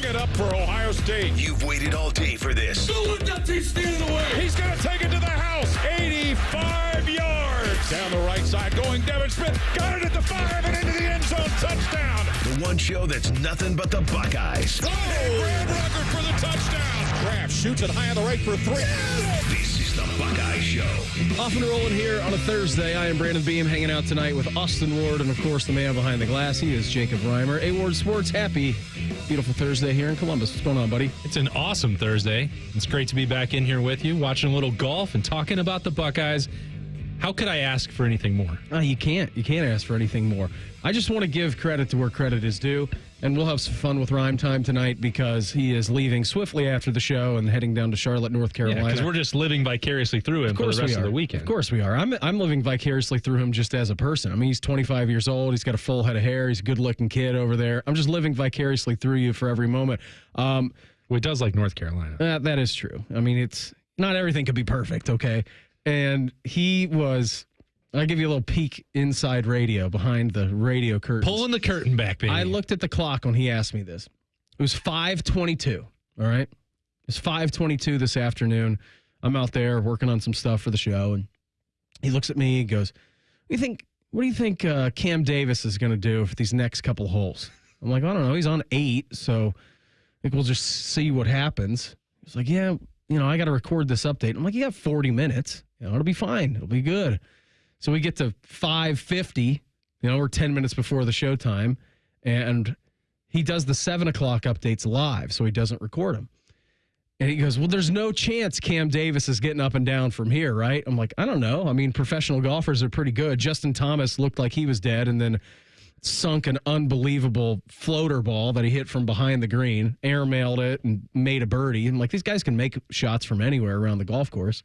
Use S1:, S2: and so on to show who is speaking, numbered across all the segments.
S1: it up for Ohio State.
S2: You've waited all day for this.
S1: Don't let that team stand in the way. He's going to take it to the house. 85 yards. Down the right side going Devin Smith. Got it at the 5 and into the end zone. Touchdown.
S2: The one show that's nothing but the Buckeyes.
S1: Oh, Graham Rucker for the touchdown. Kraft shoots it high on the right for 3.
S2: This is the Buckeye Show.
S3: Off and rolling here on a Thursday. I am Brandon Beam, hanging out tonight with Austin Ward and, of course, the man behind the glass. He is Jacob Reimer. A-Ward Sports, happy, beautiful Thursday here in Columbus. What's going on, buddy?
S4: It's an awesome Thursday. It's great to be back in here with you, watching a little golf and talking about the Buckeyes. How could I ask for anything more?
S3: You can't. You can't ask for anything more. I just want to give credit to where credit is due, and we'll have some fun with Rhyme Time tonight because he is leaving swiftly after the show and heading down to Charlotte, North Carolina.
S4: Because we're just living vicariously through him for the rest of the weekend.
S3: Of course we are. I'm living vicariously through him just as a person. I mean, he's 25 years old. He's got a full head of hair. He's a good-looking kid over there. I'm just living vicariously through you for every moment.
S4: Well, he does like North Carolina.
S3: That is true. I mean, it's not everything could be perfect, okay? And he was... I'll give you a little peek inside radio, behind the radio curtains.
S4: Pulling the curtain back, baby.
S3: I looked at the clock when he asked me this. It was 5:22, all right? It was 5:22 this afternoon. I'm out there working on some stuff for the show, and he looks at me and goes, What do you think Cam Davis is going to do for these next couple holes? I'm like, I don't know. He's on 8, so I think we'll just see what happens. He's like, yeah, I got to record this update. I'm like, you got 40 minutes. It'll be fine. It'll be good. So we get to 5:50, we're 10 minutes before the show time, and he does the 7 o'clock updates live, so he doesn't record them. And he goes, well, there's no chance Cam Davis is getting up and down from here, right? I'm like, I don't know. I mean, professional golfers are pretty good. Justin Thomas looked like he was dead and then sunk an unbelievable floater ball that he hit from behind the green, airmailed it, and made a birdie. And like, these guys can make shots from anywhere around the golf course.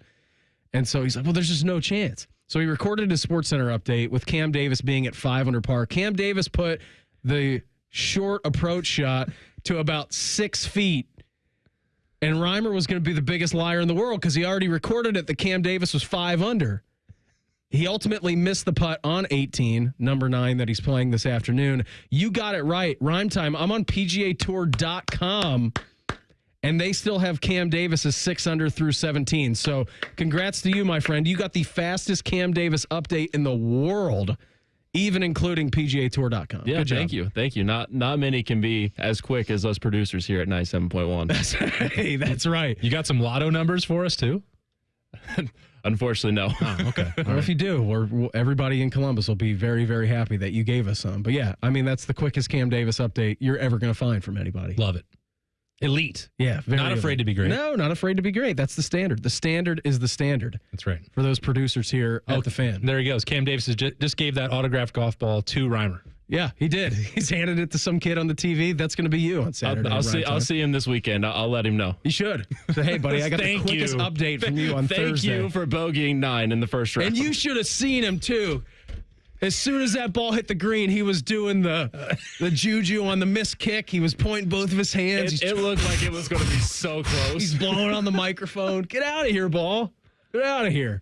S3: And so he's like, well, there's just no chance. So he recorded his SportsCenter update with Cam Davis being at 5 under par. Cam Davis put the short approach shot to about 6 feet. And Reimer was going to be the biggest liar in the world because he already recorded it that Cam Davis was 5 under. He ultimately missed the putt on 18, number 9 that he's playing this afternoon. You got it right. Rhyme Time. I'm on PGAtour.com. And they still have Cam Davis as 6 under through 17. So congrats to you, my friend. You got the fastest Cam Davis update in the world, even including PGAtour.com.
S5: Yeah,
S3: Good job.
S5: Thank you. Not many can be as quick as us producers here at 97.1.
S3: Hey, that's right.
S4: You got some lotto numbers for us, too?
S5: Unfortunately, no.
S4: Oh, okay.
S3: Well, if you do, everybody in Columbus will be very, very happy that you gave us some. But yeah, I mean, that's the quickest Cam Davis update you're ever going to find from anybody.
S4: Love it. Elite.
S3: Yeah.
S4: Not afraid to be great.
S3: No, not afraid to be great. That's the standard. The standard is the standard.
S4: That's right.
S3: For those producers here at The Fan.
S4: There he goes. Cam Davis just gave that autographed golf ball to Reimer.
S3: Yeah, he did. He's handed it to some kid on the TV. That's going to be you on Saturday.
S5: I'll see him this weekend. I'll let him know.
S3: You should. Say, hey, buddy, I got the quickest update from you on Thursday.
S5: Thank you for bogeying 9 in the first round.
S3: And you should have seen him, too. As soon as that ball hit the green, he was doing the juju on the missed kick. He was pointing both of his hands.
S5: It looked like it was going to be so close.
S3: He's blowing on the microphone. Get out of here, ball. Get out of here.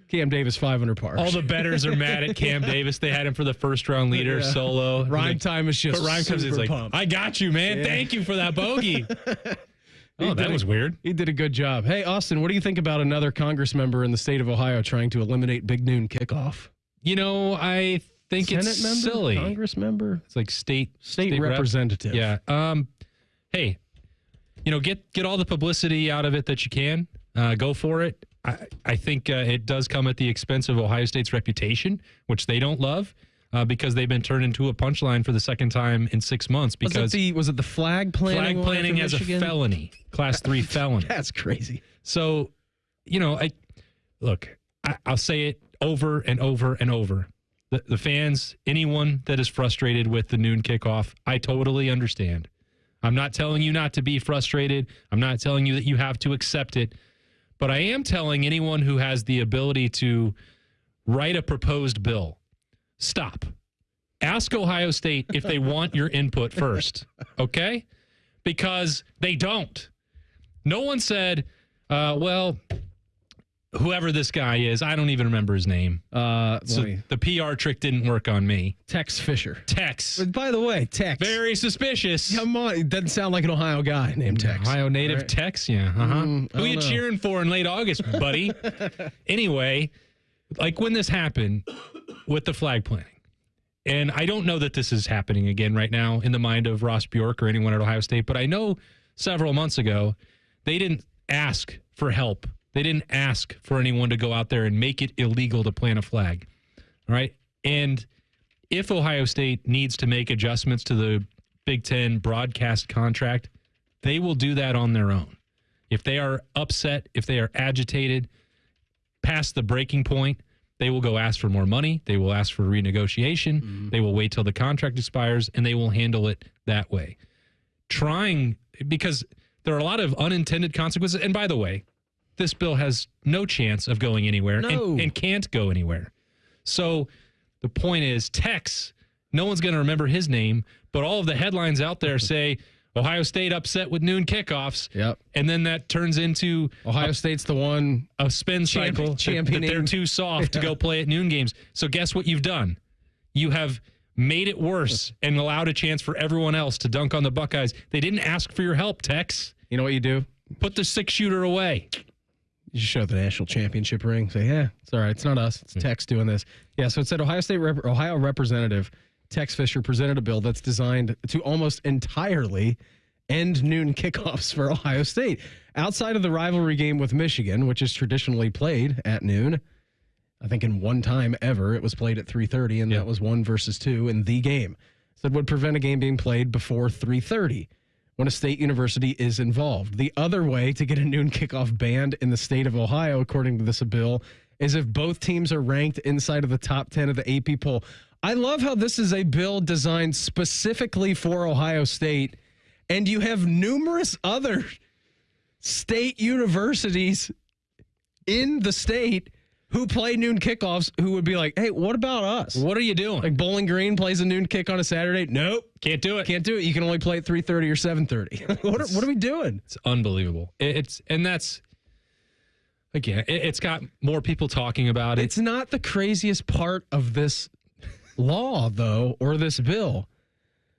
S3: Cam Davis, 5 under par.
S4: All the bettors are mad at Cam Davis. They had him for the first round leader solo.
S3: Rhyme Time is just
S4: Rhyme comes in like,
S3: pumped.
S4: I got you, man. Yeah. Thank you for that bogey. That was weird.
S3: He did a good job. Hey, Austin, what do you think about another Congress member in the state of Ohio trying to eliminate Big Noon Kickoff?
S4: I think
S3: Senate
S4: it's
S3: member,
S4: silly.
S3: Congress member?
S4: It's like state
S3: representative.
S4: Yeah. Hey, get all the publicity out of it that you can. Go for it. I think it does come at the expense of Ohio State's reputation, which they don't love. Because they've been turned into a punchline for the second time in 6 months. Because
S3: was it the flag planning?
S4: Flag planning as a felony, Class 3 felony.
S3: That's crazy.
S4: So, I'll say it over and over and over. The fans, anyone that is frustrated with the noon kickoff, I totally understand. I'm not telling you not to be frustrated. I'm not telling you that you have to accept it. But I am telling anyone who has the ability to write a proposed bill, stop. Ask Ohio State if they want your input first, okay? Because they don't. No one said, whoever this guy is, I don't even remember his name. So the PR trick didn't work on me.
S3: Tex Fisher.
S4: Tex.
S3: But by the way, Tex.
S4: Very suspicious.
S3: Come on. It doesn't sound like an Ohio guy named Tex.
S4: Ohio native
S3: right.
S4: Tex, yeah. Who are you
S3: know.
S4: cheering for in late August, buddy? Anyway, like when this happened with the flag planting, and I don't know that this is happening again right now in the mind of Ross Bjork or anyone at Ohio State, but I know several months ago they didn't ask for help. They didn't ask for anyone to go out there and make it illegal to plant a flag. All right. And if Ohio State needs to make adjustments to the Big Ten broadcast contract, they will do that on their own. If they are upset, if they are agitated, past the breaking point, they will go ask for more money. They will ask for renegotiation. Mm-hmm. They will wait till the contract expires, and they will handle it that way. Because there are a lot of unintended consequences. And by the way, this bill has no chance of going anywhere and can't go anywhere. So the point is, Tex, no one's going to remember his name, but all of the headlines out there say Ohio State upset with noon kickoffs.
S3: Yep.
S4: And then that turns into
S3: Ohio State's the one
S4: a spin cycle that they're too soft to go play at noon games. So guess what you've done? You have made it worse and allowed a chance for everyone else to dunk on the Buckeyes. They didn't ask for your help, Tex.
S3: You know what you do?
S4: Put the 6-shooter away.
S3: You should show the national championship ring. Say, yeah, it's all right. It's not us. It's Tex doing this. Yeah, so it said Ohio Representative Tex Fisher presented a bill that's designed to almost entirely end noon kickoffs for Ohio State. Outside of the rivalry game with Michigan, which is traditionally played at noon, I think in one time ever it was played at 3:30, and that was 1-2 in the game. So it would prevent a game being played before 3:30. When a state university is involved. The other way to get a noon kickoff banned in the state of Ohio, according to this bill, is if both teams are ranked inside of the top 10 of the AP poll. I love how this is a bill designed specifically for Ohio State, and you have numerous other state universities in the state who play noon kickoffs who would be like, hey, what about us?
S4: What are you doing?
S3: Like Bowling Green plays a noon kick on a Saturday? Nope.
S4: Can't do it.
S3: Can't do it. You can only play at 3:30 or 7:30. What are we doing?
S4: It's unbelievable. It's got more people talking about it.
S3: It's not the craziest part of this law, though, or this bill.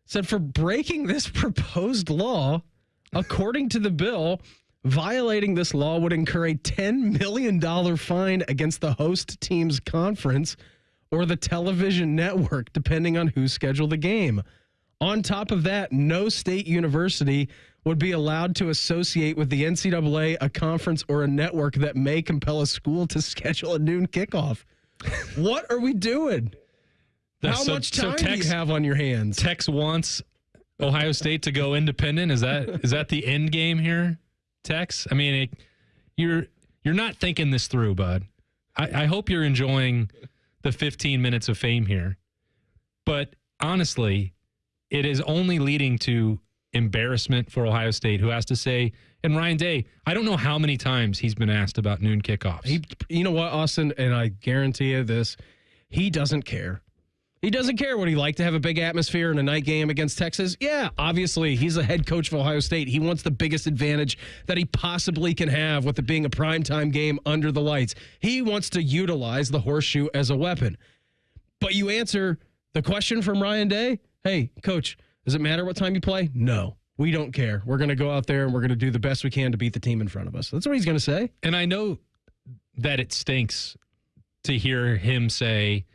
S3: It said for breaking this proposed law, according to the bill, violating this law would incur a $10 million fine against the host team's conference or the television network, depending on who scheduled the game. On top of that, no state university would be allowed to associate with the NCAA, a conference, or a network that may compel a school to schedule a noon kickoff. What are we doing? How much time do you have on your hands?
S4: Tex wants Ohio State to go independent. Is that the end game here, Tex? I mean, you're not thinking this through, bud. I hope you're enjoying the 15 minutes of fame here. But honestly, it is only leading to embarrassment for Ohio State, who has to say, and Ryan Day, I don't know how many times he's been asked about noon kickoffs.
S3: You know what, Austin, and I guarantee you this, he doesn't care. He doesn't care. Would he like to have a big atmosphere in a night game against Texas? Yeah, obviously. He's the head coach of Ohio State. He wants the biggest advantage that he possibly can have with it being a primetime game under the lights. He wants to utilize the horseshoe as a weapon. But you answer the question from Ryan Day, hey, coach, does it matter what time you play? No, we don't care. We're going to go out there and we're going to do the best we can to beat the team in front of us. That's what he's going to say.
S4: And I know that it stinks to hear him say,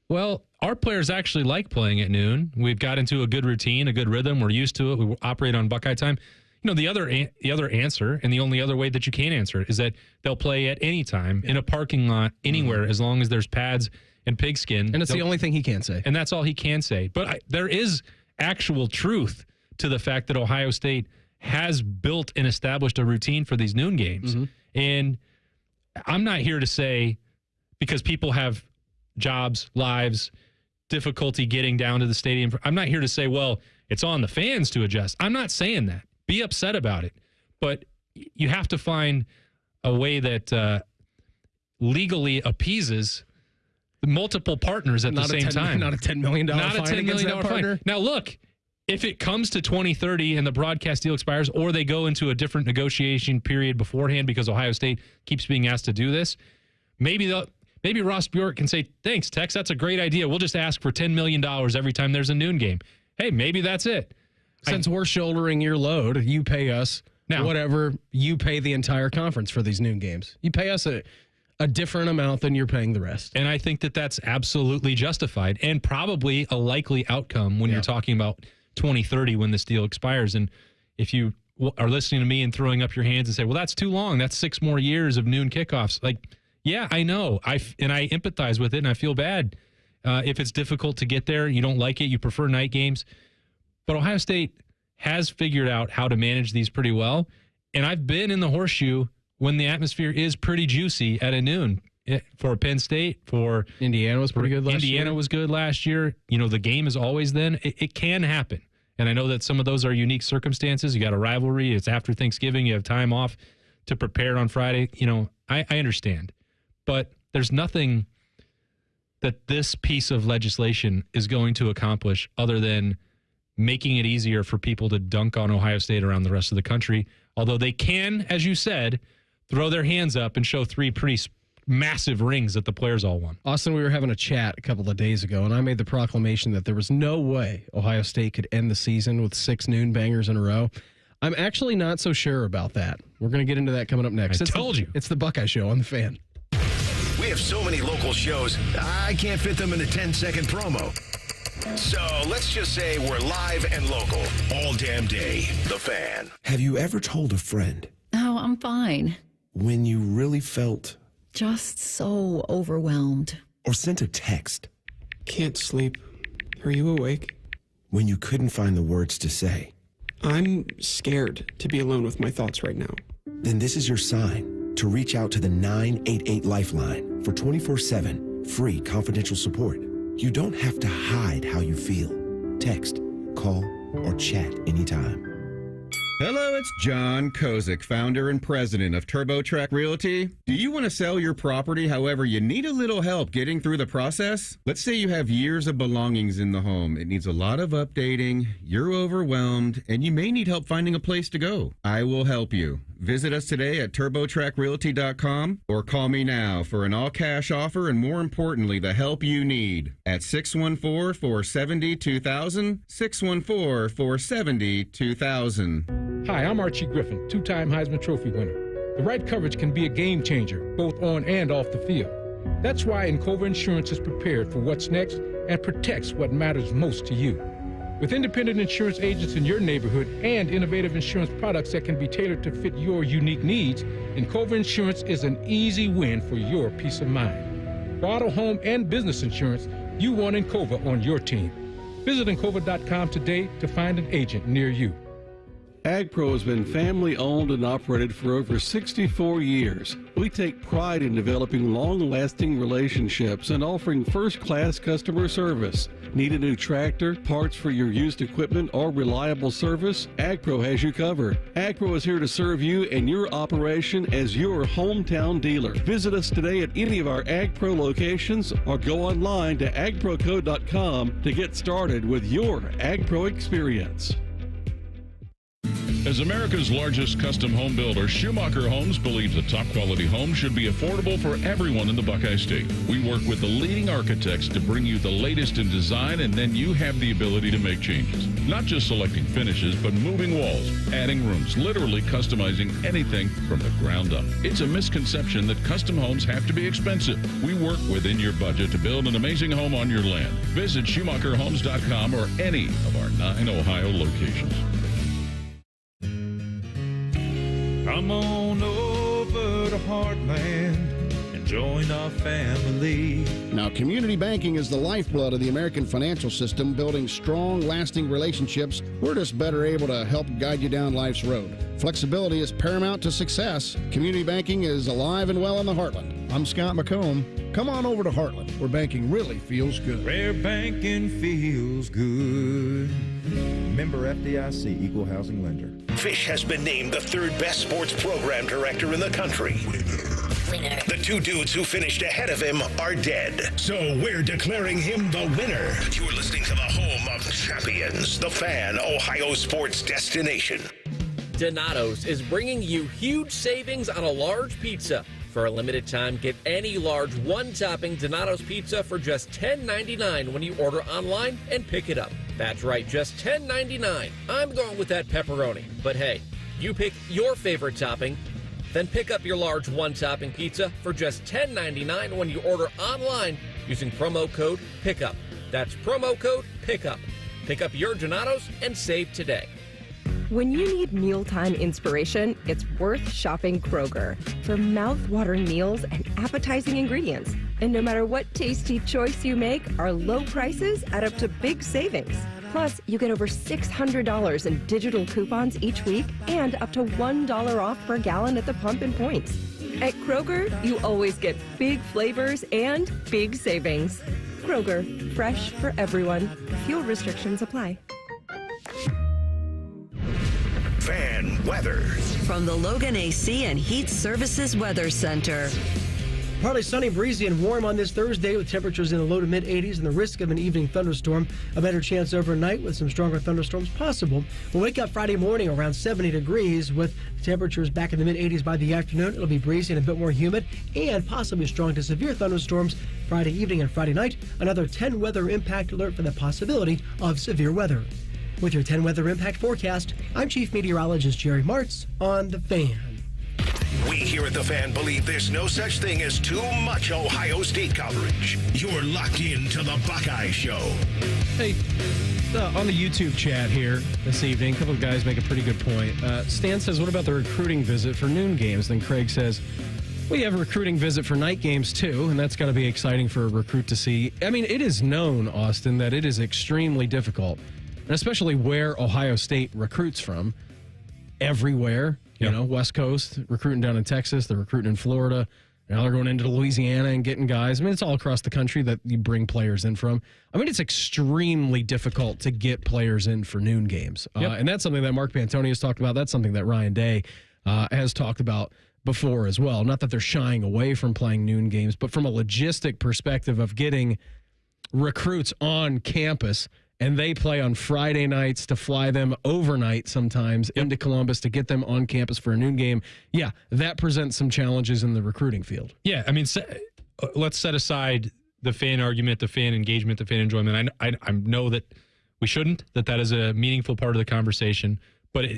S4: well, our players actually like playing at noon. We've got into a good routine, a good rhythm. We're used to it. We operate on Buckeye time. You know, the other answer, and the only other way that you can answer it, is that they'll play at any time in a parking lot anywhere, as long as there's pads and pigskin.
S3: And it's the only thing he can say.
S4: And that's all he can say. But there is actual truth to the fact that Ohio State has built and established a routine for these noon games. Mm-hmm. And I'm not here to say, because people have jobs, lives, difficulty getting down to the stadium. I'm not here to say, well, it's on the fans to adjust. I'm not saying that. Be upset about it. But you have to find a way that legally appeases the multiple partners at the same time.
S3: Not a $10 million fine. Not a $10 million fine.
S4: Now, look, if it comes to 2030 and the broadcast deal expires, or they go into a different negotiation period beforehand because Ohio State keeps being asked to do this, Maybe Ross Bjork can say, thanks, Tex, that's a great idea. We'll just ask for $10 million every time there's a noon game. Hey, maybe that's it.
S3: Since we're shouldering your load, you pay us now whatever you pay the entire conference for these noon games. You pay us a different amount than you're paying the rest.
S4: And I think that that's absolutely justified and probably a likely outcome when you're talking about 2030 when this deal expires. And if you are listening to me and throwing up your hands and say, well, that's too long. That's 6 more years of noon kickoffs. Like, yeah, I know. I empathize with it, and I feel bad if it's difficult to get there. You don't like it. You prefer night games. But Ohio State has figured out how to manage these pretty well. And I've been in the horseshoe when the atmosphere is pretty juicy at a noon. For Penn State, for
S3: Indiana was pretty good last year.
S4: Indiana was good last year. You know, the game is always then. It can happen. And I know that some of those are unique circumstances. You got a rivalry. It's after Thanksgiving. You have time off to prepare on Friday. You know, I understand. But there's nothing that this piece of legislation is going to accomplish other than making it easier for people to dunk on Ohio State around the rest of the country. Although they can, as you said, throw their hands up and show 3 pretty massive rings that the players all won.
S3: Austin, we were having a chat a couple of days ago, and I made the proclamation that there was no way Ohio State could end the season with 6 noon bangers in a row. I'm actually not so sure about that. We're going to get into that coming up next.
S4: I told you.
S3: It's the Buckeye Show on The Fan.
S2: We have so many local shows, I can't fit them in a 10-second promo. So let's just say we're live and local all damn day. The Fan.
S6: Have you ever told a friend?
S7: Oh, I'm fine.
S6: When you really felt?
S7: Just so overwhelmed.
S6: Or sent a text?
S8: Can't sleep. Are you awake?
S6: When you couldn't find the words to say?
S8: I'm scared to be alone with my thoughts right now.
S6: Then this is your sign to reach out to the 988 Lifeline for 24/7 free confidential support. You don't have to hide how you feel. Text, call, or chat anytime.
S9: Hello, it's John Kozik, founder and president of TurboTrack Realty. Do you want to sell your property, however, you need a little help getting through the process? Let's say you have years of belongings in the home. It needs a lot of updating, you're overwhelmed, and you may need help finding a place to go. I will help you. Visit us today at TurboTrackRealty.com or call me now for an all-cash offer and, more importantly, the help you need at 614-470-2000, 614-470-2000.
S10: Hi, I'm Archie Griffin, 2-time Heisman Trophy winner. The right coverage can be a game changer, both on and off the field. That's why Encova Insurance is prepared for what's next and protects what matters most to you. With independent insurance agents in your neighborhood and innovative insurance products that can be tailored to fit your unique needs, Encova Insurance is an easy win for your peace of mind. For auto, home, and business insurance, you want Encova on your team. Visit Encova.com today to find an agent near you.
S11: AgPro has been family-owned and operated for over 64 years. We take pride in developing long-lasting relationships and offering first-class customer service. Need a new tractor, parts for your used equipment, or reliable service? AgPro has you covered. AgPro is here to serve you and your operation as your hometown dealer. Visit us today at any of our AgPro locations or go online to agproco.com to get started with your AgPro experience.
S1: As America's largest custom home builder, Schumacher Homes believes a top-quality home should be affordable for everyone in the Buckeye State. We work with the leading architects to bring you the latest in design, and then you have the ability to make changes. Not just selecting finishes, but moving walls, adding rooms, literally customizing anything from the ground up. It's a misconception that custom homes have to be expensive. We work within your budget to build an amazing home on your land. Visit SchumacherHomes.com or any of our 9 Ohio locations.
S12: Come on over to Heartland and join our family.
S13: Now, community banking is the lifeblood of the American financial system, building strong, lasting relationships. We're just better able to help guide you down life's road. Flexibility is paramount to success. Community banking is alive and well in the Heartland. I'm Scott McComb. Come on over to Heartland, where banking really feels good.
S12: Where banking feels good.
S14: Member FDIC, Equal Housing Lender.
S2: Fish has been named the 3rd best sports program director in the country. Winner. The 2 dudes who finished ahead of him are dead. So we're declaring him the winner. You're listening to the home of champions, The Fan, Ohio sports destination.
S15: Donato's is bringing you huge savings on a large pizza. For a limited time, get any large one-topping Donato's pizza for just $10.99 when you order online and pick it up. That's right, just $10.99. I'm going with that pepperoni. But hey, you pick your favorite topping, then pick up your large one-topping pizza for just $10.99 when you order online using promo code PICKUP. That's promo code PICKUP. Pick up your Donato's and save today.
S16: When you need mealtime inspiration, it's worth shopping Kroger for mouth-watering meals and appetizing ingredients. And no matter what tasty choice you make, our low prices add up to big savings. Plus, you get over $600 in digital coupons each week and up to $1 off per gallon at the pump and points. At Kroger, you always get big flavors and big savings. Kroger, fresh for everyone. Fuel restrictions apply.
S2: Fan weather.
S17: From the Logan AC and Heat Services Weather Center.
S18: Partly sunny, breezy, and warm on this Thursday with temperatures in the low to mid-80s and the risk of an evening thunderstorm. A better chance overnight with some stronger thunderstorms possible. We'll wake up Friday morning around 70 degrees with temperatures back in the mid-80s by the afternoon. It'll be breezy and a bit more humid and possibly strong to severe thunderstorms Friday evening and Friday night. Another 10 weather impact alert for the possibility of severe weather. With your 10 weather impact forecast, I'm Chief Meteorologist Jerry Martz on The Fan.
S2: We here at The Fan believe there's no such thing as too much Ohio State coverage. You're locked into the Buckeye Show.
S3: Hey, on the YouTube chat here this evening, a couple of guys make a pretty good point. Stan says, what about the recruiting visit for noon games? Then Craig says, we have a recruiting visit for night games, too, and that's got to be exciting for a recruit to see. I mean, it is known, Austin, that it is extremely difficult, and especially where Ohio State recruits from, everywhere. You know, West Coast, recruiting down in Texas, they're recruiting in Florida. Now they're going into Louisiana and getting guys. I mean, it's all across the country that you bring players in from. I mean, it's extremely difficult to get players in for noon games. And that's something that Mark Pantoni has talked about. That's something that Ryan Day has talked about before as well. Not that they're shying away from playing noon games, but from a logistic perspective of getting recruits on campus. And they play on Friday nights to fly them overnight sometimes into Columbus to get them on campus for a noon game. Yeah, that presents some challenges in the recruiting field.
S4: Yeah, I mean, let's set aside the fan argument, the fan engagement, the fan enjoyment. I know that we shouldn't, that is a meaningful part of the conversation. But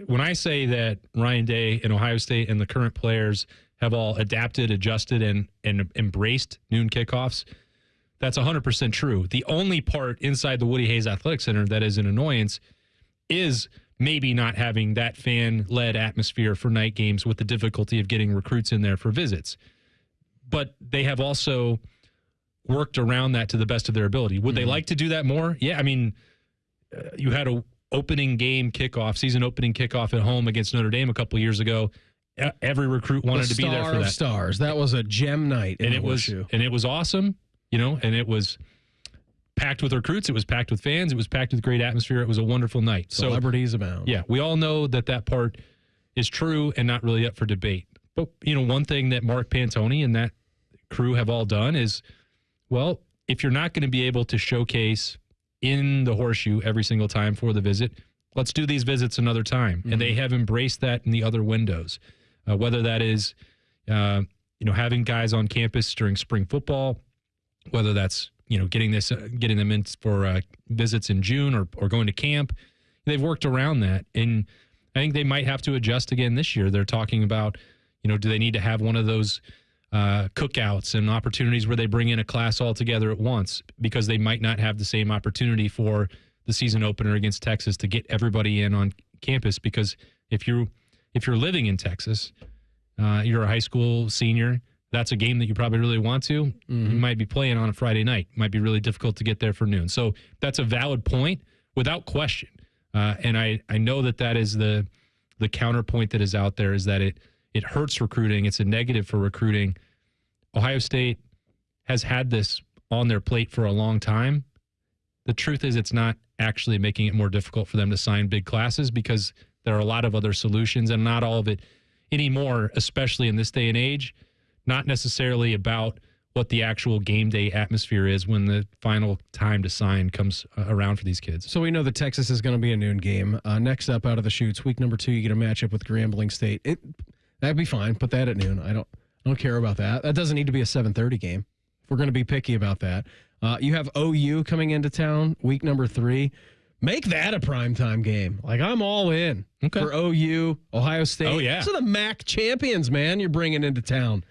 S4: when I say that Ryan Day and Ohio State and the current players have all adapted, adjusted, and embraced noon kickoffs, that's 100% true. The only part inside the Woody Hayes Athletic Center that is an annoyance is maybe not having that fan-led atmosphere for night games with the difficulty of getting recruits in there for visits. But they have also worked around that to the best of their ability. Would they like to do that more? Yeah, I mean, you had a opening game kickoff, season opening kickoff at home against Notre Dame a couple years ago. Every recruit wanted to be there for that.
S3: Stars. That was a gem night.
S4: And it was awesome. You know, and it was packed with recruits. It was packed with fans. It was packed with great atmosphere. It was a wonderful night.
S3: Celebrities abound.
S4: Yeah, we all know that part is true and not really up for debate. But, you know, one thing that Mark Pantoni and that crew have all done is, well, if you're not going to be able to showcase in the Horseshoe every single time for the visit, let's do these visits another time. Mm-hmm. And they have embraced that in the other windows, whether that is, having guys on campus during spring football, whether that's, getting them in for visits in June or going to camp. They've worked around that. And I think they might have to adjust again this year. They're talking about, do they need to have one of those cookouts and opportunities where they bring in a class all together at once, because they might not have the same opportunity for the season opener against Texas to get everybody in on campus. Because if you're living in Texas, you're a high school senior, that's a game that you probably really want to. Mm-hmm. You might be playing on a Friday night. It might be really difficult to get there for noon. So that's a valid point without question. And I know that is the counterpoint that is out there, is that it hurts recruiting. It's a negative for recruiting. Ohio State has had this on their plate for a long time. The truth is, it's not actually making it more difficult for them to sign big classes, because there are a lot of other solutions, and not all of it anymore, especially in this day and age, not necessarily about what the actual game day atmosphere is when the final time to sign comes around for these kids.
S3: So we know that Texas is going to be a noon game. Next up out of the chutes, week number 2, you get a matchup with Grambling State. That'd be fine. Put that at noon. I don't care about that. That doesn't need to be a 7:30 game. If we're going to be picky about that. You have OU coming into town, week number 3. Make that a primetime game. Like, I'm all in for OU, Ohio State.
S4: Oh, yeah.
S3: Those are the MAC champions, man, you're bringing into town.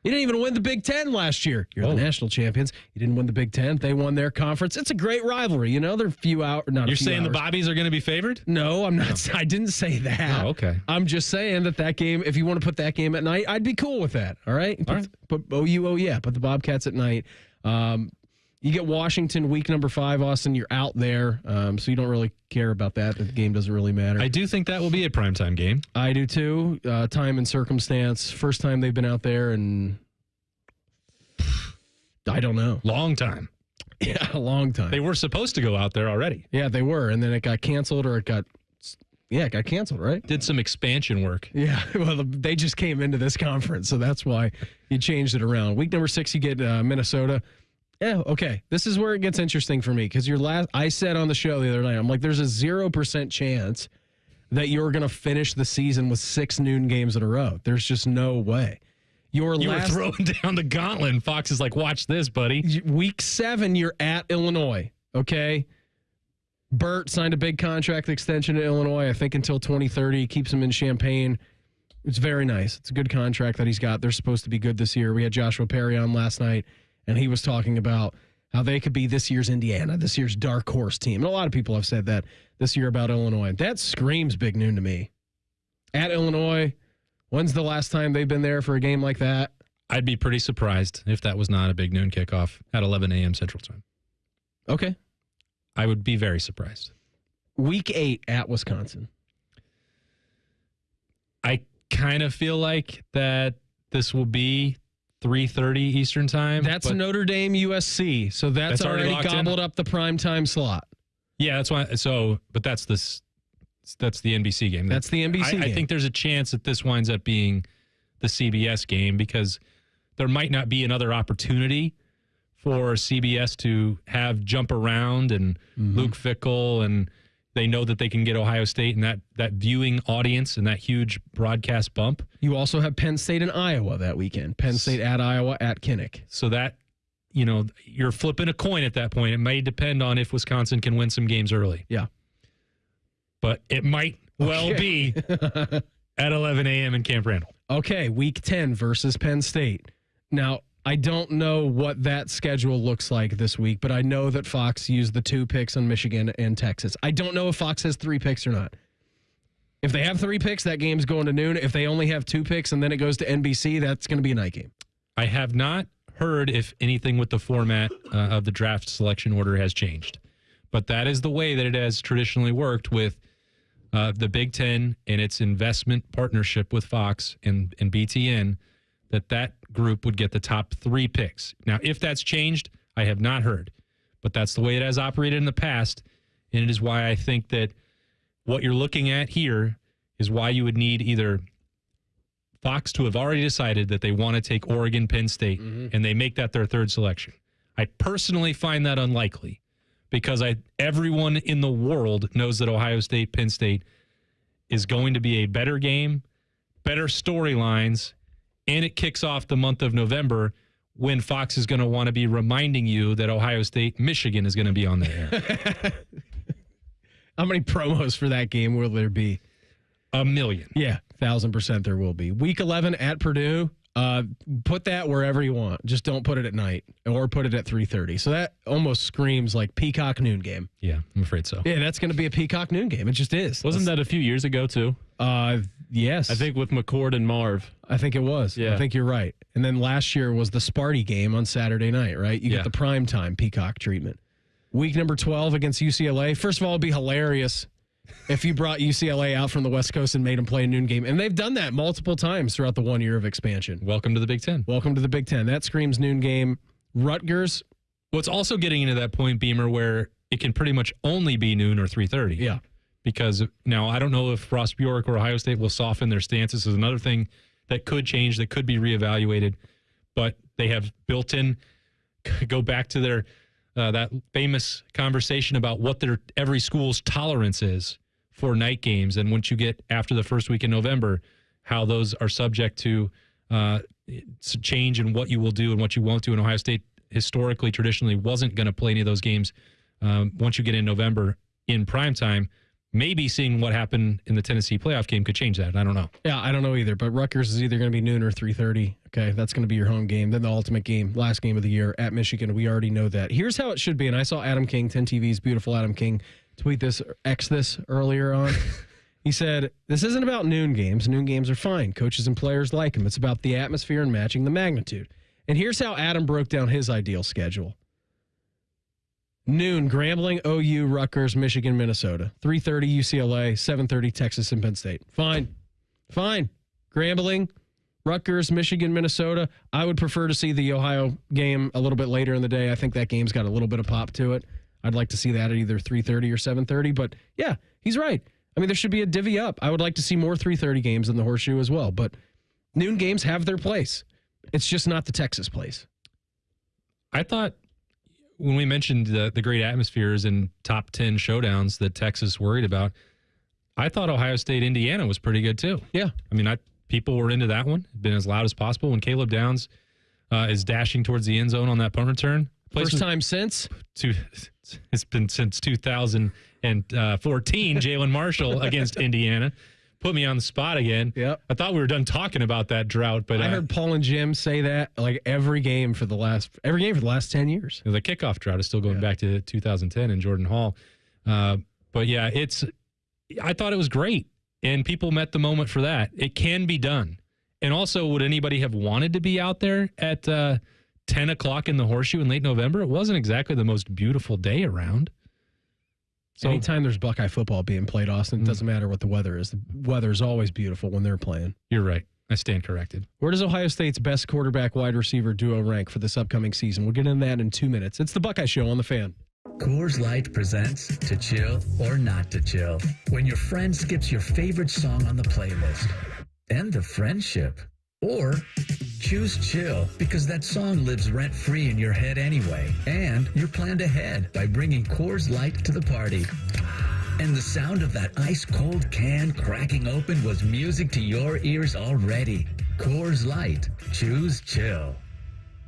S3: You didn't even win the Big Ten last year. You're the national champions. You didn't win the Big Ten. They won their conference. It's a great rivalry. You know, they're a few hours.
S4: You're saying the Bobbies are going to be favored?
S3: No, I'm not. I didn't say that.
S4: Oh, okay.
S3: I'm just saying that game, if you want to put that game at night, I'd be cool with that. All right? Put OU, yeah. Put the Bobcats at night. You get Washington week number 5, Austin. You're out there, so you don't really care about that. The game doesn't really matter.
S4: I do think that will be a primetime game.
S3: I do too. Time and circumstance. First time they've been out there, and I don't know.
S4: Long time.
S3: Yeah, a long time.
S4: They were supposed to go out there already.
S3: Yeah, they were, and then it got canceled, or it got canceled, right?
S4: Did some expansion work.
S3: Yeah, well, they just came into this conference, so that's why you changed it around. Week number 6, you get Minnesota. Yeah, okay. This is where it gets interesting for me because I said on the show the other night, I'm like, there's a 0% chance that you're going to finish the season with 6 noon games in a row. There's just no way. You were
S4: throwing down the gauntlet, and Fox is like, watch this, buddy.
S3: Week 7, you're at Illinois, okay? Burt signed a big contract extension at Illinois, I think until 2030. He keeps him in Champaign. It's very nice. It's a good contract that he's got. They're supposed to be good this year. We had Joshua Perry on last night, and he was talking about how they could be this year's Indiana, this year's dark horse team. And a lot of people have said that this year about Illinois. That screams big noon to me. At Illinois, when's the last time they've been there for a game like that?
S4: I'd be pretty surprised if that was not a big noon kickoff at 11 a.m. Central Time.
S3: Okay.
S4: I would be very surprised.
S3: Week 8 at Wisconsin.
S4: I kind of feel like that this will be 3:30 Eastern Time.
S3: That's Notre Dame USC, so that's already gobbled up the primetime slot.
S4: Yeah, that's why. So, but that's the NBC game.
S3: That's the NBC game.
S4: I think there's a chance that this winds up being the CBS game because there might not be another opportunity for CBS to have jump around and Luke Fickell, and they know that they can get Ohio State and that viewing audience and that huge broadcast bump.
S3: You also have Penn State and Iowa that weekend. Penn State at Iowa at Kinnick.
S4: So that, you're flipping a coin at that point. It may depend on if Wisconsin can win some games early.
S3: Yeah.
S4: But it might well be at 11 a.m. in Camp Randall.
S3: Okay, week 10 versus Penn State. Now, I don't know what that schedule looks like this week, but I know that Fox used the 2 picks on Michigan and Texas. I don't know if Fox has 3 picks or not. If they have 3 picks, that game's going to noon. If they only have 2 picks and then it goes to NBC, that's going to be a night game.
S4: I have not heard if anything with the format of the draft selection order has changed. But that is the way that it has traditionally worked with the Big Ten and its investment partnership with Fox and BTN, that group would get the top 3 picks. Now, if that's changed, I have not heard. But that's the way it has operated in the past, and it is why I think that what you're looking at here is why you would need either Fox to have already decided that they want to take Oregon, Penn State, and they make that their 3rd selection. I personally find that unlikely because everyone in the world knows that Ohio State, Penn State is going to be a better game, better storylines, and it kicks off the month of November when Fox is going to want to be reminding you that Ohio State, Michigan is going to be on the air.
S3: How many promos for that game will there be?
S4: 1 million.
S3: Yeah, 1,000% there will be. Week 11 at Purdue. Put that wherever you want. Just don't put it at night or put it at 3:30. So that almost screams like Peacock noon game.
S4: Yeah, I'm afraid so.
S3: Yeah, that's going to be a Peacock noon game. It just is.
S5: Wasn't that a few years ago too?
S3: Yes.
S5: I think with McCord and Marv.
S3: I think it was.
S5: Yeah.
S3: I think you're right. And then last year was the Sparty game on Saturday night, right? You get the primetime Peacock treatment. Week number 12 against UCLA. First of all, it'd be hilarious if you brought UCLA out from the West Coast and made them play a noon game. And they've done that multiple times throughout the 1 year of expansion.
S4: Welcome to the Big Ten.
S3: Welcome to the Big Ten. That screams noon game. Rutgers.
S4: What's also getting into that point, Beamer, where it can pretty much only be noon or 3:30.
S3: Yeah.
S4: Because now I don't know if Ross Bjork or Ohio State will soften their stances. This is another thing that could change, that could be reevaluated. But they have built in, go back to their that famous conversation about what every school's tolerance is for night games. And once you get after the first week in November, how those are subject to change in what you will do and what you won't do. And Ohio State historically, traditionally, wasn't going to play any of those games once you get in November in primetime. Maybe seeing what happened in the Tennessee playoff game could change that. I don't know.
S3: Yeah, I don't know either. But Rutgers is either going to be noon or 3:30. Okay, that's going to be your home game. Then the ultimate game, last game of the year at Michigan. We already know that. Here's how it should be. And I saw Adam King, 10 TV's beautiful Adam King, tweet this, X this earlier on. He said, this isn't about noon games. Noon games are fine. Coaches and players like them. It's about the atmosphere and matching the magnitude. And here's how Adam broke down his ideal schedule. Noon, Grambling, OU, Rutgers, Michigan, Minnesota. 3:30, UCLA. 7:30, Texas and Penn State. Fine. Grambling, Rutgers, Michigan, Minnesota. I would prefer to see the Ohio game a little bit later in the day. I think that game's got a little bit of pop to it. I'd like to see that at either 3:30 or 7:30. But, yeah, he's right. I mean, there should be a divvy up. I would like to see more 3:30 games in the Horseshoe as well. But noon games have their place. It's just not the Texas place.
S4: I thought when we mentioned the great atmospheres and top 10 showdowns that Texas worried about, I thought Ohio State, Indiana was pretty good too.
S3: Yeah.
S4: I mean, people were into that one. Been as loud as possible. When Caleb Downs is dashing towards the end zone on that punt return.
S3: First time since?
S4: It's been since 2014, Jalen Marshall against Indiana. Put me on the spot again.
S3: Yep.
S4: I thought we were done talking about that drought, but
S3: I heard Paul and Jim say that like every game for the last 10 years.
S4: The kickoff drought is still going back to 2010 in Jordan Hall. But yeah, I thought it was great, and people met the moment for that. It can be done. And also, would anybody have wanted to be out there at 10 o'clock in the Horseshoe in late November? It wasn't exactly the most beautiful day around.
S3: So anytime there's Buckeye football being played, Austin, it doesn't matter what the weather is. The weather is always beautiful when they're playing.
S4: You're right. I stand corrected.
S3: Where does Ohio State's best quarterback wide receiver duo rank for this upcoming season? We'll get into that in 2 minutes. It's the Buckeye Show on the Fan.
S19: Coors Light presents To Chill or Not to Chill. When your friend skips your favorite song on the playlist. End the friendship. Or choose chill because that song lives rent-free in your head anyway. And you're planned ahead by bringing Coors Light to the party. And the sound of that ice-cold can cracking open was music to your ears already. Coors Light. Choose chill.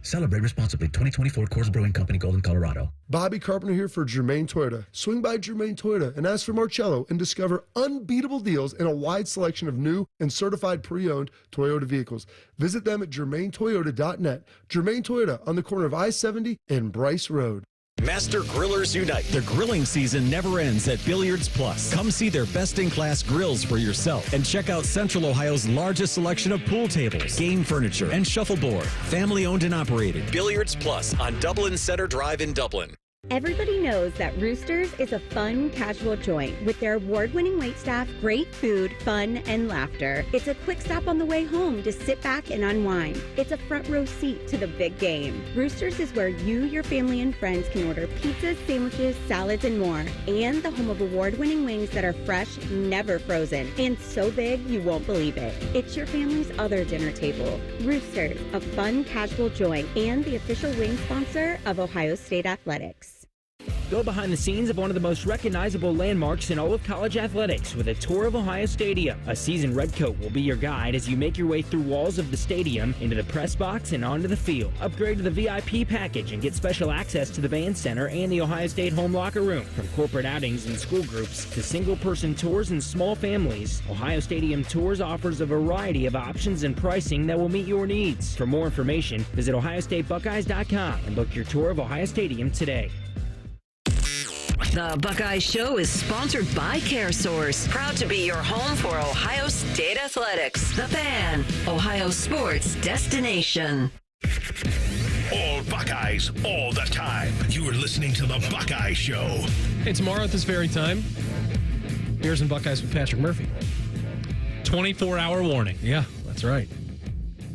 S19: Celebrate responsibly. 2024 Coors Brewing Company, Golden, Colorado.
S20: Bobby Carpenter here for Germain Toyota. Swing by Germain Toyota and ask for Marcello and discover unbeatable deals and a wide selection of new and certified pre-owned Toyota vehicles. Visit them at germaintoyota.net. Germain Toyota on the corner of I-70 and Bryce Road.
S21: Master Grillers Unite. The grilling season never ends at Billiards Plus. Come see their best-in-class grills for yourself and check out Central Ohio's largest selection of pool tables, game furniture, and shuffleboard. Family-owned and operated. Billiards Plus on Dublin Center Drive in Dublin.
S22: Everybody knows that Roosters is a fun, casual joint with their award-winning waitstaff, great food, fun, and laughter. It's a quick stop on the way home to sit back and unwind. It's a front row seat to the big game. Roosters is where you, your family, and friends can order pizzas, sandwiches, salads, and more. And the home of award-winning wings that are fresh, never frozen, and so big you won't believe it. It's your family's other dinner table. Roosters, a fun, casual joint, and the official wing sponsor of Ohio State Athletics.
S23: Go behind the scenes of one of the most recognizable landmarks in all of college athletics with a tour of Ohio Stadium. A seasoned redcoat will be your guide as you make your way through walls of the stadium, into the press box, and onto the field. Upgrade to the VIP package and get special access to the band center and the Ohio State home locker room. From corporate outings and school groups to single-person tours and small families, Ohio Stadium Tours offers a variety of options and pricing that will meet your needs. For more information, visit OhioStateBuckeyes.com and book your tour of Ohio Stadium today.
S17: The Buckeye Show is sponsored by CareSource, proud to be your home for Ohio State Athletics. The Fan, Ohio sports destination.
S2: All Buckeyes, all the time. You are listening to the Buckeye Show.
S3: Hey, tomorrow at this very time, Beers and Buckeyes with Patrick Murphy.
S4: 24-hour warning.
S3: Yeah, that's right.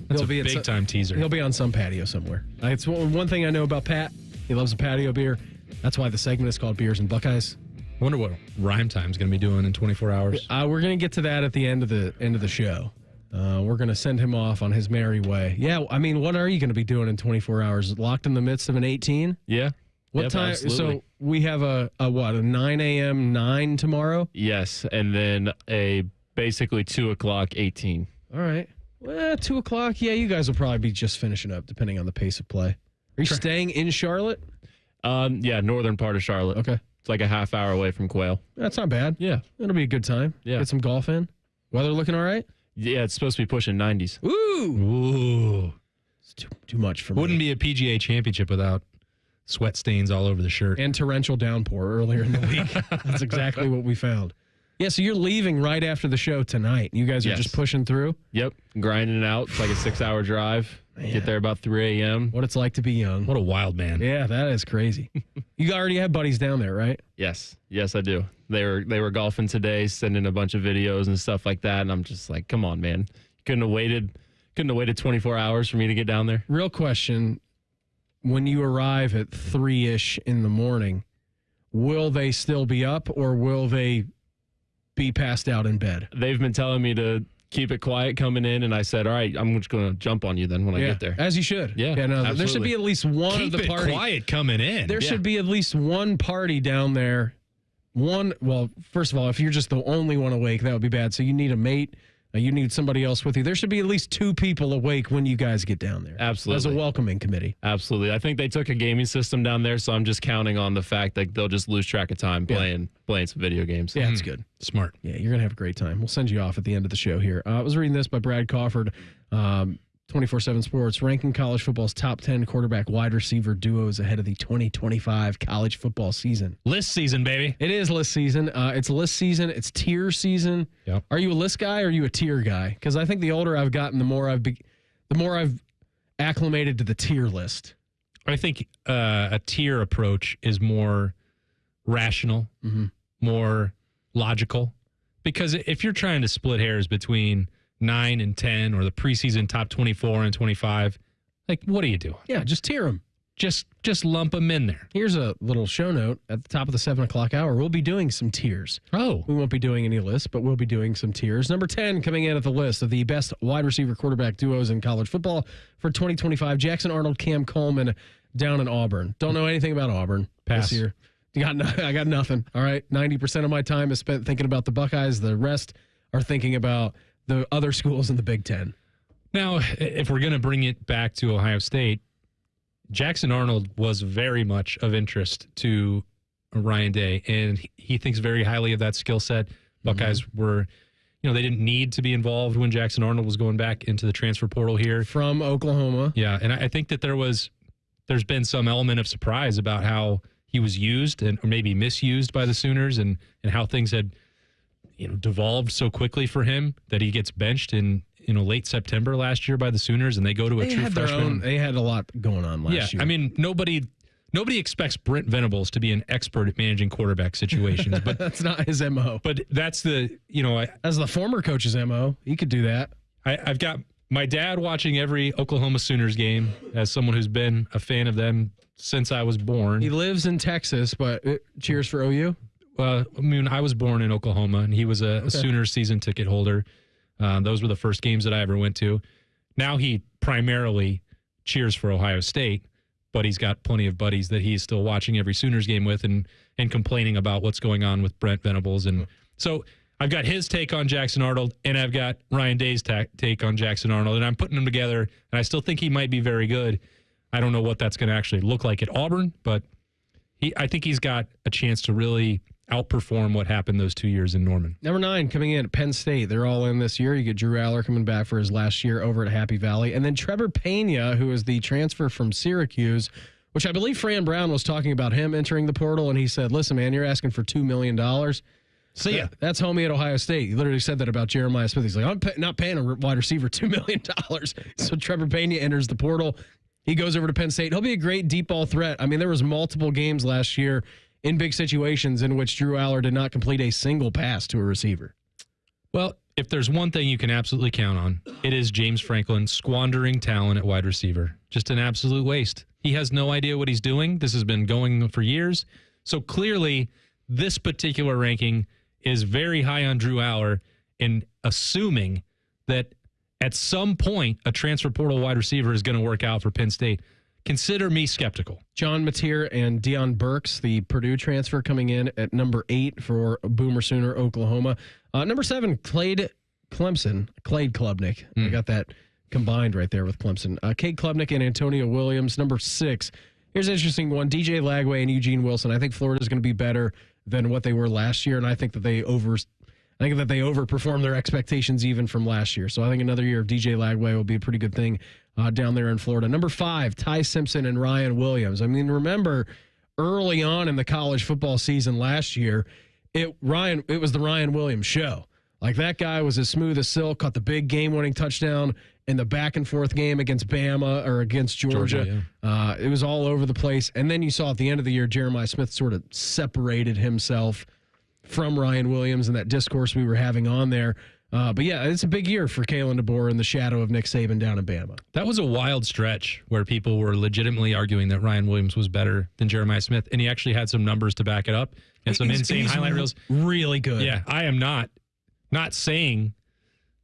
S4: That's a big-time teaser.
S3: He'll be on some patio somewhere. It's one thing I know about Pat. He loves a patio beer. That's why the segment is called Beers and Buckeyes.
S4: I wonder what Rhyme Time's going to be doing in 24 hours.
S3: We're going to get to that at the end of the show. We're going to send him off on his merry way. Yeah, I mean, what are you going to be doing in 24 hours? Locked in the midst of an 18?
S5: Yeah.
S3: What time? Absolutely. So we have a 9 a.m. 9 tomorrow?
S5: Yes, and then a basically 2 o'clock 18.
S3: All right. Well, 2 o'clock. Yeah, you guys will probably be just finishing up, depending on the pace of play. Are you staying in Charlotte?
S5: Yeah, northern part of Charlotte.
S3: Okay.
S5: It's like a half hour away from Quail.
S3: That's not bad.
S5: Yeah.
S3: It'll be a good time.
S5: Yeah.
S3: Get some golf in. Weather looking all right?
S5: Yeah, it's supposed to be pushing 90s.
S3: Ooh. It's too much for me.
S4: Wouldn't be a PGA championship without sweat stains all over the shirt.
S3: And torrential downpour earlier in the week. That's exactly what we found. Yeah, so you're leaving right after the show tonight. You guys are just pushing through?
S5: Yep, grinding it out. It's like a 6-hour drive. Get there about 3 a.m.
S3: What it's like to be young.
S4: What a wild man.
S3: Yeah, that is crazy. You already have buddies down there, right?
S5: Yes, I do. They were golfing today, sending a bunch of videos and stuff like that, and I'm just like, come on, man. Couldn't have waited 24 hours for me to get down there.
S3: Real question, when you arrive at 3-ish in the morning, will they still be up or will they be passed out in bed?
S5: They've been telling me to keep it quiet coming in, and I said, all right, I'm just going to jump on you then when I get there.
S3: As you should.
S5: Yeah,
S3: no,
S5: absolutely.
S3: there should be at least one
S4: Keep
S3: of the
S4: it
S3: party.
S4: quiet coming in.
S3: There should be at least one party down there. Well, first of all, if you're just the only one awake, that would be bad. So you need a mate. You need somebody else with you. There should be at least 2 people awake when you guys get down there.
S5: Absolutely.
S3: As a welcoming committee.
S5: Absolutely. I think they took a gaming system down there, so I'm just counting on the fact that they'll just lose track of time playing some video games.
S3: Yeah, that's good.
S4: Smart.
S3: Yeah, you're going to have a great time. We'll send you off at the end of the show here. I was reading this by Brad Crawford, 24/7 Sports, ranking college football's top 10 quarterback wide receiver duos ahead of the 2025 college football season.
S4: List season, baby.
S3: It is list season. It's list season. It's tier season.
S4: Yep.
S3: Are you a list guy or are you a tier guy? Because I think the older I've gotten, the more I've acclimated to the tier list.
S4: I think a tier approach is more rational, more logical. Because if you're trying to split hairs between 9 and 10 or the preseason top 24 and 25, like, what are you doing?
S3: Yeah, just tier them.
S4: Just lump them in there.
S3: Here's a little show note at the top of the 7 o'clock hour. We'll be doing some tiers.
S4: Oh.
S3: We won't be doing any lists, but we'll be doing some tiers. Number 10 coming in at the list of the best wide receiver quarterback duos in college football for 2025. Jackson Arnold, Cam Coleman down in Auburn. Don't know anything about Auburn
S4: Pass.
S3: this year. I got nothing. All right. 90% of my time is spent thinking about the Buckeyes. The rest are thinking about the other schools in the Big Ten.
S4: Now, if we're going to bring it back to Ohio State, Jackson Arnold was very much of interest to Ryan Day, and he thinks very highly of that skill set. Buckeyes were, they didn't need to be involved when Jackson Arnold was going back into the transfer portal here.
S3: From Oklahoma.
S4: Yeah, and I think that there's been some element of surprise about how he was used or maybe misused by the Sooners and how things had devolved so quickly for him that he gets benched in late September last year by the Sooners, and they go to a true freshman.
S3: They had a lot going on last year.
S4: I mean, nobody expects Brent Venables to be an expert at managing quarterback situations, but
S3: that's not his MO.
S4: But that's
S3: as the former coach's MO, he could do that.
S4: I've got my dad watching every Oklahoma Sooners game as someone who's been a fan of them since I was born.
S3: He lives in Texas, but cheers for OU.
S4: I was born in Oklahoma, and he was a Sooners season ticket holder. Those were the first games that I ever went to. Now he primarily cheers for Ohio State, but he's got plenty of buddies that he's still watching every Sooners game with and complaining about what's going on with Brent Venables. And so I've got his take on Jackson Arnold, and I've got Ryan Day's take on Jackson Arnold, and I'm putting them together, and I still think he might be very good. I don't know what that's going to actually look like at Auburn, but I think he's got a chance to really outperform what happened those 2 years in Norman.
S3: Number 9 coming in at Penn State. They're all in this year. You get Drew Aller coming back for his last year over at Happy Valley. And then Trevor Pena, who is the transfer from Syracuse, which I believe Fran Brown was talking about him entering the portal. And he said, listen, man, you're asking for $2 million.
S4: See ya.
S3: That's homie at Ohio State. He literally said that about Jeremiah Smith. He's like, I'm not paying a wide receiver $2 million. So Trevor Pena enters the portal. He goes over to Penn State. He'll be a great deep ball threat. I mean, there was multiple games last year in big situations in which Drew Aller did not complete a single pass to a receiver.
S4: Well, if there's one thing you can absolutely count on, it is James Franklin squandering talent at wide receiver. Just an absolute waste. He has no idea what he's doing. This has been going for years. So clearly, this particular ranking is very high on Drew Aller, and assuming that at some point a transfer portal wide receiver is going to work out for Penn State. Consider me skeptical.
S3: John Mateer and Deion Burks, the Purdue transfer, coming in at number 8 for Boomer Sooner, Oklahoma. Number 7, played Clemson, Cade Klubnik. I got that combined right there with Clemson. Cade Klubnik and Antonio Williams, number 6. Here's an interesting one. DJ Lagway and Eugene Wilson. I think Florida's going to be better than what they were last year, and I think that they overperformed their expectations even from last year. So I think another year of DJ Lagway will be a pretty good thing down there in Florida. Number 5, Ty Simpson and Ryan Williams. I mean, remember early on in the college football season last year, it was the Ryan Williams show. Like, that guy was as smooth as silk, caught the big game-winning touchdown in the back-and-forth game against Bama or against Georgia. It was all over the place. And then you saw at the end of the year, Jeremiah Smith sort of separated himself from Ryan Williams and that discourse we were having on there. But, yeah, it's a big year for Kalen DeBoer in the shadow of Nick Saban down in Bama.
S4: That was a wild stretch where people were legitimately arguing that Ryan Williams was better than Jeremiah Smith, and he actually had some numbers to back it up and some insane highlight reels.
S3: Really good.
S4: Yeah, I am not saying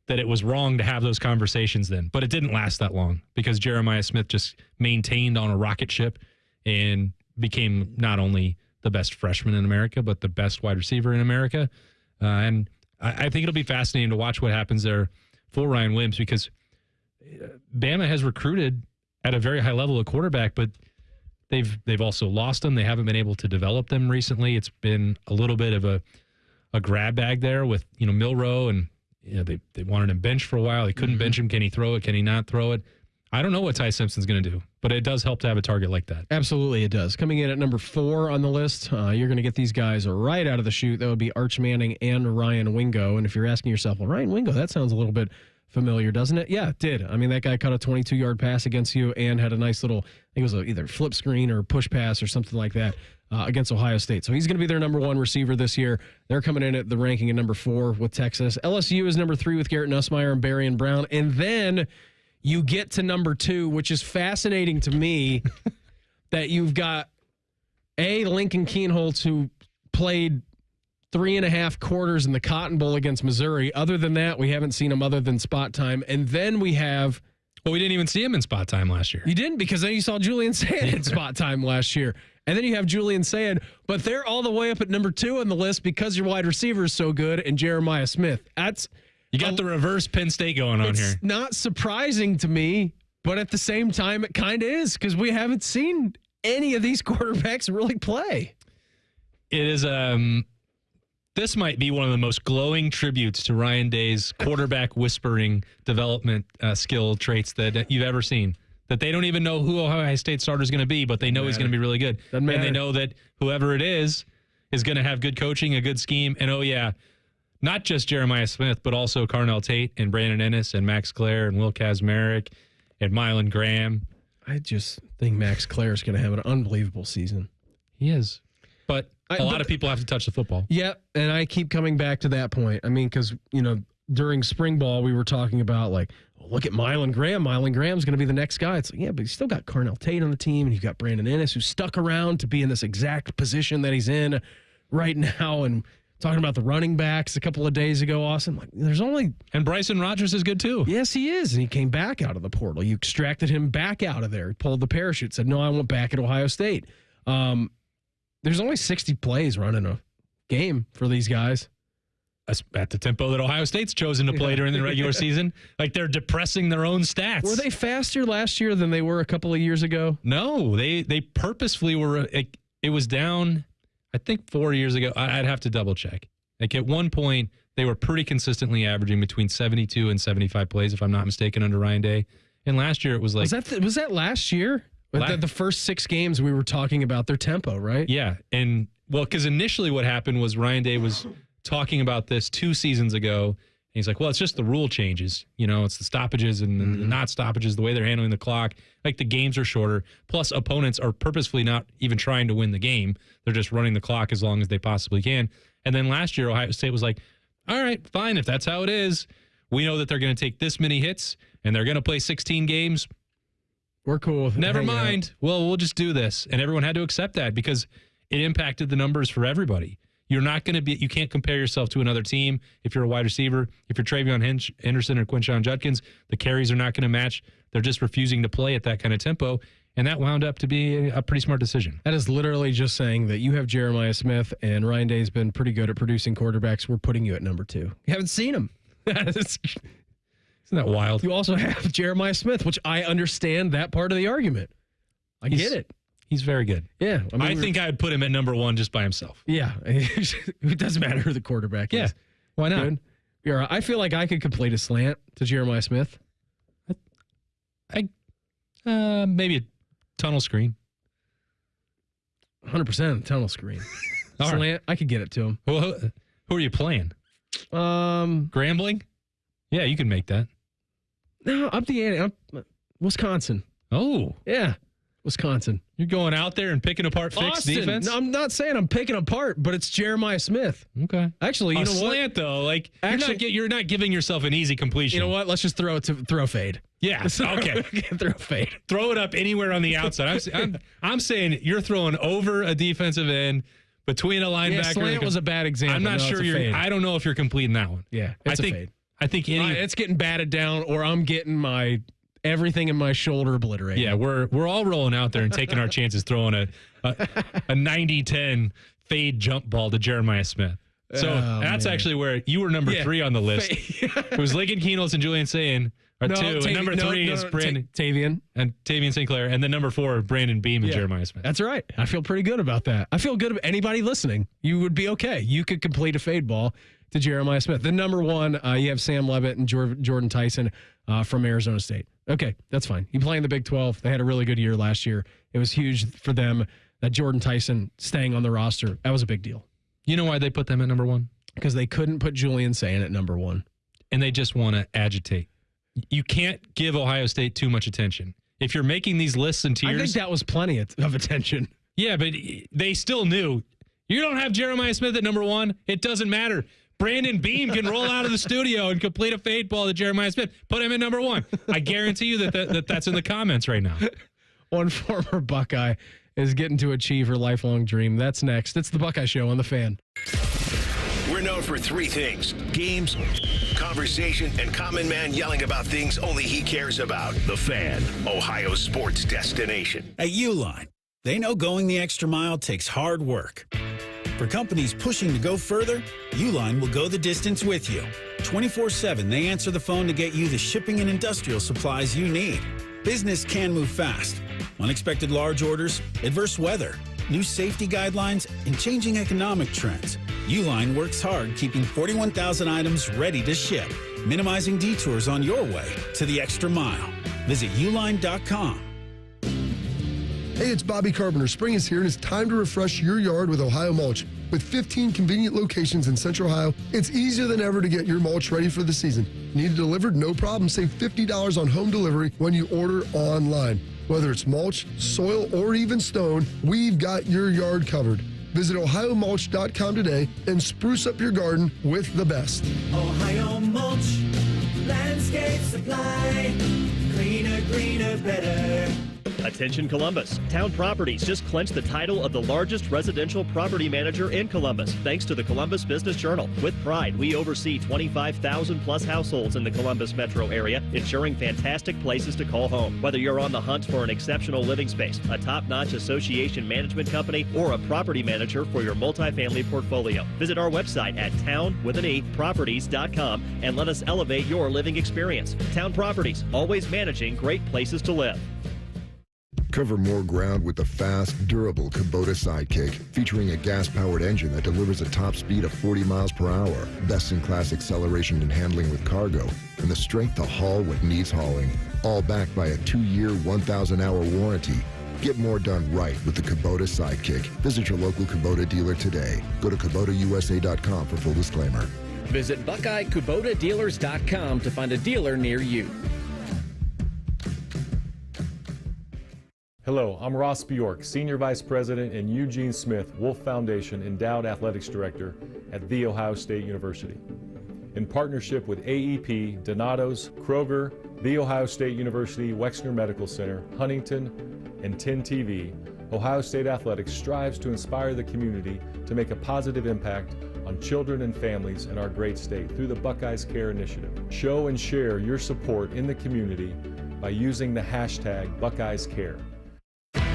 S4: that it was wrong to have those conversations then, but it didn't last that long because Jeremiah Smith just maintained on a rocket ship and became not only the best freshman in America, but the best wide receiver in America. And I think it'll be fascinating to watch what happens there for Ryan Williams because Bama has recruited at a very high level of quarterback, but they've also lost them. They haven't been able to develop them recently. It's been a little bit of a grab bag there with, Milroe, and they wanted him benched for a while. They couldn't bench him. Can he throw it? Can he not throw it? I don't know what Ty Simpson's going to do, but it does help to have a target like that.
S3: Absolutely, it does. Coming in at number 4 on the list, you're going to get these guys right out of the chute. That would be Arch Manning and Ryan Wingo. And if you're asking yourself, well, Ryan Wingo, that sounds a little bit familiar, doesn't it? Yeah, it did. I mean, that guy caught a 22-yard pass against you and had a nice little, I think it was either flip screen or push pass or something like that against Ohio State. So he's going to be their number 1 receiver this year. They're coming in at the ranking at number 4 with Texas. LSU is number 3 with Garrett Nussmeier and Berrien Brown. And then you get to number 2, which is fascinating to me that you've got Lincoln Kienholz, who played 3.5 quarters in the Cotton Bowl against Missouri. Other than that, we haven't seen him other than spot time. And then we have...
S4: Well, we didn't even see him in spot time last year.
S3: You didn't, because then you saw Julian Sand in spot time last year. And then you have Julian Sand, but they're all the way up at number 2 on the list because your wide receiver is so good and Jeremiah Smith.
S4: You got the reverse Penn State going on here.
S3: It's not surprising to me, but at the same time, it kind of is because we haven't seen any of these quarterbacks really play.
S4: It is this might be one of the most glowing tributes to Ryan Day's quarterback whispering development skill traits that you've ever seen. That they don't even know who Ohio State starter is going to be, but they know he's going to be really good. And they know that whoever it is going to have good coaching, a good scheme, and not just Jeremiah Smith, but also Carnell Tate and Brandon Ennis and Max Clare and Will Kazmarek and Mylan Graham.
S3: I just think Max Clare is going to have an unbelievable season.
S4: He is. But a lot of people have to touch the football.
S3: Yeah, and I keep coming back to that point. I mean, because, during spring ball, we were talking about, look at Mylan Graham. Mylan Graham's going to be the next guy. It's like, yeah, but you still got Carnell Tate on the team, and you've got Brandon Ennis, who stuck around to be in this exact position that he's in right now, and talking about the running backs a couple of days ago, Austin.
S4: And Bryson Rodgers is good too.
S3: Yes, he is. And he came back out of the portal. You extracted him back out of there. He pulled the parachute, said, no, I want back at Ohio State. There's only 60 plays running a game for these guys.
S4: At the tempo that Ohio State's chosen to play during the regular season. Like, they're depressing their own stats.
S3: Were they faster last year than they were a couple of years ago?
S4: No, they purposefully were. It was down, I think, 4 years ago. I'd have to double check. Like, at one point, they were pretty consistently averaging between 72 and 75 plays, if I'm not mistaken, under Ryan Day. And last year, it was like...
S3: Was that last year? The first 6 games we were talking about their tempo, right?
S4: Yeah. And, because initially what happened was Ryan Day was talking about this 2 seasons ago. And he's like, well, it's just the rule changes. It's the stoppages and the not stoppages, the way they're handling the clock. Like, the games are shorter. Plus, opponents are purposefully not even trying to win the game. They're just running the clock as long as they possibly can. And then last year, Ohio State was like, all right, fine. If that's how it is, we know that they're going to take this many hits and they're going to play 16 games.
S3: We're cool.
S4: Never mind. Well, we'll just do this. And everyone had to accept that because it impacted the numbers for everybody. You can't compare yourself to another team if you're a wide receiver. If you're Travion Henderson or Quinshon Judkins, the carries are not going to match. They're just refusing to play at that kind of tempo. And that wound up to be a pretty smart decision.
S3: That is literally just saying that you have Jeremiah Smith and Ryan Day's been pretty good at producing quarterbacks. We're putting you at number 2. You haven't seen him.
S4: Isn't that wild?
S3: You also have Jeremiah Smith, which I understand that part of the argument. I get it.
S4: He's very good.
S3: Yeah.
S4: I think I'd put him at number 1 just by himself.
S3: Yeah. It doesn't matter who the quarterback is.
S4: Why not?
S3: Good. Yeah, I feel like I could complete a slant to Jeremiah Smith.
S4: Maybe a tunnel screen.
S3: 100% tunnel screen. Slant, right. I could get it to him.
S4: Well, who are you playing? Grambling? Yeah, you can make that.
S3: No, up the ante. Wisconsin.
S4: Oh.
S3: Yeah. Wisconsin.
S4: You're going out there and picking apart fixed defense?
S3: No, I'm not saying I'm picking apart, but it's Jeremiah Smith.
S4: Okay.
S3: Actually, you know
S4: slant,
S3: what?
S4: though, like you're not giving yourself an easy completion.
S3: You know what? Let's just throw fade.
S4: Yeah. Okay.
S3: Throw fade.
S4: Throw it up anywhere on the outside. I'm saying you're throwing over a defensive end between a linebacker.
S3: Yeah, slant was a bad example.
S4: I'm not sure I don't know if you're completing that one.
S3: Yeah, it's a fade.
S4: I think
S3: it's getting batted down, or I'm getting everything in my shoulder obliterated.
S4: Yeah, we're all rolling out there and taking our chances throwing a 90-10 fade jump ball to Jeremiah Smith. So that's actually where you were number 3 on the list. It was Lincoln Keenels and Julian Sayin are 2. And number 3 is Brandon
S3: Tavian
S4: and Tavian St. Clair. And then number 4, Brandon Beam and Jeremiah Smith.
S3: That's right. I feel pretty good about that. I feel good about anybody listening. You would be okay. You could complete a fade ball to Jeremiah Smith. Then number 1, you have Sam Levitt and Jordan Tyson from Arizona State. Okay, that's fine. You play in the Big 12. They had a really good year last year. It was huge for them that Jordan Tyson staying on the roster. That was a big deal.
S4: You know why they put them at number 1?
S3: Because they couldn't put Julian Sayin at number 1.
S4: And they just want to agitate. You can't give Ohio State too much attention. If you're making these lists and tiers.
S3: I think that was plenty of attention.
S4: Yeah, but they still knew. You don't have Jeremiah Smith at number 1. It doesn't matter. Brandon Beam can roll out of the studio and complete a fade ball to Jeremiah Smith. Put him at number 1. I guarantee you that's in the comments right now.
S3: One former Buckeye is getting to achieve her lifelong dream. That's next. It's the Buckeye Show on The Fan.
S2: We're known for 3 things: games, conversation, and common man yelling about things only he cares about. The Fan, Ohio sports destination.
S6: At Uline, they know going the extra mile takes hard work. For companies pushing to go further, Uline will go the distance with you. 24/7, they answer the phone to get you the shipping and industrial supplies you need. Business can move fast. Unexpected large orders, adverse weather, new safety guidelines, and changing economic trends. Uline works hard keeping 41,000 items ready to ship, minimizing detours on your way to the extra mile. Visit uline.com.
S20: Hey, it's Bobby Carpenter. Spring is here, and it's time to refresh your yard with Ohio Mulch. With 15 convenient locations in Central Ohio, it's easier than ever to get your mulch ready for the season. Need it delivered? No problem. Save $50 on home delivery when you order online. Whether it's mulch, soil, or even stone, we've got your yard covered. Visit OhioMulch.com today and spruce up your garden with the best.
S12: Ohio Mulch, landscape supply, cleaner, greener, better.
S7: Attention Columbus. Town Properties just clinched the title of the largest residential property manager in Columbus, thanks to the Columbus Business Journal. With pride, we oversee 25,000 plus households in the Columbus metro area, ensuring fantastic places to call home. Whether you're on the hunt for an exceptional living space, a top-notch association management company, or a property manager for your multifamily portfolio, visit our website at town.properties.com and let us elevate your living experience. Town Properties, always managing great places to live.
S8: Cover more ground with the fast, durable Kubota Sidekick, featuring a gas-powered engine that delivers a top speed of 40 miles per hour, best-in-class acceleration and handling with cargo, and the strength to haul what needs hauling, all backed by a 2-year, 1,000-hour warranty. Get more done right with the Kubota Sidekick. Visit your local Kubota dealer today. Go to KubotaUSA.com for full disclaimer.
S15: Visit BuckeyeKubotaDealers.com to find a dealer near you.
S24: Hello, I'm Ross Bjork, Senior Vice President and Eugene Smith Wolf Foundation Endowed Athletics Director at The Ohio State University. In partnership with AEP, Donato's, Kroger, The Ohio State University Wexner Medical Center, Huntington, and 10 TV, Ohio State Athletics strives to inspire the community to make a positive impact on children and families in our great state through the Buckeyes Care Initiative. Show and share your support in the community by using the hashtag BuckeyesCare.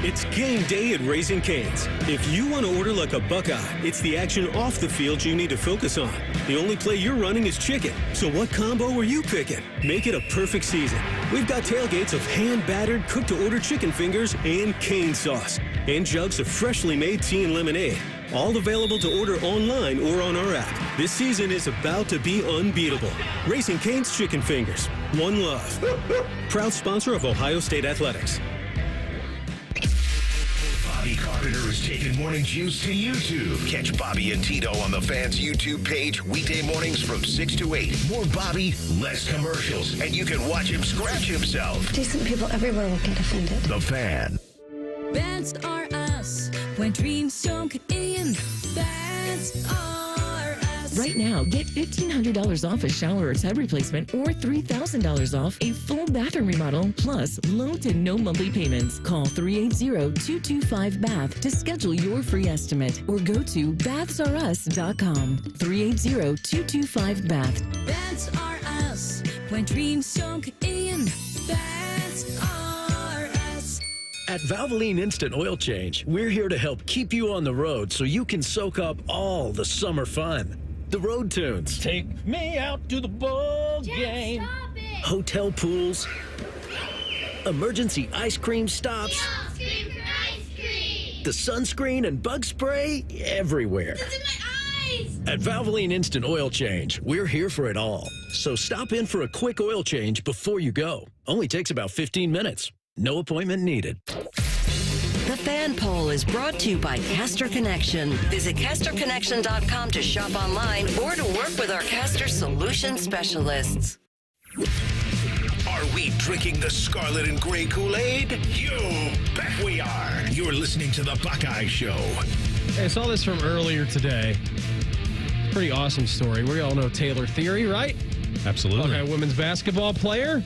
S1: It's game day at Raising Cane's. If you want to order like a Buckeye, it's the action off the field you need to focus on. The only play you're running is chicken. So what combo are you picking? Make it a perfect season. We've got tailgates of hand-battered, cooked-to-order chicken fingers and cane sauce. And jugs of freshly made tea and lemonade. All available to order online or on our app. This season is about to be unbeatable. Raising Cane's Chicken Fingers. One love. Proud sponsor of Ohio State Athletics.
S2: Bobby Carpenter is taking morning juice to YouTube. Catch Bobby and Tito on the Fan's YouTube page weekday mornings from 6 to 8. More Bobby, less commercials, and you can watch him scratch himself.
S9: Decent people everywhere will get offended.
S2: The Fan.
S10: That's are us. When dreams don't get in, that's are us.
S11: Right now, get $1,500 off a shower or tub replacement or $3,000 off a full bathroom remodel, plus low to no monthly payments. Call 380-225-BATH to schedule your free estimate or go to bathsareus.com. 380-225-BATH.
S10: That's are us. When dreams don't get in, that's are us.
S25: At Valvoline Instant Oil Change, we're here to help keep you on the road so you can soak up all the summer fun. The road tunes.
S26: Take me out to the ball game.
S25: Hotel pools. Emergency ice cream stops. The sunscreen and bug spray everywhere. At Valvoline Instant Oil Change, we're here for it all. So stop in for a quick oil change before you go. Only takes about 15 minutes. No appointment needed.
S17: The Fan Poll is brought to you by Caster Connection. Visit CasterConnection.com to shop online or to work with our Caster Solution specialists.
S2: Are we drinking the scarlet and gray Kool-Aid? You bet we are. You're listening to The Buckeye Show.
S3: Hey, I saw this from earlier today. Pretty awesome story. We all know Taylor Thierry, right?
S4: Absolutely.
S3: Okay, women's basketball player.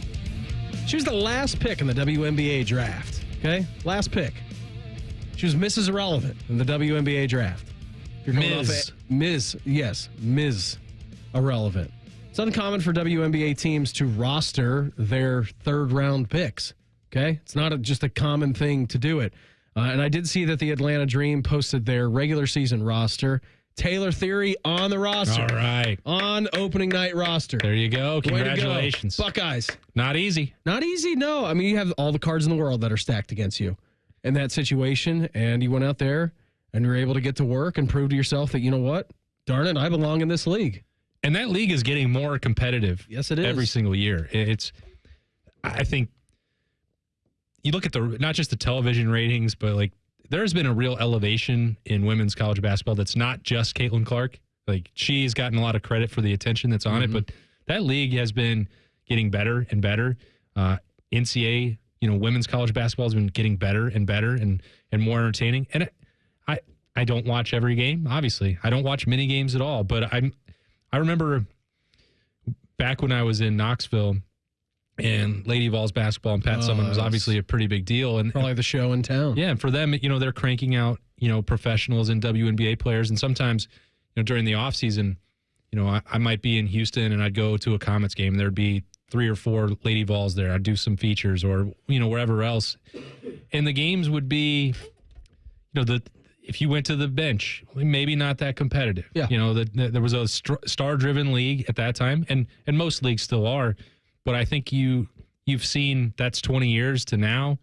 S3: She was the last pick in the WNBA draft. Okay? Last pick. She was Mrs. Irrelevant in the WNBA draft. If you're coming off Ms. Irrelevant. It's uncommon for WNBA teams to roster their third-round picks. Okay? It's not just a common thing to do it. And I did see that the Atlanta Dream posted their regular season roster. Taylor Thierry on the roster.
S4: All right.
S3: On opening night roster.
S4: There you go. Congratulations.
S3: Go. Buckeyes.
S4: Not easy.
S3: Not easy, no. I mean, you have all the cards in the world that are stacked against you in that situation, and you went out there and you were able to get to work and prove to yourself that, you know what? Darn it, I belong in this league.
S4: And that league is getting more competitive.
S3: Yes, it is.
S4: Every single year. I think you look at not just the television ratings, but like there's been a real elevation in women's college basketball that's not just Caitlin Clark. Like she's gotten a lot of credit for the attention that's on it, but that league has been getting better and better. NCAA, women's college basketball has been getting better and better and more entertaining. And I don't watch every game, obviously. I don't watch many games at all, but I remember back when I was in Knoxville and Lady Vols basketball and Pat Summitt was obviously a pretty big deal. And
S3: probably the show in town.
S4: Yeah, and for them, they're cranking out, professionals and WNBA players. And sometimes, during the off season, I might be in Houston and I'd go to a Comets game. There'd be 3 or 4 Lady Vols there. I'd do some features or, wherever else. And the games would be, if you went to the bench, maybe not that competitive.
S3: Yeah.
S4: There was a star-driven league at that time, and most leagues still are. But I think you've seen that's 20 years to now,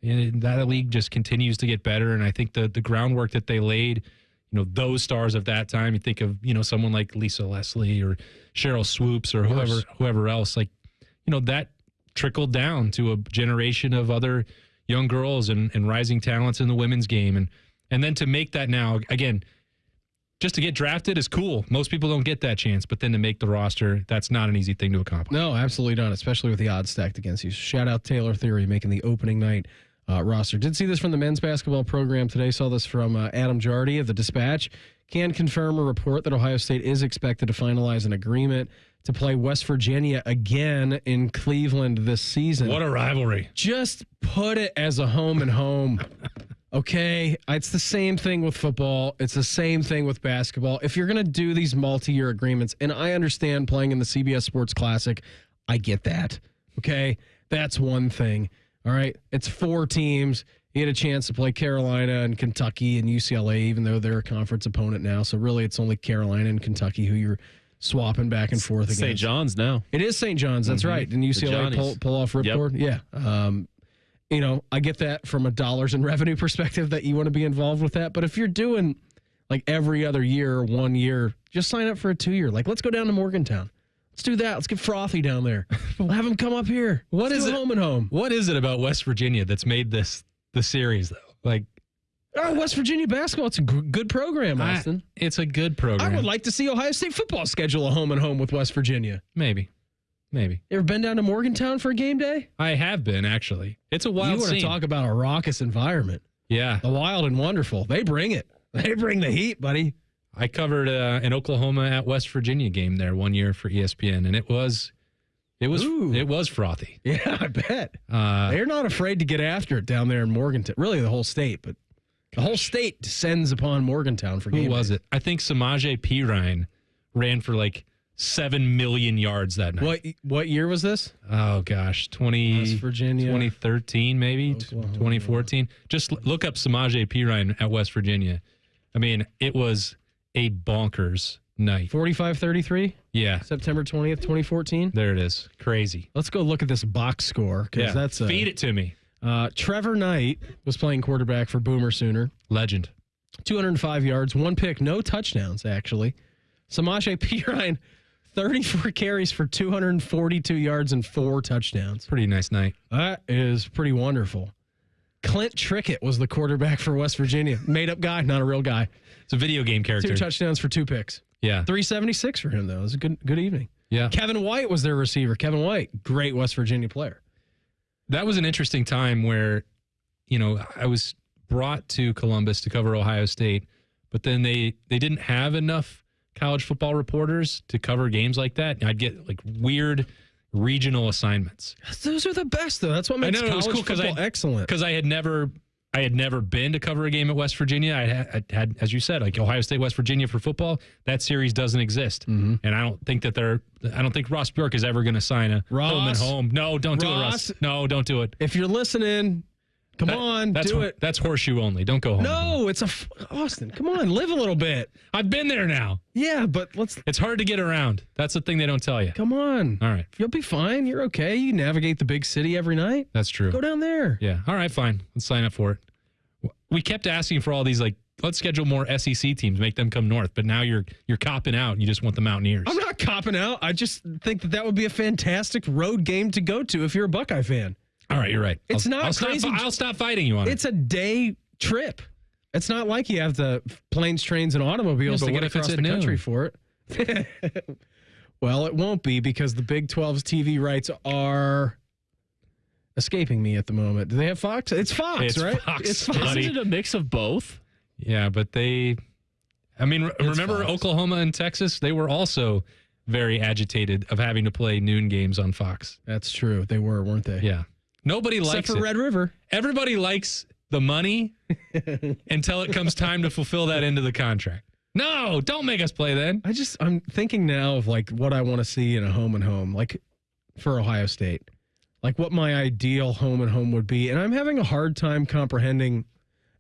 S4: and that league just continues to get better. And I think the groundwork that they laid, those stars of that time, you think of, someone like Lisa Leslie or Cheryl Swoops or whoever else, like, that trickled down to a generation of other young girls and rising talents in the women's game. And then to make that now, again, just to get drafted is cool. Most people don't get that chance, but then to make the roster, that's not an easy thing to accomplish.
S3: No, absolutely not, especially with the odds stacked against you. Shout out Taylor Thierry making the opening night roster. Did see this from the men's basketball program today. Saw this from Adam Jardy of the Dispatch. Can confirm a report that Ohio State is expected to finalize an agreement to play West Virginia again in Cleveland this season.
S4: What a rivalry.
S3: Just put it as a home and home. Okay, it's the same thing with football. It's the same thing with basketball. If you're going to do these multi-year agreements, and I understand playing in the CBS Sports Classic, I get that. Okay, that's one thing. All right, it's 4 teams. He had a chance to play Carolina and Kentucky and UCLA, even though they're a conference opponent now. So really, it's only Carolina and Kentucky who you're swapping back and forth against.
S5: St. John's now.
S3: It is St. John's. That's right. Didn't UCLA pull off ripcord? Yep. Yeah. I get that from a dollars and revenue perspective that you want to be involved with that. But if you're doing like every other year, 1 year, just sign up for a 2-year. Like, let's go down to Morgantown. Let's do that. Let's get Frothy down there. We'll have him come up here.
S4: What is it?
S3: Home and home.
S4: What is it about West Virginia that's made this the series, though? Like,
S3: West Virginia basketball, it's a good program, Austin.
S4: It's a good program.
S3: I would like to see Ohio State football schedule a home and home with West Virginia.
S4: Maybe.
S3: You ever been down to Morgantown for a game day?
S4: I have been, actually. It's a wild
S3: scene. You want to talk about a raucous environment.
S4: Yeah.
S3: The wild and wonderful. They bring it. They bring the heat, buddy.
S4: I covered an Oklahoma at West Virginia game there 1 year for ESPN, and it was frothy.
S3: Yeah, I bet. They're not afraid to get after it down there in Morgantown. Really, the whole state, but the whole state descends upon Morgantown for game
S4: Who was
S3: days.
S4: it? I think Samaje Perine ran for like 7 million yards that night.
S3: What year was this?
S4: Oh gosh,
S3: West Virginia,
S4: 2013 maybe,
S3: Oklahoma.
S4: 2014. Just look up Samaje Perine at West Virginia. I mean, it was a bonkers night.
S3: 45-33?
S4: Yeah.
S3: September 20th, 2014?
S4: There it is. Crazy.
S3: Let's go look at this box score.
S4: Yeah.
S3: That's
S4: Feed it to me.
S3: Trevor Knight was playing quarterback for Boomer Sooner.
S4: Legend.
S3: 205 yards, 1 pick, no touchdowns, actually. Samaje Perine, 34 carries for 242 yards and 4 touchdowns.
S4: Pretty nice night.
S3: That is pretty wonderful. Clint Trickett was the quarterback for West Virginia. Made-up guy, not a real guy.
S4: It's a video game character.
S3: 2 touchdowns for 2 picks.
S4: Yeah.
S3: 376 for him, though. It was a good evening.
S4: Yeah.
S3: Kevin White was their receiver. Kevin White, great West Virginia player.
S4: That was an interesting time where, I was brought to Columbus to cover Ohio State, but then they didn't have enough college football reporters to cover games like that. I'd get like weird regional assignments.
S3: Those are the best, though. That's what makes college football excellent.
S4: Because I had never been to cover a game at West Virginia. I had, as you said, like Ohio State, West Virginia for football. That series doesn't exist, and I don't think Ross Bjork is ever going to sign a home and home. No, don't do it, Ross. No, don't do it.
S3: If you're listening, come on, do it.
S4: That's horseshoe only. Don't go home.
S3: No, it's Austin. Come on, live a little bit.
S4: I've been there now.
S3: Yeah, but
S4: It's hard to get around. That's the thing they don't tell you.
S3: Come on.
S4: All right.
S3: You'll be fine. You're okay. You navigate the big city every night.
S4: That's true.
S3: Go down there.
S4: Yeah. All right, fine. Let's sign up for it. We kept asking for all these, like, let's schedule more SEC teams, make them come north. But now you're copping out and you just want the Mountaineers.
S3: I'm not copping out. I just think that would be a fantastic road game to go to if you're a Buckeye fan.
S4: All right, you're right.
S3: It's not crazy.
S4: I'll stop fighting you on it.
S3: It's a day trip. It's not like you have the planes, trains, and automobiles to get across the country for it. Well, it won't be because the Big 12's TV rights are escaping me at the moment. Do they have Fox? It's Fox, right?
S4: Fox,
S3: it's Fox.
S5: Isn't it a mix of both?
S4: Yeah, but remember
S3: Fox.
S4: Oklahoma and Texas? They were also very agitated of having to play noon games on Fox.
S3: That's true. They were, weren't they?
S4: Yeah. Nobody likes
S3: Except for Red River.
S4: Everybody likes the money until it comes time to fulfill that into the contract. No, don't make us play then.
S3: I'm thinking now of like what I want to see in a home and home, like for Ohio State, like what my ideal home and home would be. And I'm having a hard time comprehending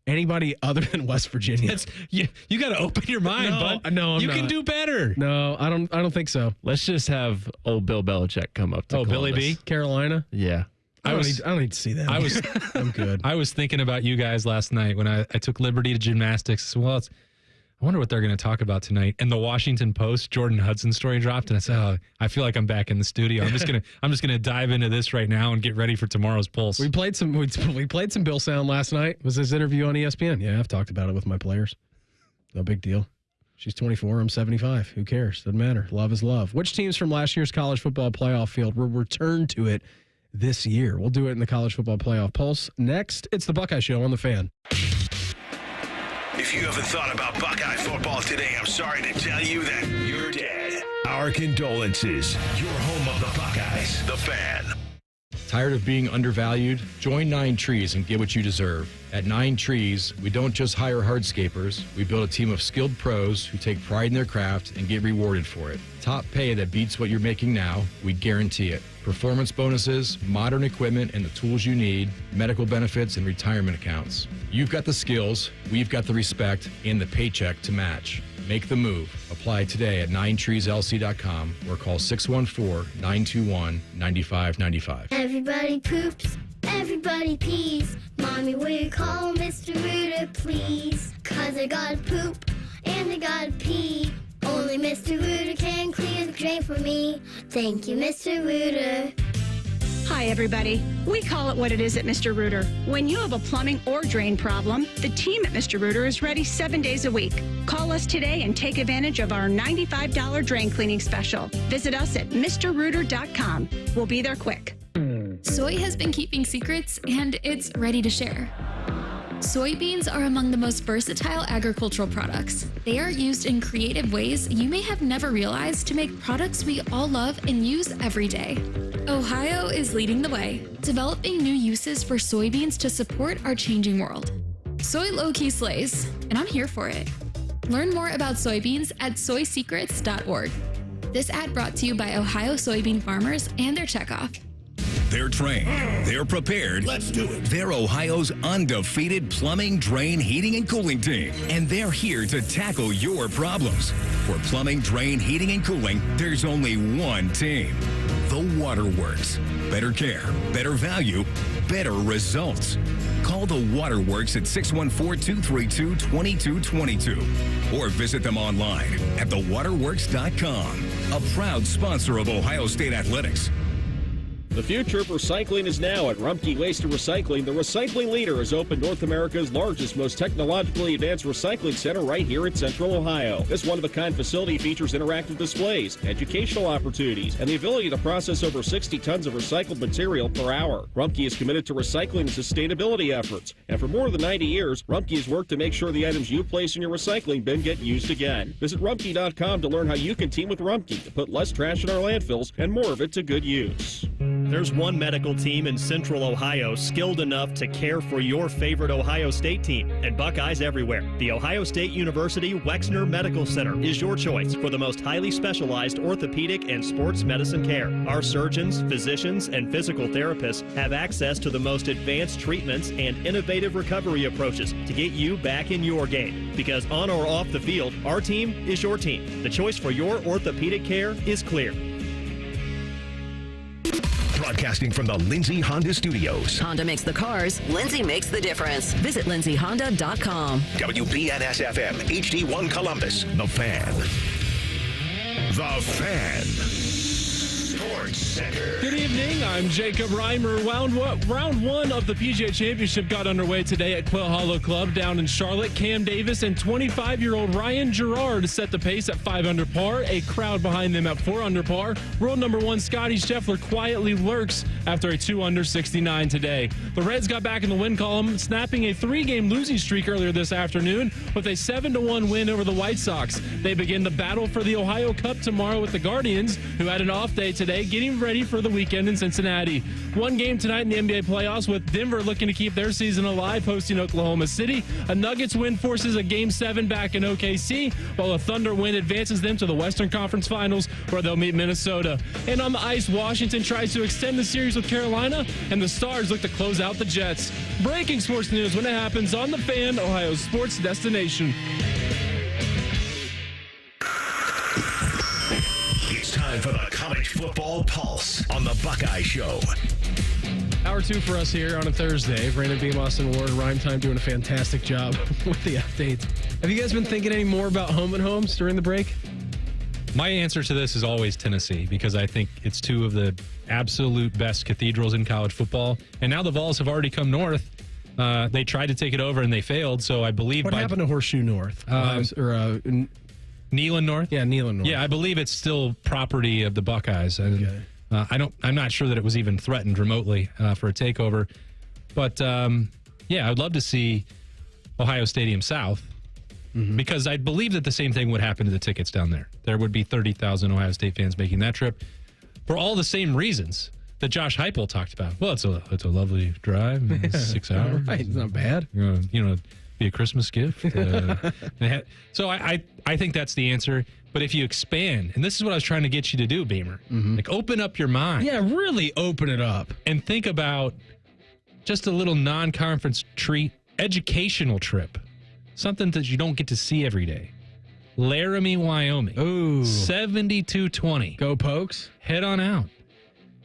S3: anybody other than West Virginia.
S4: You got to open your mind, bud.
S3: No,
S4: you can do better.
S3: No, I don't think so.
S5: Let's just have old Bill Belichick come up to Columbus.
S4: Billy B?
S3: Carolina?
S5: Yeah.
S3: I don't need to see that. I'm good.
S4: I was thinking about you guys last night when I took Liberty to gymnastics. Well, I wonder what they're going to talk about tonight. And the Washington Post Jordan Hudson story dropped, and I said, I feel like I'm back in the studio. I'm just gonna dive into this right now and get ready for tomorrow's Pulse.
S3: We played some Bill Sound last night. It was his interview on ESPN. Yeah, I've talked about it with my players. No big deal. She's 24. I'm 75. Who cares? Doesn't matter. Love is love. Which teams from last year's college football playoff field will return to it this year? We'll do it in the college football playoff Pulse. Next, it's the Buckeye Show on the Fan.
S2: If you haven't thought about Buckeye football today, I'm sorry to tell you that you're dead. Our condolences. Your home of the Buckeyes, the Fan.
S13: Tired of being undervalued? Join 9 Trees and get what you deserve. At 9 Trees, we don't just hire hardscapers. We build a team of skilled pros who take pride in their craft and get rewarded for it. Top pay that beats what you're making now, we guarantee it. Performance bonuses, modern equipment and the tools you need, medical benefits, and retirement accounts. You've got the skills, we've got the respect, and the paycheck to match. Make the move. Apply today at 9treeslc.com or call 614-921-9595.
S14: Everybody poops, everybody pees. Mommy, will you call Mr. Rooter, please? 'Cause I gotta poop and I gotta pee. Only Mr. Rooter can clear the drain for me. Thank you, Mr. Rooter.
S16: Hi, everybody. We call it what it is at Mr. Rooter. When you have a plumbing or drain problem, the team at Mr. Rooter is ready 7 days a week. Call us today and take advantage of our $95 drain cleaning special. Visit us at MrRooter.com. We'll be there quick.
S18: Soy has been keeping secrets, and it's ready to share. Soybeans are among the most versatile agricultural products. They are used in creative ways you may have never realized to make products we all love and use every day. Ohio is leading the way, developing new uses for soybeans to support our changing world. Soy low-key slays, and I'm here for it. Learn more about soybeans at soysecrets.org. This ad brought to you by Ohio soybean farmers and their checkoff.
S2: They're trained. They're prepared. Let's do it. They're Ohio's undefeated plumbing, drain, heating, and cooling team. And they're here to tackle your problems. For plumbing, drain, heating, and cooling, there's only one team. The Waterworks. Better care, better value, better results. Call the Waterworks at 614-232-2222 or visit them online at thewaterworks.com. A proud sponsor of Ohio State Athletics.
S7: The future of recycling is now at Rumpke Waste and Recycling. The recycling leader has opened North America's largest, most technologically advanced recycling center right here in Central Ohio. This one-of-a-kind facility features interactive displays, educational opportunities, and the ability to process over 60 tons of recycled material per hour. Rumpke is committed to recycling and sustainability efforts. And for more than 90 years, Rumpke has worked to make sure the items you place in your recycling bin get used again. Visit Rumpke.com to learn how you can team with Rumpke to put less trash in our landfills and more of it to good use.
S19: There's one medical team in Central Ohio skilled enough to care for your favorite Ohio State team, and Buckeyes everywhere. The Ohio State University Wexner Medical Center is your choice for the most highly specialized orthopedic and sports medicine care. Our surgeons, physicians, and physical therapists have access to the most advanced treatments and innovative recovery approaches to get you back in your game. Because on or off the field, our team is your team. The choice for your orthopedic care is clear.
S2: Broadcasting from the Lindsay Honda Studios.
S17: Honda makes the cars. Lindsay makes the difference. Visit lindsayhonda.com.
S2: WBNS-FM, HD1 Columbus. The Fan. The Fan. Sports Center.
S3: Good evening. I'm Jacob Reimer. Round one of the PGA Championship got underway today at Quill Hollow Club down in Charlotte. Cam Davis and 25-year-old Ryan Gerard set the pace at 5 under par. A crowd behind them at 4 under par. World number 1 Scotty Scheffler quietly lurks after a 2 under 69 today. The Reds got back in the win column, snapping a 3-game losing streak earlier this afternoon with a 7-1 win over the White Sox. They begin the battle for the Ohio Cup tomorrow with the Guardians, who had an off day today, getting ready for the weekend in Cincinnati. One game tonight in the NBA playoffs with Denver looking to keep their season alive, hosting Oklahoma City. A Nuggets win forces a Game 7 back in OKC, while a Thunder win advances them to the Western Conference Finals, where they'll meet Minnesota. And on the ice, Washington tries to extend the series with Carolina, and the Stars look to close out the Jets. Breaking sports news when it happens on The Fan, Ohio's sports destination.
S2: It's time for the College Football Pulse on the Buckeye Show.
S3: Hour 2 for us here on a Thursday. Brandon Beam, Austin Ward, Rhyme Time doing a fantastic job with the updates. Have you guys been thinking any more about home and homes during the break?
S4: My answer to this is always Tennessee, because I think it's two of the absolute best cathedrals in college football. And now the Vols have already come north. They tried to take it over and they failed. So I believe
S3: what happened to Horseshoe North?
S4: Neyland North?
S3: Yeah, Neyland North.
S4: Yeah, I believe it's still property of the Buckeyes. And I'm not sure that it was even threatened remotely for a takeover. But yeah, I'd love to see Ohio Stadium South, because I believe that the same thing would happen to the tickets down there. There would be 30,000 Ohio State fans making that trip for all the same reasons. that Josh Heupel talked about. Well, it's a lovely drive. It's 6 hours.
S3: Right, it's not bad.
S4: Be a Christmas gift. So I think that's the answer. But if you expand, and this is what I was trying to get you to do, Beamer, like open up your mind.
S3: Yeah, really open it up.
S4: And think about just a little non-conference treat, educational trip. Something that you don't get to see every day. Laramie, Wyoming.
S3: Ooh.
S4: 72-20.
S3: Go Pokes.
S4: Head on out.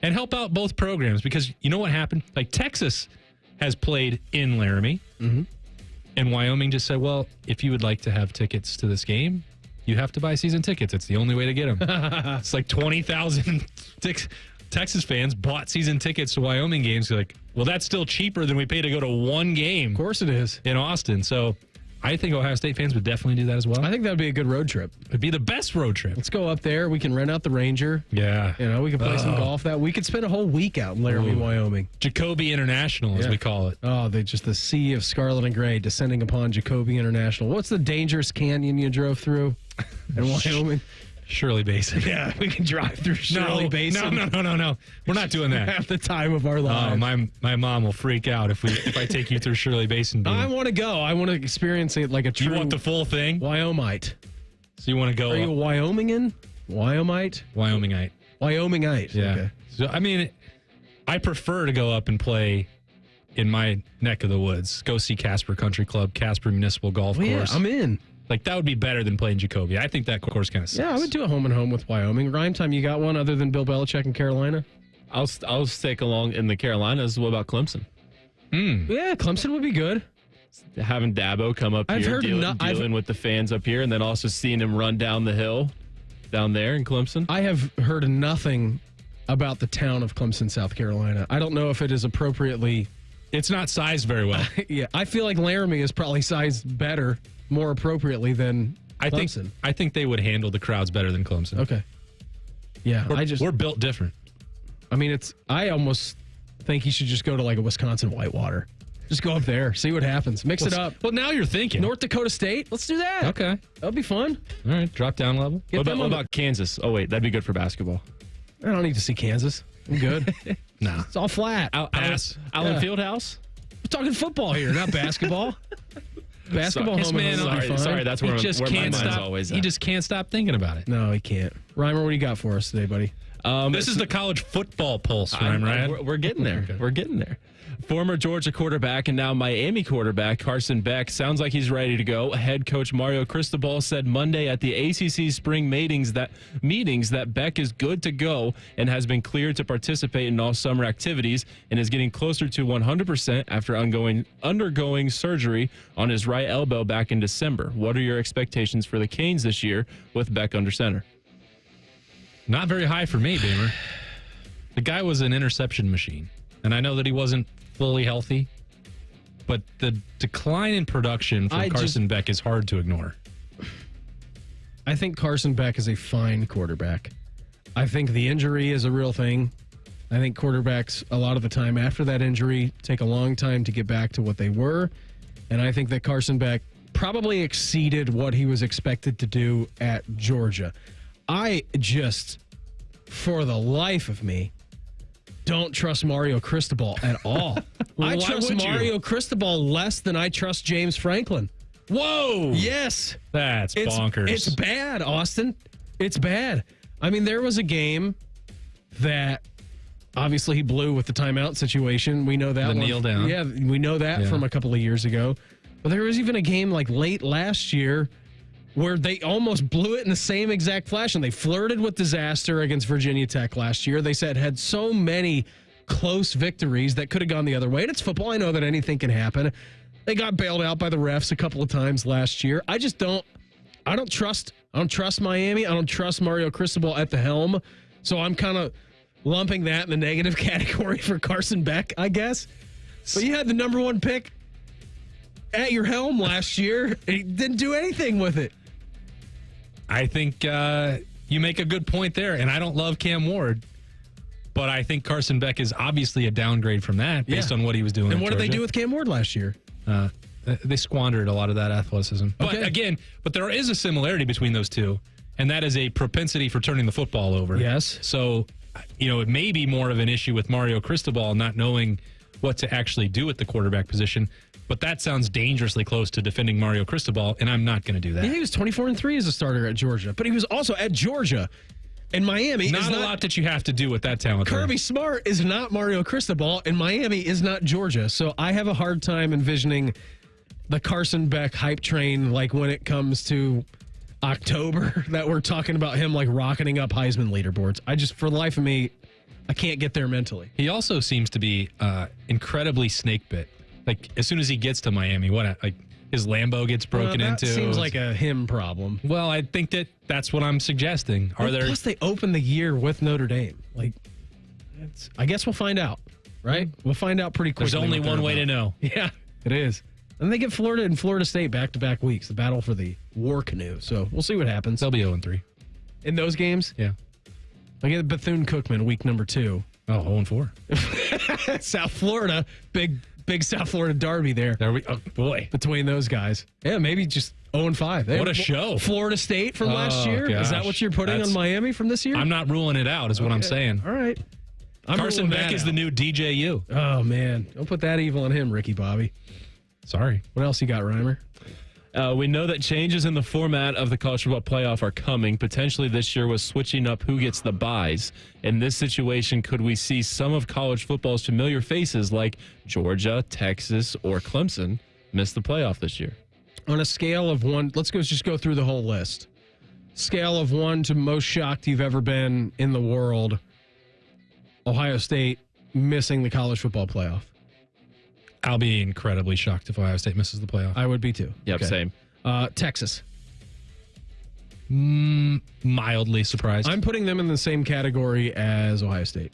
S4: And help out both programs because you know what happened? Like Texas has played in Laramie.
S3: Mm-hmm.
S4: And Wyoming just said, well, if you would like to have tickets to this game, you have to buy season tickets. It's the only way to get them. It's like 20,000 Texas fans bought season tickets to Wyoming games. They're like, well, that's still cheaper than we pay to go to one game.
S3: Of course it is.
S4: In Austin. So I think Ohio State fans would definitely do that as well.
S3: I think that would be a good road trip.
S4: It'd be the best road trip.
S3: Let's go up there. We can rent out the Ranger.
S4: Yeah.
S3: We can play some golf. We could spend a whole week out in Laramie, Wyoming.
S4: Jacoby International, as we call it.
S3: Oh, just the sea of scarlet and gray descending upon Jacoby International. What's the dangerous canyon you drove through in Wyoming?
S4: Shirley Basin.
S3: Yeah, we can drive through Shirley Basin.
S4: No. We're not doing that.
S3: Half the time of our lives.
S4: My mom will freak out if I take you through Shirley Basin.
S3: I want to go. I want to experience it like a true.
S4: You want the full thing?
S3: Wyomite.
S4: So you want to go?
S3: Are you a Wyomingan? Wyomite?
S4: Wyomingite. Yeah.
S3: Okay.
S4: So I mean, I prefer to go up and play in my neck of the woods. Go see Casper Country Club, Casper Municipal Golf Course.
S3: Yeah, I'm in.
S4: Like, that would be better than playing Jacoby. I think that course kind of sucks.
S3: Yeah, I would do a home and home with Wyoming. Rhyme time, you got one other than Bill Belichick in Carolina?
S5: I'll stick along in the Carolinas. What about Clemson?
S3: Yeah, Clemson would be good.
S5: Having Dabo come up here, dealing with the fans up here, and then also seeing him run down the hill down there in Clemson.
S3: I have heard nothing about the town of Clemson, South Carolina. I don't know if it is appropriately...
S4: It's not sized very well.
S3: Yeah, I feel like Laramie is probably sized better, more appropriately than Clemson.
S4: I think they would handle the crowds better than Clemson.
S3: Okay. Yeah,
S4: we're built different.
S3: I mean, I almost think he should just go to like a Wisconsin Whitewater. Just go up there, see what happens. Mix it up.
S4: Well, now you're thinking.
S3: North Dakota State, let's do that.
S4: Okay.
S3: That'll be fun.
S4: All right, drop down level.
S5: What about Kansas? Oh, wait, that'd be good for basketball.
S3: I don't need to see Kansas. I'm good.
S4: No.
S3: It's all flat.
S5: Pass. Allen Fieldhouse?
S3: We're talking football here, not basketball. Basketball home
S4: man,
S3: will be fine.
S5: Sorry, that's where my mind's always at.
S4: He just can't stop thinking about it.
S3: No, he can't. Reimer, what do you got for us today, buddy?
S4: This is the college football pulse, right?
S5: We're getting there.
S4: Okay.
S5: We're getting there. Former Georgia quarterback and now Miami quarterback Carson Beck sounds like he's ready to go. Head coach Mario Cristobal said Monday at the ACC spring meetings that Beck is good to go and has been cleared to participate in all summer activities and is getting closer to 100% after undergoing surgery on his right elbow back in December. What are your expectations for the Canes this year with Beck under center?
S4: Not very high for me, Beamer. The guy was an interception machine, and I know that he wasn't fully healthy, but the decline in production from Carson Beck is hard to ignore.
S3: I think Carson Beck is a fine quarterback. I think the injury is a real thing. I think quarterbacks, a lot of the time after that injury, take a long time to get back to what they were, and I think that Carson Beck probably exceeded what he was expected to do at Georgia. I just, for the life of me, don't trust Mario Cristobal at all. I trust Mario Cristobal less than I trust James Franklin.
S4: Whoa!
S3: Yes.
S4: That's bonkers.
S3: It's bad, Austin. It's bad. I mean, there was a game that obviously he blew with the timeout situation. We know that.
S4: The kneel down.
S3: Yeah, we know that from a couple of years ago. But there was even a game like late last year where they almost blew it in the same exact fashion. They flirted with disaster against Virginia Tech last year. They had so many close victories that could have gone the other way. And it's football. I know that anything can happen. They got bailed out by the refs a couple of times last year. I don't trust Miami. I don't trust Mario Cristobal at the helm. So I'm kind of lumping that in the negative category for Carson Beck, I guess. But you had the number one pick at your helm last year, and he didn't do anything with it.
S4: I think you make a good point there, and I don't love Cam Ward, but I think Carson Beck is obviously a downgrade from that based on what he was doing.
S3: And what did they do with Cam Ward last year?
S4: They squandered a lot of that athleticism.
S3: Okay.
S4: But there is a similarity between those two, and that is a propensity for turning the football over.
S3: Yes.
S4: So it may be more of an issue with Mario Cristobal not knowing what to actually do at the quarterback position. But that sounds dangerously close to defending Mario Cristobal, and I'm not going to do that.
S3: Yeah, he was 24-3 as a starter at Georgia, but he was also at Georgia and Miami.
S4: Not a lot that you have to do with that talent.
S3: Kirby Smart is not Mario Cristobal, and Miami is not Georgia. So I have a hard time envisioning the Carson Beck hype train, like when it comes to October, that we're talking about him like rocketing up Heisman leaderboards. For the life of me, I can't get there mentally.
S4: He also seems to be incredibly snake bit. Like, as soon as he gets to Miami, his Lambo gets broken into.
S3: Seems like a him problem.
S4: Well, I think that's what I'm suggesting.
S3: Plus, they opened the year with Notre Dame. I guess we'll find out, right? We'll find out pretty quickly.
S4: There's only one way to know.
S3: Yeah, it is. And they get Florida and Florida State back-to-back weeks, the battle for the war canoe. So we'll see what happens.
S4: They'll be 0-3.
S3: In those games?
S4: Yeah.
S3: I get Bethune-Cookman week number 2.
S4: Oh, 0-4.
S3: South Florida, big South Florida derby there.
S4: Oh, boy.
S3: Between those guys. Yeah, maybe just 0-5.
S4: What a show.
S3: Florida State from last year?
S4: Gosh.
S3: Is that what you're putting on Miami from this year?
S4: I'm not ruling it out, is what I'm saying.
S3: All right.
S4: Carson Beck is the new DJU.
S3: Oh, man. Don't put that evil on him, Ricky Bobby.
S4: Sorry.
S3: What else you got, Reimer?
S5: We know that changes in the format of the college football playoff are coming. Potentially this year was switching up who gets the byes. In this situation, could we see some of college football's familiar faces like Georgia, Texas, or Clemson miss the playoff this year?
S3: On a scale of 1, let's just go through the whole list. Scale of 1 to most shocked you've ever been in the world, Ohio State missing the college football playoff.
S4: I'll be incredibly shocked if Ohio State misses the playoff.
S3: I would be too.
S5: Yep, same.
S3: Texas.
S4: Mildly surprised.
S3: I'm putting them in the same category as Ohio State.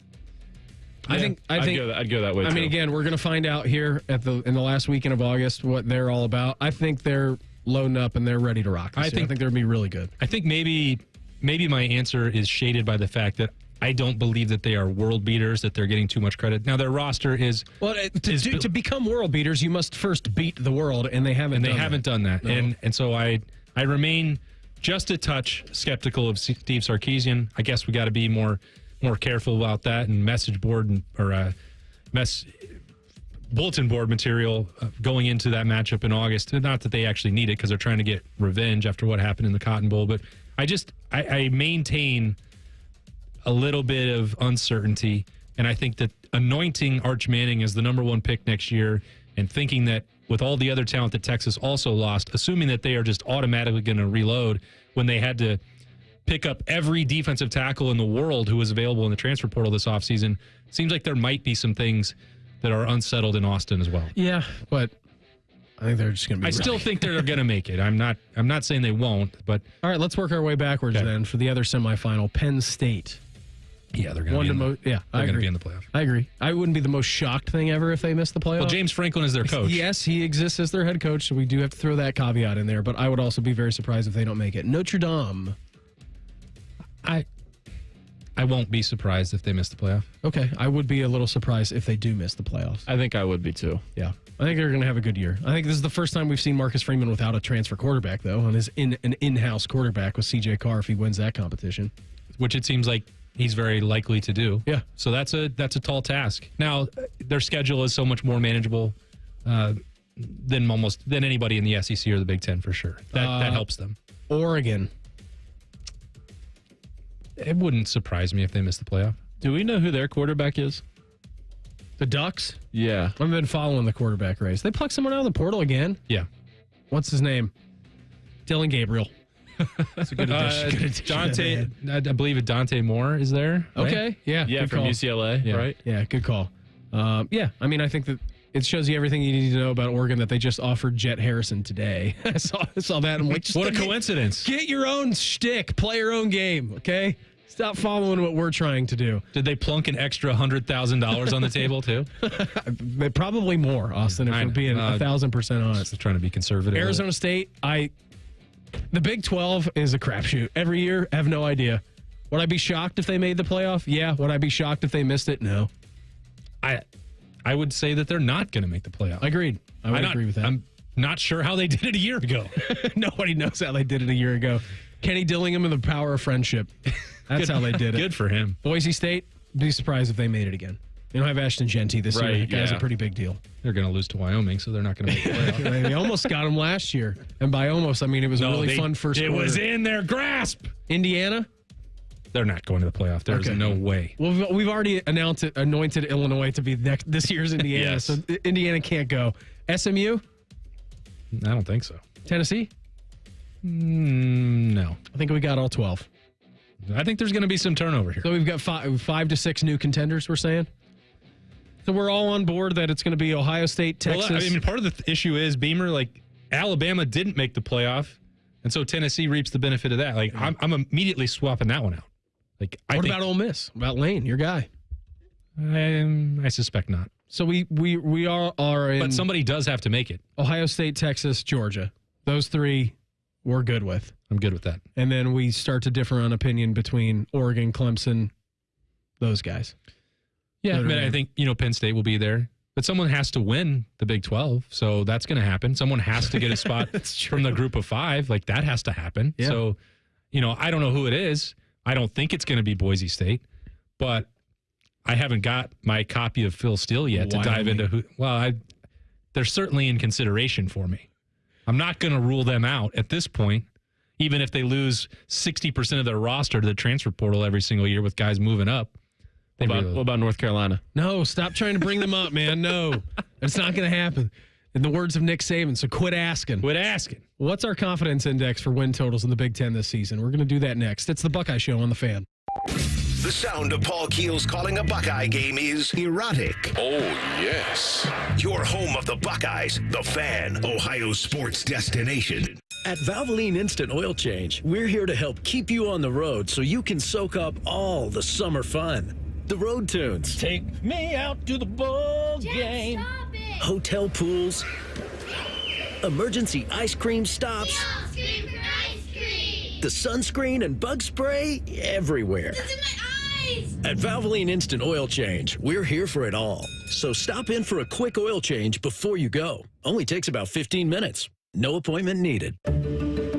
S5: Yeah, I'd go that way.
S3: I mean, again, we're going to find out here in the last weekend of August what they're all about. I think they're loading up and they're ready to rock. I think they're going to be really good.
S4: I think maybe my answer is shaded by the fact that I don't believe that they are world beaters, that they're getting too much credit. Now, their roster is...
S3: Well, to become world beaters, you must first beat the world, and they haven't
S4: done that. No. And so I remain just a touch skeptical of Steve Sarkisian. I guess we got to be more careful about that, and message board bulletin board material going into that matchup in August. Not that they actually need it, because they're trying to get revenge after what happened in the Cotton Bowl, but I maintain a little bit of uncertainty, and I think that anointing Arch Manning as the number 1 pick next year and thinking that with all the other talent that Texas also lost, assuming that they are just automatically going to reload when they had to pick up every defensive tackle in the world who was available in the transfer portal this offseason, seems like there might be some things that are unsettled in Austin as well.
S3: Yeah, but I think they're just going to be
S4: still think they're going to make it. I'm not saying they won't, but...
S3: All right, let's work our way backwards then for the other semifinal, Penn State.
S4: Yeah, they're going to be in the playoff.
S3: I agree. I wouldn't be the most shocked thing ever if they missed the playoff.
S4: Well, James Franklin is their coach.
S3: Yes, he exists as their head coach, so we do have to throw that caveat in there, but I would also be very surprised if they don't make it. Notre Dame.
S4: I won't be surprised if they miss the playoff.
S3: Okay, I would be a little surprised if they do miss the playoffs.
S5: I think I would be too.
S3: Yeah. I think they're going to have a good year. I think this is the first time we've seen Marcus Freeman without a transfer quarterback, though, on his an in-house quarterback with C.J. Carr if he wins that competition.
S4: Which it seems like he's very likely to do.
S3: Yeah.
S4: So that's a tall task. Now, their schedule is so much more manageable than anybody in the SEC or the Big Ten for sure. That helps them.
S3: Oregon.
S4: It wouldn't surprise me if they miss the playoff.
S5: Do we know who their quarterback is?
S3: The Ducks?
S5: Yeah.
S3: I've been following the quarterback race. They plucked someone out of the portal again?
S4: Yeah.
S3: What's his name? Dylan Gabriel. That's a good addition.
S4: Dante, I believe Dante Moore is there. Right?
S3: Okay. Yeah.
S5: Yeah, from UCLA, right?
S3: Yeah, good call. Yeah, I mean, I think that it shows you everything you need to know about Oregon that they just offered Jet Harrison today. I saw that. I'm like,
S4: what a coincidence.
S3: Get your own shtick. Play your own game, okay? Stop following what we're trying to do.
S4: Did they plunk an extra $100,000 on the table, too?
S3: Probably more, Austin, if we're being 1,000% honest.
S4: Just trying to be conservative.
S3: Arizona State, the Big 12 is a crapshoot. Every year, I have no idea. Would I be shocked if they made the playoff? Yeah. Would I be shocked if they missed it? No.
S4: I would say that they're not going to make the playoff.
S3: Agreed. I would agree with that.
S4: I'm not sure how they did it a year ago.
S3: Nobody knows how they did it a year ago. Kenny Dillingham and the power of friendship. That's how they did it.
S4: Good for him.
S3: Boise State, be surprised if they made it again. They don't have Ashton Genty this year. That guy's a pretty big deal.
S4: They're going to lose to Wyoming, so they're not going to make the playoff.
S3: They almost got him last year. And by almost, I mean it was a really fun first quarter.
S4: It was in their grasp.
S3: Indiana?
S4: They're not going to the playoff. There's no way.
S3: Well, we've already anointed Illinois to be this year's Indiana,
S4: Yes.
S3: so Indiana can't go. SMU?
S4: I don't think so.
S3: Tennessee?
S4: No.
S3: I think we got all 12.
S4: I think there's going to be some turnover here.
S3: So we've got 5 to 6 new contenders, we're saying? So we're all on board that it's going to be Ohio State, Texas.
S4: Well, I mean, part of the issue is, Beamer, like, Alabama didn't make the playoff, and so Tennessee reaps the benefit of that. Like, I'm immediately swapping that one out. Like,
S3: what about Ole Miss? About Lane, your guy?
S4: I suspect not.
S3: So we are in.
S4: But somebody does have to make it.
S3: Ohio State, Texas, Georgia. Those three we're good with.
S4: I'm good with that.
S3: And then we start to differ on opinion between Oregon, Clemson, those guys.
S4: Yeah, I think, Penn State will be there. But someone has to win the Big 12, so that's going to happen. Someone has to get a spot from the group of 5. Like, that has to happen.
S3: Yeah.
S4: So, I don't know who it is. I don't think it's going to be Boise State. But I haven't got my copy of Phil Steele yet to dive into who. Well, they're certainly in consideration for me. I'm not going to rule them out at this point, even if they lose 60% of their roster to the transfer portal every single year with guys moving up.
S5: What about North Carolina?
S3: No, stop trying to bring them up, man. No, it's not going to happen. In the words of Nick Saban, so quit asking.
S4: Quit asking.
S3: What's our confidence index for win totals in the Big Ten this season? We're going to do that next. It's the Buckeye Show on The Fan.
S2: The sound of Paul Keels calling a Buckeye game is erotic.
S6: Oh, yes.
S2: Your home of the Buckeyes, The Fan, Ohio sports destination.
S25: At Valvoline Instant Oil Change, we're here to help keep you on the road so you can soak up all the summer fun. The road tunes.
S26: Take me out to the ball game.
S25: Hotel pools. Emergency ice cream stops. The sunscreen and bug spray everywhere.
S14: It's in my eyes.
S25: At Valvoline Instant Oil Change, we're here for it all. So stop in for a quick oil change before you go. Only takes about 15 minutes. No appointment needed.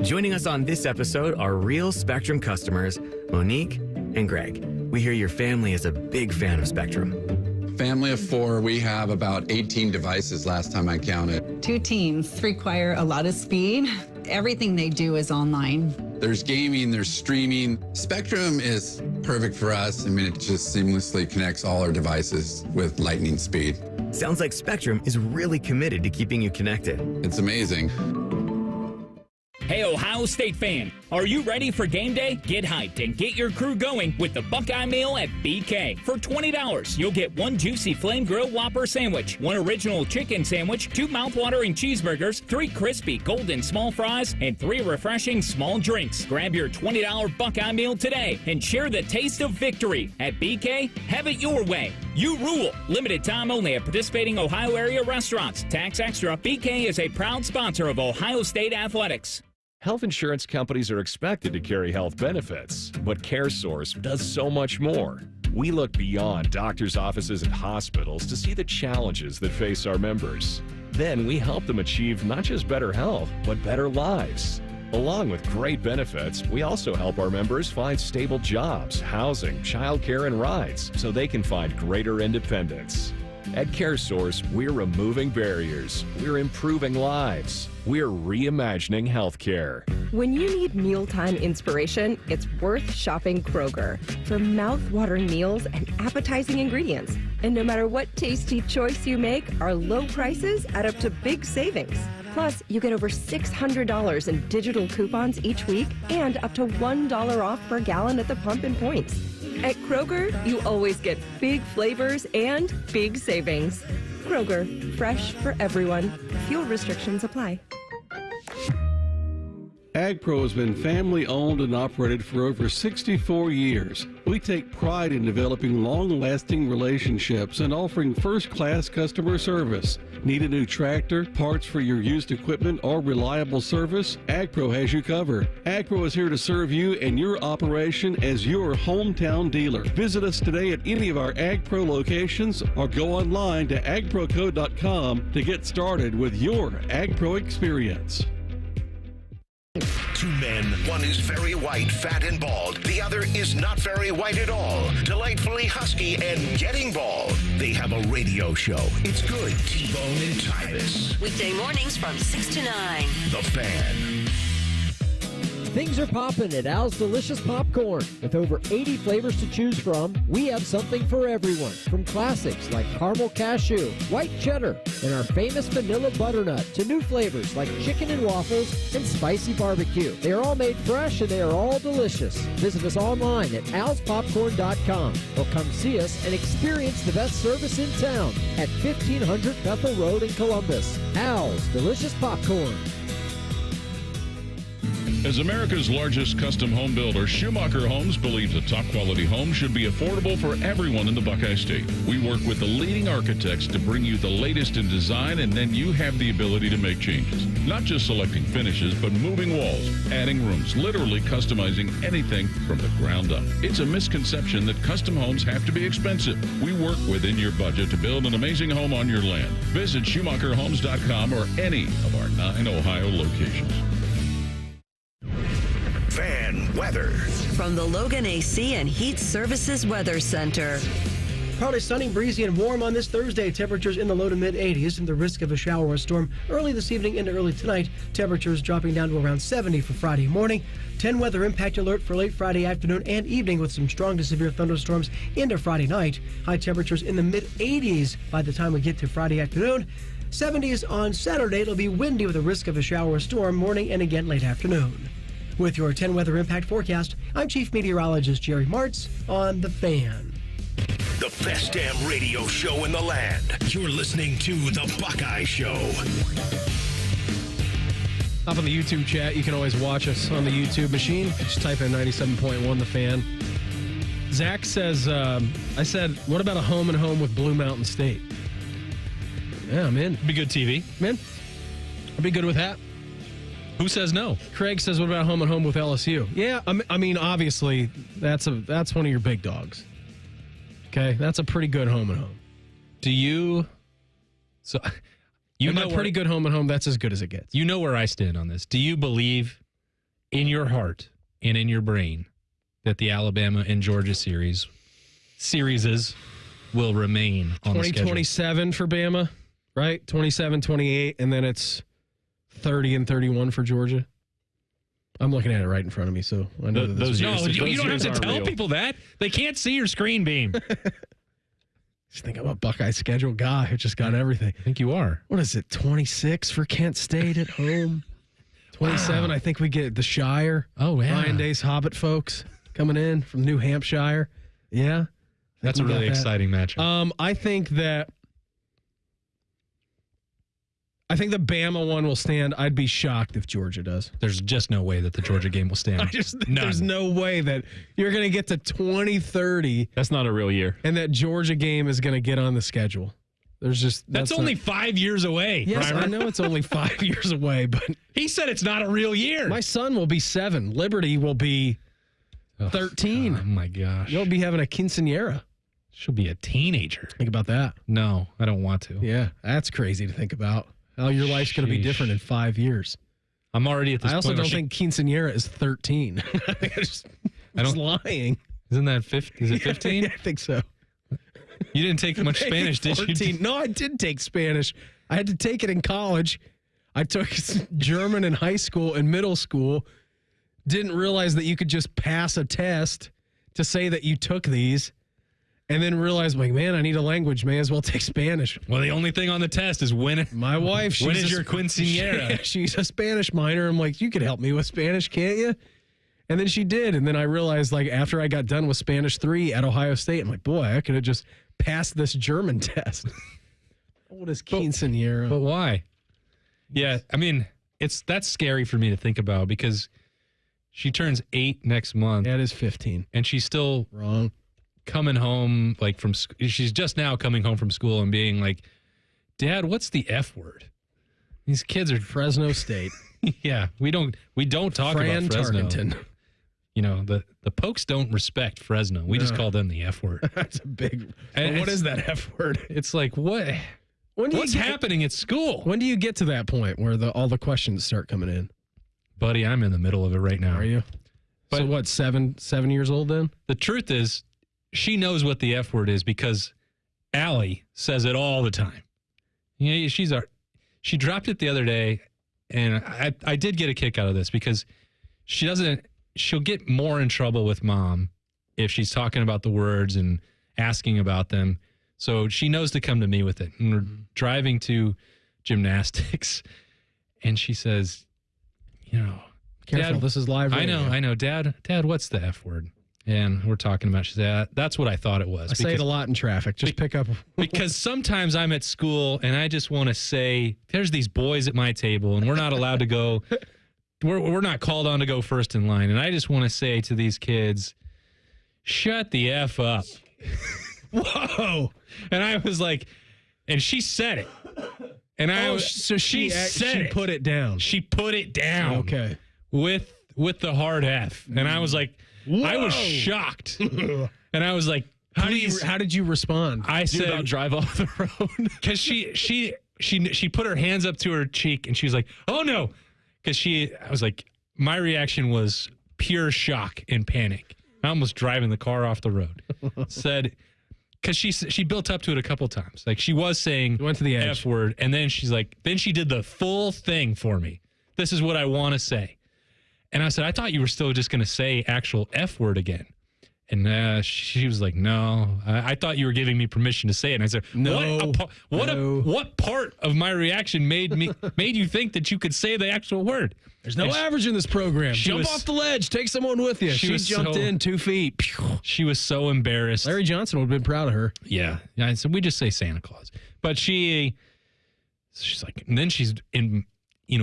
S12: Joining us on this episode are real Spectrum customers, Monique and Greg. We hear your family is a big fan of Spectrum.
S20: Family of 4, we have about 18 devices last time I counted.
S21: 2 teams require a lot of speed. Everything they do is online.
S20: There's gaming, there's streaming. Spectrum is perfect for us. I mean, it just seamlessly connects all our devices with lightning speed.
S12: Sounds like Spectrum is really committed to keeping you connected.
S20: It's amazing.
S22: Hey, Ohio State fan, are you ready for game day? Get hyped and get your crew going with the Buckeye Meal at BK. For $20, you'll get 1 juicy flame grill Whopper sandwich, 1 original chicken sandwich, 2 mouthwatering cheeseburgers, 3 crispy golden small fries, and 3 refreshing small drinks. Grab your $20 Buckeye Meal today and share the taste of victory. At BK, have it your way. You rule. Limited time only at participating Ohio area restaurants. Tax extra. BK is a proud sponsor of Ohio State Athletics.
S23: Health insurance companies are expected to carry health benefits, but CareSource does so much more. We look beyond doctors' offices and hospitals to see the challenges that face our members. Then we help them achieve not just better health, but better lives. Along with great benefits, we also help our members find stable jobs, housing, childcare, and rides so they can find greater independence. At CareSource, we're removing barriers. We're improving lives. We're reimagining healthcare.
S27: When you need mealtime inspiration, it's worth shopping Kroger for mouth-watering meals and appetizing ingredients. And no matter what tasty choice you make, our low prices add up to big savings. Plus, you get over $600 in digital coupons each week and up to $1 off per gallon at the pump and points. At Kroger, you always get big flavors and big savings. Kroger, fresh for everyone. Fuel restrictions apply.
S28: AgPro has been family-owned and operated for over 64 years. We take pride in developing long-lasting relationships and offering first-class customer service. Need a new tractor, parts for your used equipment, or reliable service? AgPro has you covered. AgPro is here to serve you and your operation as your hometown dealer. Visit us today at any of our AgPro locations or go online to agproco.com to get started with your AgPro experience.
S2: Two men, one is very white, fat, and bald. The other is not very white at all. Delightfully husky and getting bald. They have a radio show. It's good. T-Bone and Titus.
S17: Weekday mornings from 6 to 9.
S2: The Fan.
S1: Things are popping at Al's Delicious Popcorn. With over 80 flavors to choose from, we have something for everyone. From classics like caramel cashew, white cheddar, and our famous vanilla butternut to new flavors like chicken and waffles and spicy barbecue. They are all made fresh and they are all delicious. Visit us online at alspopcorn.com or come see us and experience the best service in town at 1500 Bethel Road in Columbus. Al's Delicious Popcorn.
S6: As America's largest custom home builder, Schumacher Homes believes a top-quality home should be affordable for everyone in the Buckeye State. We work with the leading architects to bring you the latest in design, and then you have the ability to make changes. Not just selecting finishes, but moving walls, adding rooms, literally customizing anything from the ground up. It's a misconception that custom homes have to be expensive. We work within your budget to build an amazing home on your land. Visit SchumacherHomes.com or any of our 9 Ohio locations.
S2: Fan weather.
S17: From the Logan AC and Heat Services Weather Center.
S8: Partly sunny, breezy, and warm on this Thursday. Temperatures in the low to mid-80s and the risk of a shower or storm early this evening into early tonight. Temperatures dropping down to around 70 for Friday morning. 10 weather impact alert for late Friday afternoon and evening with some strong to severe thunderstorms into Friday night. High temperatures in the mid-80s by the time we get to Friday afternoon. 70s on Saturday. It'll be windy with a risk of a shower or storm morning and again late afternoon. With your 10 weather impact forecast, I'm Chief Meteorologist Jerry Martz on The Fan.
S2: The best damn radio show in the land. You're listening to The Buckeye Show.
S3: Up on the YouTube chat, you can always watch us on the YouTube machine. Just type in 97.1 The Fan. Zach says, I said, what about a home and home with Blue Mountain State? Yeah, I'm in.
S4: Be good TV.
S3: Man, I'd be good with that.
S4: Who says no?
S3: Craig says, what about home and home with LSU? Yeah, I mean, obviously, that's one of your big dogs. Okay, that's a pretty good home and home.
S4: Do you... So, you know,
S3: pretty good home and home, that's as good as it gets.
S4: You know where I stand on this. Do you believe in your heart and in your brain that the Alabama and Georgia series will remain on the schedule?
S3: 2027 for Bama, right? 27, 28, and then it's 30 and 31 for Georgia. I'm looking at it right in front of me, so I know that
S4: you don't have to tell people that. They can't see your screen beam.
S3: Just think I'm a Buckeye schedule guy who just got everything.
S4: I think you are.
S3: What is it, 26 for Kent State at home? 27, wow. I think we get the Shire.
S4: Oh, yeah.
S3: Ryan Day's Hobbit folks coming in from New Hampshire. Yeah.
S4: That's a really exciting matchup.
S3: I think the Bama one will stand. I'd be shocked if Georgia does.
S4: There's just no way that the Georgia game will stand.
S3: There's no way that you're going to get to 2030.
S5: That's not a real year.
S3: And that Georgia game is going to get on the schedule.
S4: That's only 5 years away.
S3: Yes,
S4: Reimer.
S3: I know it's only 5 years away, but
S4: he said it's not a real year.
S3: My son will be 7. Liberty will be 13.
S4: Oh my gosh.
S3: You'll be having a quinceañera.
S4: She'll be a teenager.
S3: Think about that.
S4: No, I don't want to.
S3: Yeah, that's crazy to think about. How your life's going to be different in 5 years.
S4: I'm already at this point.
S3: I also don't think quinceañera is 13. I don't lying.
S4: Isn't that 15? Is it 15?
S3: Yeah, I think so.
S4: You didn't take much Spanish, did you?
S3: No, I did take Spanish. I had to take it in college. I took German in high school and middle school. Didn't realize that you could just pass a test to say that you took these. And then realized, like, man, I need a language. May as well take Spanish.
S4: Well, the only thing on the test is when.
S3: My wife,
S4: when is your quinceañera?
S3: She's a Spanish minor. I'm like, you could help me with Spanish, can't you? And then she did. And then I realized, like, after I got done with Spanish 3 at Ohio State, I'm like, boy, I could have just passed this German test. What is quinceañera?
S4: But why? Yeah, I mean, that's scary for me to think about because she turns 8 next month.
S3: That is 15.
S4: And she's still
S3: wrong.
S4: Coming home she's just now coming home from school and being like, Dad, what's the F word? These kids are
S3: Fresno State.
S4: Yeah, we don't talk about Fresno.
S3: Tarkenton.
S4: You know, the Pokes don't respect Fresno. We just call them the F word.
S3: That's a big. And what is that F word?
S4: It's like what's happening at school?
S3: When do you get to that point where all the questions start coming in?
S4: Buddy, I'm in the middle of it right now.
S3: Are you?
S4: But
S3: so what, 7 years old then?
S4: The truth is, she knows what the F word is because Allie says it all the time. You know, she dropped it the other day, and I did get a kick out of this because she'll get more in trouble with Mom if she's talking about the words and asking about them. So she knows to come to me with it. And we're driving to gymnastics, and she says, you know,
S3: Careful,
S4: Dad,
S3: this is live radio.
S4: I know. Dad, what's the F word? And we're talking about, she said, that's what I thought it was.
S3: I say it a lot in traffic. Just pick up.
S4: Because sometimes I'm at school and I just want to say, there's these boys at my table and we're not allowed to go. We're not called on to go first in line. And I just want to say to these kids, shut the F up. Whoa. And I was like, and she said it. And she
S3: put it down.
S4: She put it down.
S3: Okay.
S4: With the hard F. And I was like, whoa. I was shocked. And I was like,
S3: how did you respond?
S4: I said,
S5: about drive off the road.
S4: Because she put her hands up to her cheek and she was like, oh no. Because I was like, my reaction was pure shock and panic. I almost driving the car off the road. Said, because she built up to it a couple times. Like she was saying
S3: went to the edge.
S4: F word. And then she's like, then she did the full thing for me. This is what I want to say. And I said, I thought you were still just going to say actual F word again. And she was like, no, I thought you were giving me permission to say it. And I said, what part of my reaction made you think that you could say the actual word?
S3: There's no average in this program. Jump off the ledge. Take someone with you. She jumped in 2 feet.
S4: She was so embarrassed.
S3: Larry Johnson would have been proud of her.
S4: Yeah. So we just say Santa Claus. But she's like, and then she's in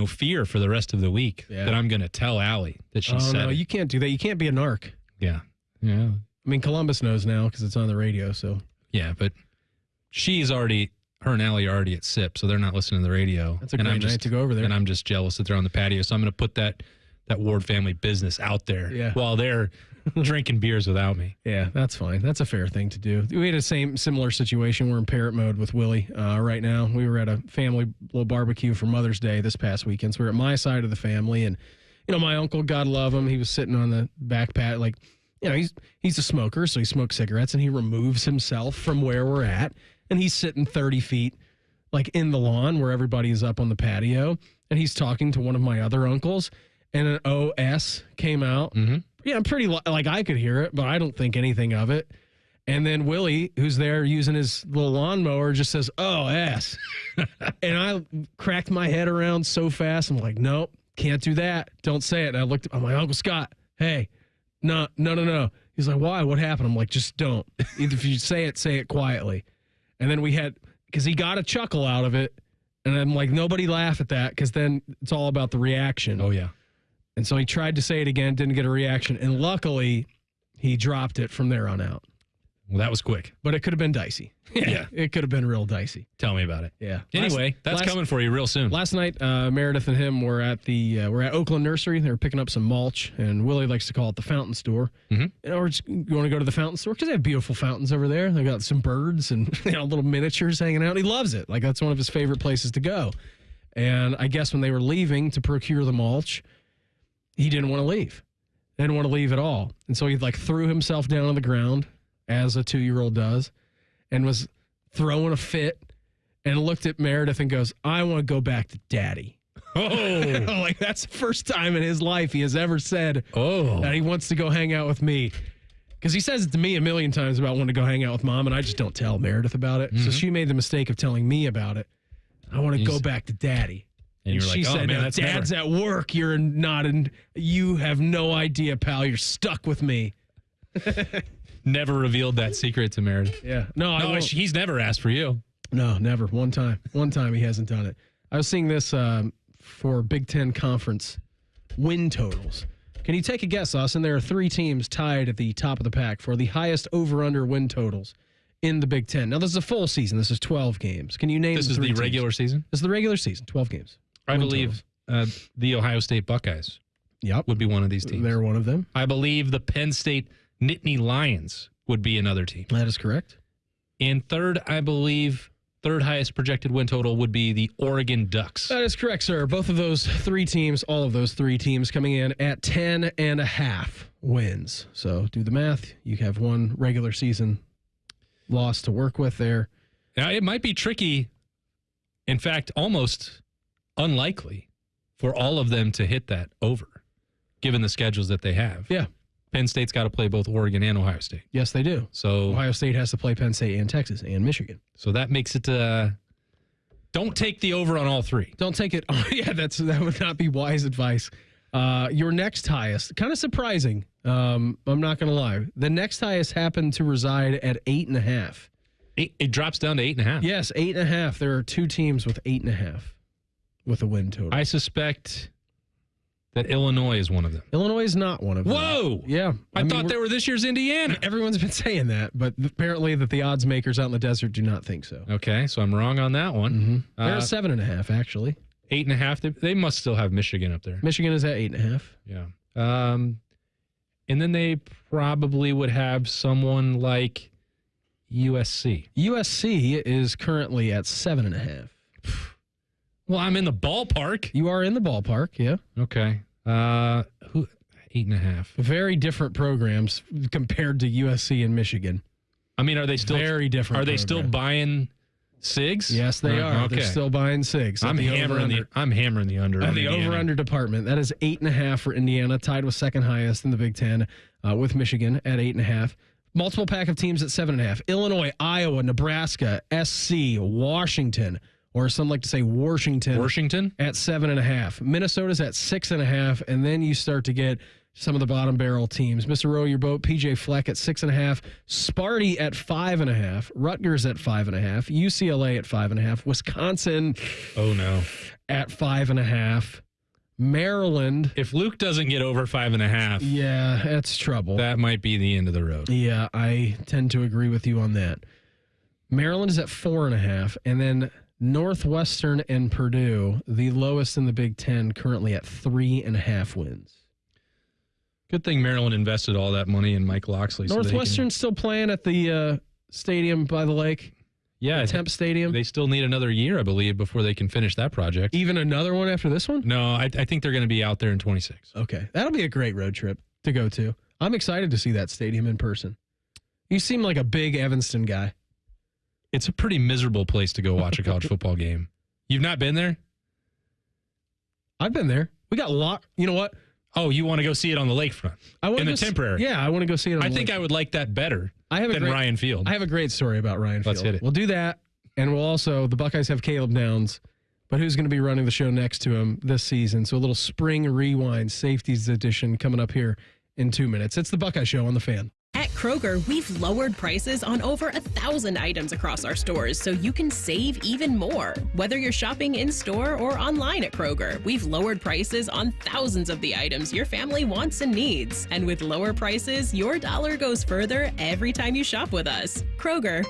S4: fear for the rest of the week that I'm going to tell Allie that she said
S3: no, you can't do that. You can't be a narc.
S4: Yeah. Yeah.
S3: I mean, Columbus knows now because it's on the radio, so.
S4: Yeah, but her and Allie are already at SIP, so they're not listening to the radio.
S3: That's a great night to go over there.
S4: And I'm just jealous that they're on the patio, so I'm going to put that Ward family business out there while they're drinking beers without me.
S3: Yeah, that's fine. That's a fair thing to do. We had a similar situation. We're in parrot mode with Willie right now. We were at a family little barbecue for Mother's Day this past weekend. So we're at my side of the family, and my uncle, God love him, he was sitting on the back pat, like, he's a smoker, so he smokes cigarettes, and he removes himself from where we're at, and he's sitting 30 feet, like, in the lawn where everybody is up on the patio, and he's talking to one of my other uncles, and an OS came out.
S4: Mm-hmm.
S3: Yeah, I'm pretty, like, I could hear it, but I don't think anything of it. And then Willie, who's there using his little lawnmower, just says, oh, ass. And I cracked my head around so fast. I'm like, nope, can't do that. Don't say it. And I looked at my Uncle Scott. Hey, no. He's like, why? What happened? I'm like, just don't. Either if you say it quietly. And then because he got a chuckle out of it. And I'm like, nobody laugh at that because then it's all about the reaction.
S4: Oh, yeah.
S3: And so he tried to say it again, didn't get a reaction. And luckily, he dropped it from there on out.
S4: Well, that was quick.
S3: But it could have been dicey.
S4: Yeah.
S3: It could have been real dicey.
S4: Tell me about it.
S3: Yeah.
S4: Anyway, that's coming for you real soon.
S3: Last night, Meredith and him were at we're at Oakland Nursery. They were picking up some mulch, and Willie likes to call it the fountain store.
S4: Mm-hmm.
S3: We're just going to go to the fountain store because they have beautiful fountains over there. They got some birds and little miniatures hanging out. He loves it. Like, that's one of his favorite places to go. And I guess when they were leaving to procure the mulch, he didn't want to leave. Didn't want to leave at all. And so he threw himself down on the ground, as a 2-year-old does, and was throwing a fit and looked at Meredith and goes, I want to go back to daddy. Oh, like that's the first time in his life he has ever said that he wants to go hang out with me. Because he says it to me a million times about wanting to go hang out with mom, and I just don't tell Meredith about it. Mm-hmm. So she made the mistake of telling me about it. I want to go back to daddy.
S4: And you were
S3: she
S4: like,
S3: said,
S4: man, that's
S3: Dad's at work. You're not in. You have no idea, pal. You're stuck with me.
S4: Never revealed that secret to Meredith.
S3: Yeah. No,
S4: he's never asked for you.
S3: No, never. One time he hasn't done it. I was seeing this for Big Ten Conference win totals. Can you take a guess, Austin? There are 3 teams tied at the top of the pack for the highest over-under win totals in the Big Ten. Now, this is a full season. This is 12 games. Can you name
S4: This is the regular season?
S3: This is the regular season, 12 games.
S4: I believe the Ohio State Buckeyes would be one of these teams.
S3: They're one of them.
S4: I believe the Penn State Nittany Lions would be another team.
S3: That is correct.
S4: And third, I believe third highest projected win total would be the Oregon Ducks.
S3: That is correct, sir. Both of those three teams, all of those three teams coming in at 10.5 wins. So do the math. You have one regular season loss to work with there.
S4: Now, it might be tricky, in fact, almost unlikely for all of them to hit that over, given the schedules that they have.
S3: Yeah.
S4: Penn State's got to play both Oregon and Ohio State.
S3: Yes, they do.
S4: So
S3: Ohio State has to play Penn State and Texas and Michigan.
S4: So that makes it don't take the over on all three.
S3: Don't take it. Oh, yeah, that would not be wise advice. Your next highest, kind of surprising. I'm not going to lie. The next highest happened to reside at 8.5.
S4: It drops down to 8.5.
S3: Yes, 8.5. There are two teams with 8.5 with a win total.
S4: I suspect that Illinois is one of them.
S3: Illinois is not one of them.
S4: Whoa!
S3: Yeah.
S4: I thought they were this year's Indiana.
S3: Everyone's been saying that, but apparently that the odds makers out in the desert do not think so.
S4: Okay, so I'm wrong on that one.
S3: Mm-hmm. They're 7.5, actually.
S4: 8.5. They must still have Michigan up there.
S3: Michigan is at 8.5.
S4: Yeah. And then they probably would have someone like USC.
S3: USC is currently at 7.5.
S4: Well, I'm in the ballpark.
S3: You are in the ballpark, yeah.
S4: Okay. 8.5.
S3: Very different programs compared to USC and Michigan.
S4: I mean, are they still
S3: very different?
S4: Are they still buying SIGs?
S3: Yes, they are.
S4: Okay.
S3: They're still buying SIGs.
S4: I'm hammering the under.
S3: On the over-under department. That is 8.5 for Indiana, tied with second highest in the Big Ten, with Michigan at 8.5. Multiple pack of teams at 7.5. Illinois, Iowa, Nebraska, SC, Washington, or some like to say Washington at 7.5. Minnesota's at 6.5, and then you start to get some of the bottom barrel teams. Mr. Row Your Boat, PJ Fleck at 6.5, Sparty at 5.5, Rutgers at 5.5, UCLA at 5.5, Wisconsin at 5.5, Maryland.
S4: If Luke doesn't get over 5.5,
S3: yeah, that's trouble.
S4: That might be the end of the road.
S3: Yeah, I tend to agree with you on that. Maryland is at 4.5, and then Northwestern and Purdue, the lowest in the Big Ten, currently at 3.5 wins.
S4: Good thing Maryland invested all that money in Mike Loxley.
S3: Northwestern's still playing at the stadium by the lake.
S4: Yeah,
S3: Temp Stadium.
S4: They still need another year, I believe, before they can finish that project.
S3: Even another one after this one?
S4: No, I think they're going to be out there in 26.
S3: Okay, that'll be a great road trip to go to. I'm excited to see that stadium in person. You seem like a big Evanston guy.
S4: It's a pretty miserable place to go watch a college football game. You've not been there?
S3: I've been there. We got a lot. You know what?
S4: Oh, you want to go see it on the lakefront? In the temporary?
S3: Yeah, I want to go see it on the
S4: lakefront. I think I would like that better than Ryan Field.
S3: I have a great story about Ryan Field.
S4: Let's hit it.
S3: We'll do that, and we'll also, the Buckeyes have Caleb Downs, but who's going to be running the show next to him this season? So a little spring rewind safeties edition coming up here in 2 minutes. It's the Buckeye Show on The Fan.
S9: At Kroger, we've lowered prices on over 1,000 items across our stores so you can save even more. Whether you're shopping in-store or online at Kroger, we've lowered prices on thousands of the items your family wants and needs. And with lower prices, your dollar goes further every time you shop with us. Kroger,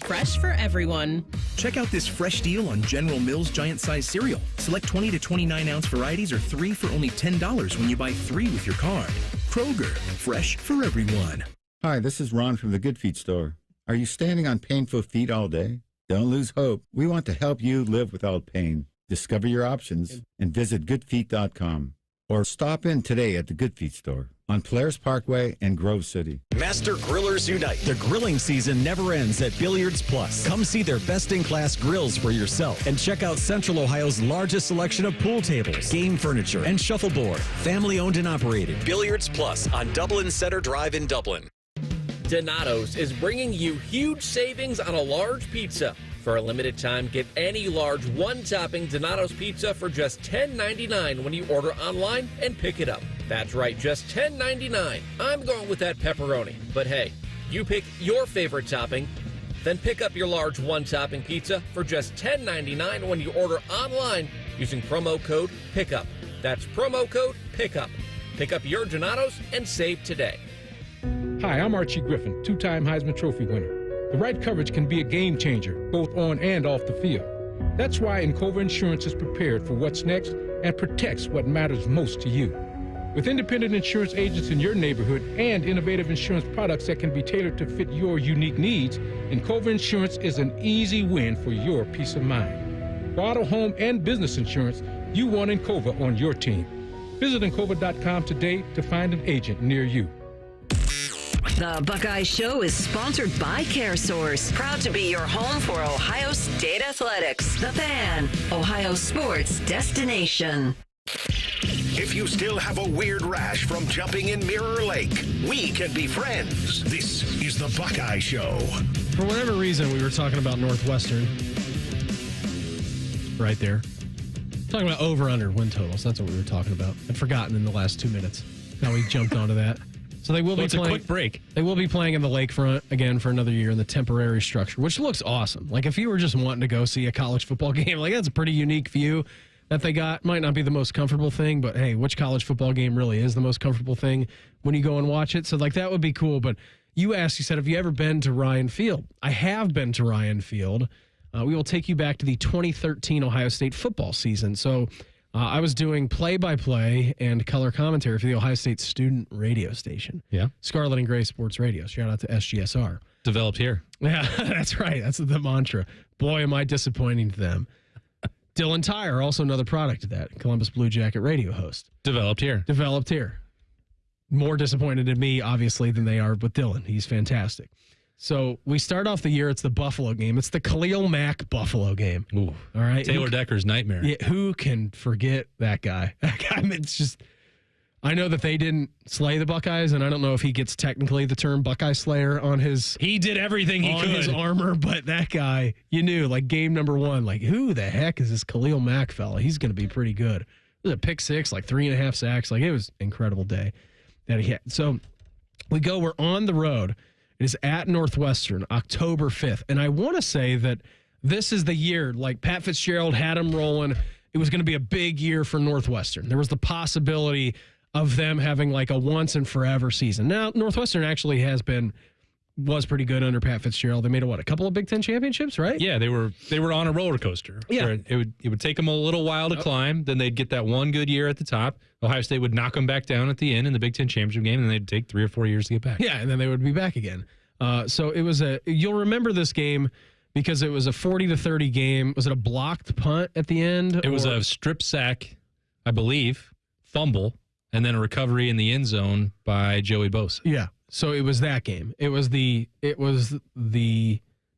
S9: fresh for everyone.
S10: Check out this fresh deal on General Mills Giant Size Cereal. Select 20 to 29-ounce varieties or 3 for only $10 when you buy 3 with your card. Kroger, fresh for everyone.
S11: Hi, this is Ron from the Good Feet store. Are you standing on painful feet all day? Don't lose hope. We want to help you live without pain. Discover your options and visit goodfeet.com. Or stop in today at the Good Feet store on Polaris Parkway in Grove City.
S13: Master Grillers Unite. The grilling season never ends at Billiards Plus. Come see their best-in-class grills for yourself and check out Central Ohio's largest selection of pool tables, game furniture, and shuffleboard. Family-owned and operated. Billiards Plus on Dublin Center Drive in Dublin.
S15: Donato's is bringing you huge savings on a large pizza. For a limited time, get any large one-topping Donato's pizza for just $10.99 when you order online and pick it up. That's right, just $10.99. I'm going with that pepperoni. But hey, you pick your favorite topping, then pick up your large one-topping pizza for just $10.99 when you order online using promo code PICKUP. That's promo code PICKUP. Pick up your Donato's and save today.
S16: Hi, I'm Archie Griffin, two-time Heisman Trophy winner. The right coverage can be a game changer, both on and off the field. That's why Encova Insurance is prepared for what's next and protects what matters most to you. With independent insurance agents in your neighborhood and innovative insurance products that can be tailored to fit your unique needs, Encova Insurance is an easy win for your peace of mind. For auto, home, and business insurance, you want Encova on your team. Visit Encova.com today to find an agent near you.
S17: The Buckeye Show is sponsored by CareSource, proud to be your home for Ohio State athletics. The Fan, Ohio sports destination.
S2: If you still have a weird rash from jumping in Mirror Lake, we can be friends. This is the Buckeye Show.
S3: For whatever reason, we were talking about Northwestern. Right there. Talking about over-under win totals. That's what we were talking about. I'd forgotten in the last 2 minutes how we jumped onto that. So they will be playing.
S4: It's a quick break.
S3: They will be playing in the Lakefront again for another year in the temporary structure, which looks awesome. Like if you were just wanting to go see a college football game, like that's a pretty unique view that they got. Might not be the most comfortable thing, but hey, which college football game really is the most comfortable thing when you go and watch it? So like that would be cool. But you said, have you ever been to Ryan Field? I have been to Ryan Field. We will take you back to the 2013 Ohio State football season. So I was doing play-by-play and color commentary for the Ohio State student radio station.
S4: Yeah. Scarlet
S3: and Gray Sports Radio. Shout out to SGSR.
S4: Developed here.
S3: Yeah, that's right. That's the mantra. Boy, am I disappointing to them. Dylan Tyre, also another product of that. Columbus Blue Jacket radio host.
S4: Developed here. More disappointed in me, obviously, than they are with Dylan. He's fantastic. So we start off the year, it's the Buffalo game. It's the Khalil Mack Buffalo game. Ooh.
S3: All right.
S4: Taylor Decker's nightmare.
S3: Yeah, who can forget that guy? That guy, it's just, I know that they didn't slay the Buckeyes, and I don't know if he gets technically the term Buckeye Slayer on his.
S4: He did everything he could.
S3: His armor, but that guy, you knew, like game number one, like who the heck is this Khalil Mack fella? He's going to be pretty good. It was a pick six, like 3.5 sacks. Like it was an incredible day that he had. So we're on the road. It is at Northwestern, October 5th. And I want to say that this is the year, like Pat Fitzgerald had them rolling. It was going to be a big year for Northwestern. There was the possibility of them having like a once and forever season. Now, Northwestern actually was pretty good under Pat Fitzgerald. They made a couple of Big Ten championships, right?
S4: Yeah, they were on a roller coaster.
S3: Yeah.
S4: It would take them a little while to climb. Then they'd get that one good year at the top. Ohio State would knock them back down at the end in the Big Ten championship game, and they'd take 3 or 4 years to get back.
S3: Yeah, and then they would be back again. So it was you'll remember this game because it was a 40-30 game. Was it a blocked punt at the end?
S4: It was a strip sack, I believe, fumble, and then a recovery in the end zone by Joey Bosa.
S3: Yeah. So it was that game. It was the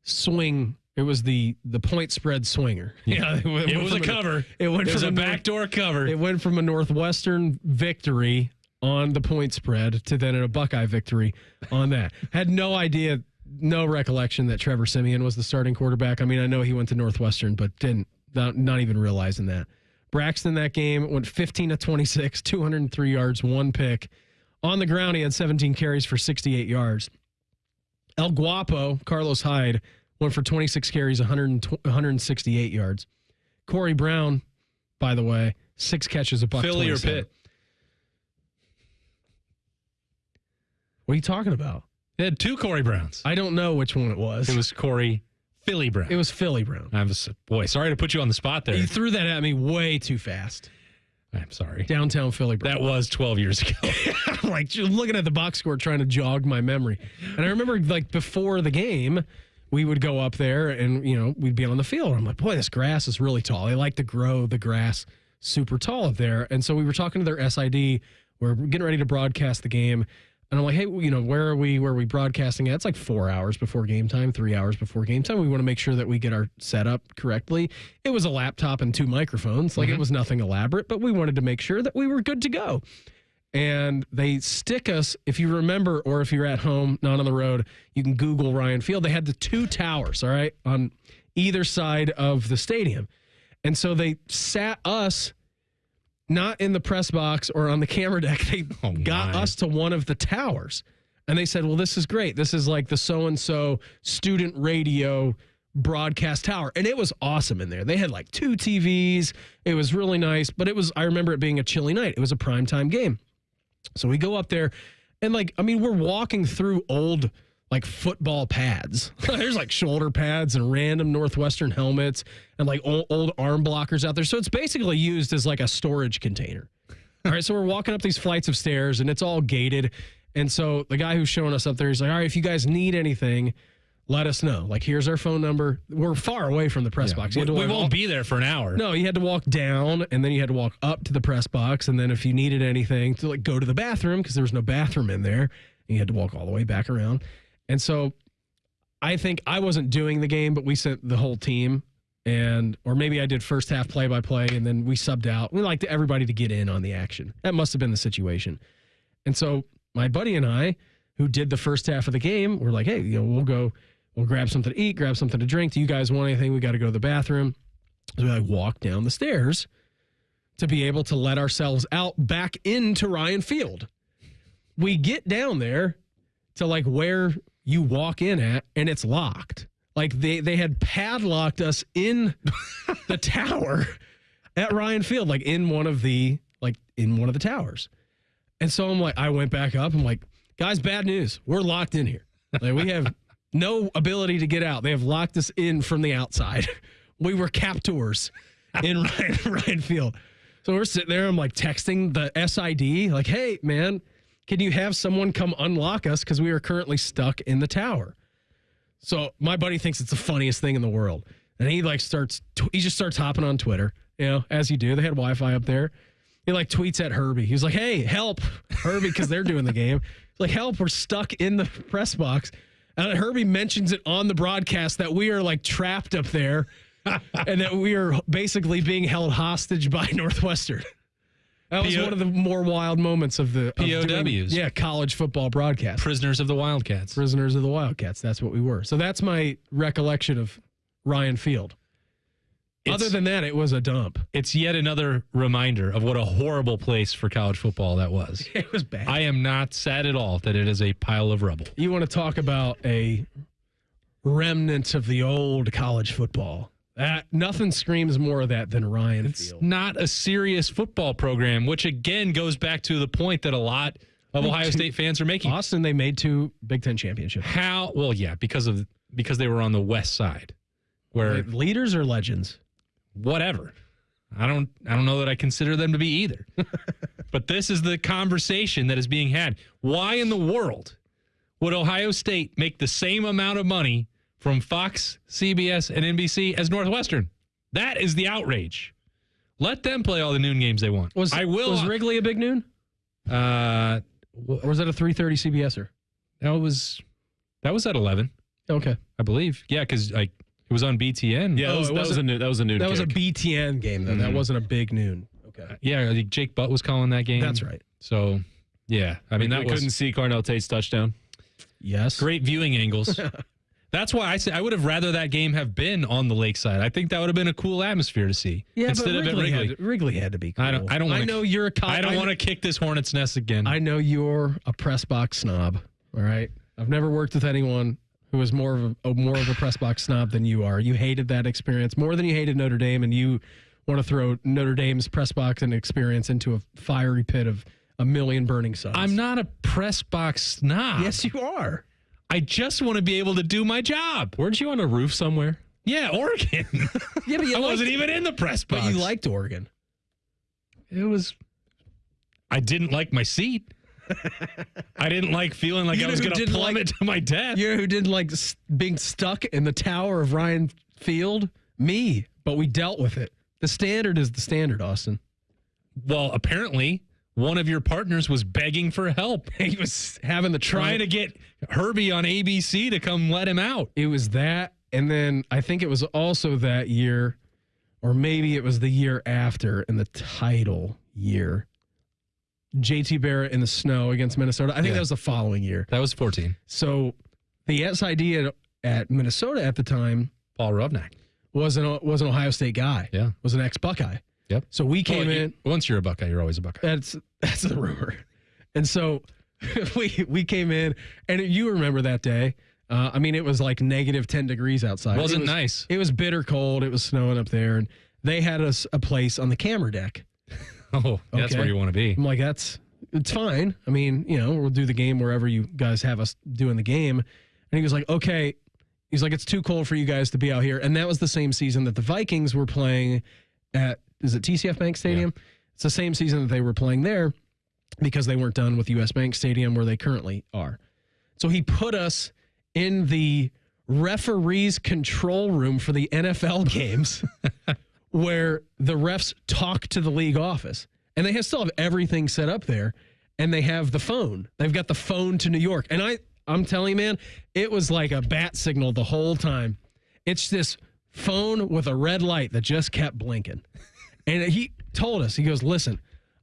S3: swing. It was the point spread swinger.
S4: Yeah, it was a cover. It was a backdoor cover.
S3: It went from a Northwestern victory on the point spread to then a Buckeye victory on that. Had no idea, no recollection that Trevor Siemian was the starting quarterback. I mean, I know he went to Northwestern, but not even realizing that. Braxton that game went 15-26, 203 yards, 1 pick. On the ground, he had 17 carries for 68 yards. El Guapo, Carlos Hyde, went for 26 carries, 168 yards. Corey Brown, by the way, 6 catches, $127.
S4: Philly or Pitt?
S3: What are you talking about?
S4: They had 2 Corey Browns.
S3: I don't know which one it was.
S4: It was Philly Brown.
S3: It was Philly Brown.
S4: Boy, sorry to put you on the spot there.
S3: You threw that at me way too fast.
S4: I'm sorry.
S3: Downtown Philly Brown.
S4: That was 12 years ago.
S3: I'm like just looking at the box score trying to jog my memory. And I remember like before the game, we would go up there and, we'd be on the field. I'm like, boy, this grass is really tall. They like to grow the grass super tall up there. And so we were talking to their SID. We're getting ready to broadcast the game. And I'm like, hey, where are we broadcasting at? It's like 4 hours before game time, 3 hours before game time. We want to make sure that we get our setup correctly. It was a laptop and 2 microphones. Like, It was nothing elaborate, but we wanted to make sure that we were good to go. And they stick us, if you remember, or if you're at home, not on the road, you can Google Ryan Field. They had the 2 towers, all right, on either side of the stadium. And so they sat us not in the press box or on the camera deck. They got us to one of the towers. And they said, well, this is great. This is like the so-and-so student radio broadcast tower. And it was awesome in there. They had like 2 TVs. It was really nice. But I remember it being a chilly night. It was a primetime game. So we go up there and we're walking through old like football pads. There's like shoulder pads and random Northwestern helmets and like old arm blockers out there. So it's basically used as like a storage container. All right, so we're walking up these flights of stairs, and it's all gated. And so the guy who's showing us up there, he's like, all right, if you guys need anything, let us know. Like, here's our phone number. We're far away from the press box.
S4: We won't be there for an hour.
S3: No, you had to walk down, and then you had to walk up to the press box, and then if you needed anything to like go to the bathroom, because there was no bathroom in there, you had to walk all the way back around. And so I think I wasn't doing the game, but we sent the whole team, or maybe I did first half play-by-play, and then we subbed out. We liked everybody to get in on the action. That must have been the situation. And so my buddy and I, who did the first half of the game, were like, hey, we'll grab something to eat, grab something to drink. Do you guys want anything? We got to go to the bathroom. So we walk down the stairs to be able to let ourselves out back into Ryan Field. We get down there to like where you walk in at, and it's locked. Like they had padlocked us in the tower at Ryan Field, like in one of the towers. And so I'm like, I went back up. I'm like, guys, bad news. We're locked in here. Like, we have no ability to get out. They have locked us in from the outside. We were captors in Ryan Field. So we're sitting there. I'm like texting the SID, like, hey, man, can you have someone come unlock us? Because we are currently stuck in the tower. So my buddy thinks it's the funniest thing in the world. And he like he just starts hopping on Twitter, as you do. They had Wi-Fi up there. He like tweets at Herbie. He's like, hey, help, Herbie, because they're doing the game. He's like, help, we're stuck in the press box. And Herbie mentions it on the broadcast that we are like trapped up there and that we are basically being held hostage by Northwestern. That was one of the more wild moments of the
S4: POWs.
S3: College football broadcast.
S4: Prisoners of the Wildcats.
S3: Prisoners of the Wildcats. That's what we were. So that's my recollection of Ryan Field. Other than that, it was a dump.
S4: It's yet another reminder of what a horrible place for college football that was.
S3: It was bad.
S4: I am not sad at all that it is a pile of rubble.
S3: You want to talk about a remnant of the old college football. Nothing screams more of that than Ryan Field.
S4: It's not a serious football program, which again goes back to the point that a lot of Ohio State fans are making.
S3: Austin, they made 2 Big Ten championships.
S4: How? Well, yeah, because they were on the west side, where
S3: leaders or legends.
S4: Whatever. I don't know that I consider them to be either. But this is the conversation that is being had. Why in the world would Ohio State make the same amount of money from Fox, CBS, and NBC as Northwestern? That is the outrage. Let them play all the noon games they want.
S3: Was Wrigley a big noon? Or was that a 3:30 CBSer?
S4: That was at 11.
S3: Okay,
S4: I believe. Yeah, because it was on BTN.
S5: Yeah, that was a noon. That was a noon.
S3: That was a BTN game, though. Mm-hmm. That wasn't a big noon. Okay.
S4: Yeah, Jake Butt was calling that game.
S3: That's right.
S4: So, yeah, I mean,
S5: we couldn't see Carnell Tate's touchdown.
S3: Yes.
S4: Great viewing angles. That's why I said I would have rather that game have been on the lakeside. I think that would have been a cool atmosphere to see.
S3: Yeah,
S4: instead
S3: but
S4: of Wrigley.
S3: Wrigley had to be cool.
S4: I don't want to kick this hornet's nest again.
S3: I know you're a press box snob. All right. I've never worked with anyone who is more of a press box snob than you are. You hated that experience more than you hated Notre Dame, and you want to throw Notre Dame's press box and experience into a fiery pit of a million burning suns.
S4: I'm not a press box snob.
S3: Yes, you are.
S4: I just want to be able to do my job.
S5: Weren't you on a roof somewhere?
S4: Yeah, Oregon.
S3: Yeah, but
S4: I wasn't even in the press box.
S3: But you liked Oregon.
S4: I didn't like my seat. I didn't like feeling like I was going to plummet to my death.
S3: You know who didn't like being stuck in the tower of Ryan Field? Me. But we dealt with it. The standard is the standard, Austin.
S4: Well, apparently one of your partners was begging for help.
S3: He was having
S4: trying to get Herbie on ABC to come let him out.
S3: It was that, and then I think it was also that year, or maybe it was the year after in the title year. JT Barrett in the snow against Minnesota. I think that was the following year.
S4: That was 14.
S3: So the SID at Minnesota at the time,
S4: Paul Rovnak,
S3: was an Ohio State guy.
S4: Yeah,
S3: was an ex-Buckeye.
S4: Yep.
S3: So we came in.
S4: Once you're a Buckeye, you're always a Buckeye.
S3: That's the rumor. And so we came in, and you remember that day. I mean, it was like negative 10 degrees outside.
S4: It was nice.
S3: It was bitter cold. It was snowing up there, and they had us a place on the camera deck.
S4: Oh, that's where you want to be.
S3: I'm like, it's fine. I mean, we'll do the game wherever you guys have us doing the game. And he was like, okay. He's like, it's too cold for you guys to be out here. And that was the same season that the Vikings were playing at, is it TCF Bank Stadium? It's the same season that they were playing there because they weren't done with US Bank Stadium where they currently are. So he put us in the referees control room for the NFL games where the refs talk to the league office. And they still have everything set up there. And they have the phone. They've got the phone to New York. And I'm telling you, man, it was like a bat signal the whole time. It's this phone with a red light that just kept blinking. And he told us, he goes, listen,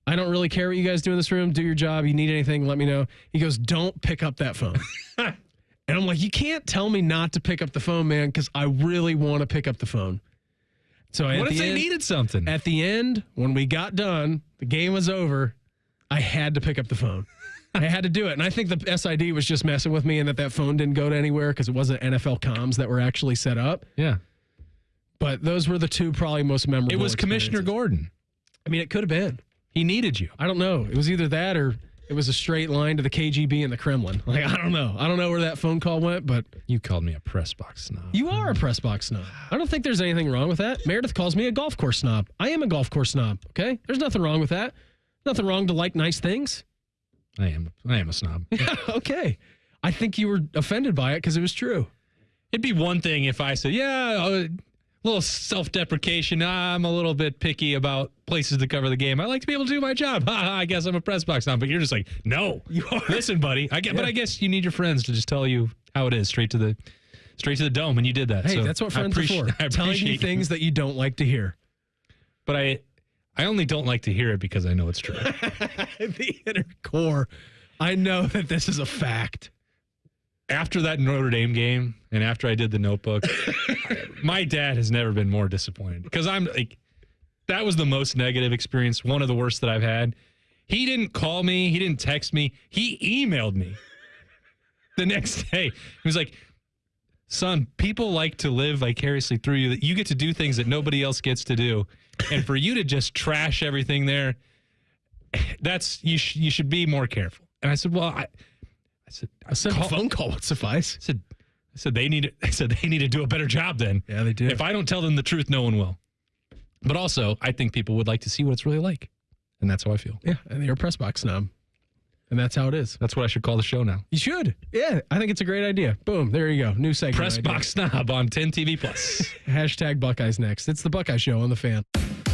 S3: I don't really care what you guys do in this room. Do your job. You need anything, let me know. He goes, don't pick up that phone. And I'm like, you can't tell me not to pick up the phone, man, because I really want to pick up the phone. So
S4: what if they needed something?
S3: At the end, when we got done, the game was over, I had to pick up the phone. I had to do it. And I think the SID was just messing with me and that phone didn't go to anywhere because it wasn't NFL comms that were actually set up.
S4: Yeah.
S3: But those were the two probably most memorable.
S4: It was Commissioner Gordon.
S3: I mean, it could have been.
S4: He needed you.
S3: I don't know. It was either that or it was a straight line to the KGB and the Kremlin. Like, I don't know. I don't know where that phone call went, but...
S4: You called me a press box snob.
S3: You are a press box snob. I don't think there's anything wrong with that. Meredith calls me a golf course snob. I am a golf course snob, okay? There's nothing wrong with that. Nothing wrong to like nice things.
S4: I am a snob.
S3: Yeah, okay. I think you were offended by it because it was true.
S4: It'd be one thing if I said, yeah, a little self-deprecation. I'm a little bit picky about places to cover the game. I like to be able to do my job. I guess I'm a press box now. But you're just like, no. You are. Listen, buddy. But I guess you need your friends to just tell you how it is, straight to the dome, and you did that.
S3: Hey,
S4: so
S3: that's what friends are for. Telling you things that you don't like to hear.
S4: But I only don't like to hear it because I know it's true.
S3: The inner core. I know that this is a fact.
S4: After that Notre Dame game and after I did the notebook, my dad has never been more disappointed because I'm like, that was the most negative experience, one of the worst that I've had. He didn't call me. He didn't text me. He emailed me the next day. He was like, son, people like to live vicariously through you. That you get to do things that nobody else gets to do. And for you to just trash everything there, you should be more careful. And I said, well, I said
S3: a phone call would suffice.
S4: I said they need to do a better job then.
S3: Yeah, they do.
S4: If I don't tell them the truth, no one will. But also, I think people would like to see what it's really like. And that's how I feel.
S3: Yeah, and you're a press box snob. And that's how it is.
S4: That's what I should call the show now.
S3: You should. Yeah, I think it's a great idea. Boom, there you go. New segment.
S4: Press box snob on 10 TV Plus.
S1: Hashtag Buckeyes next. It's the Buckeye Show on The Fan.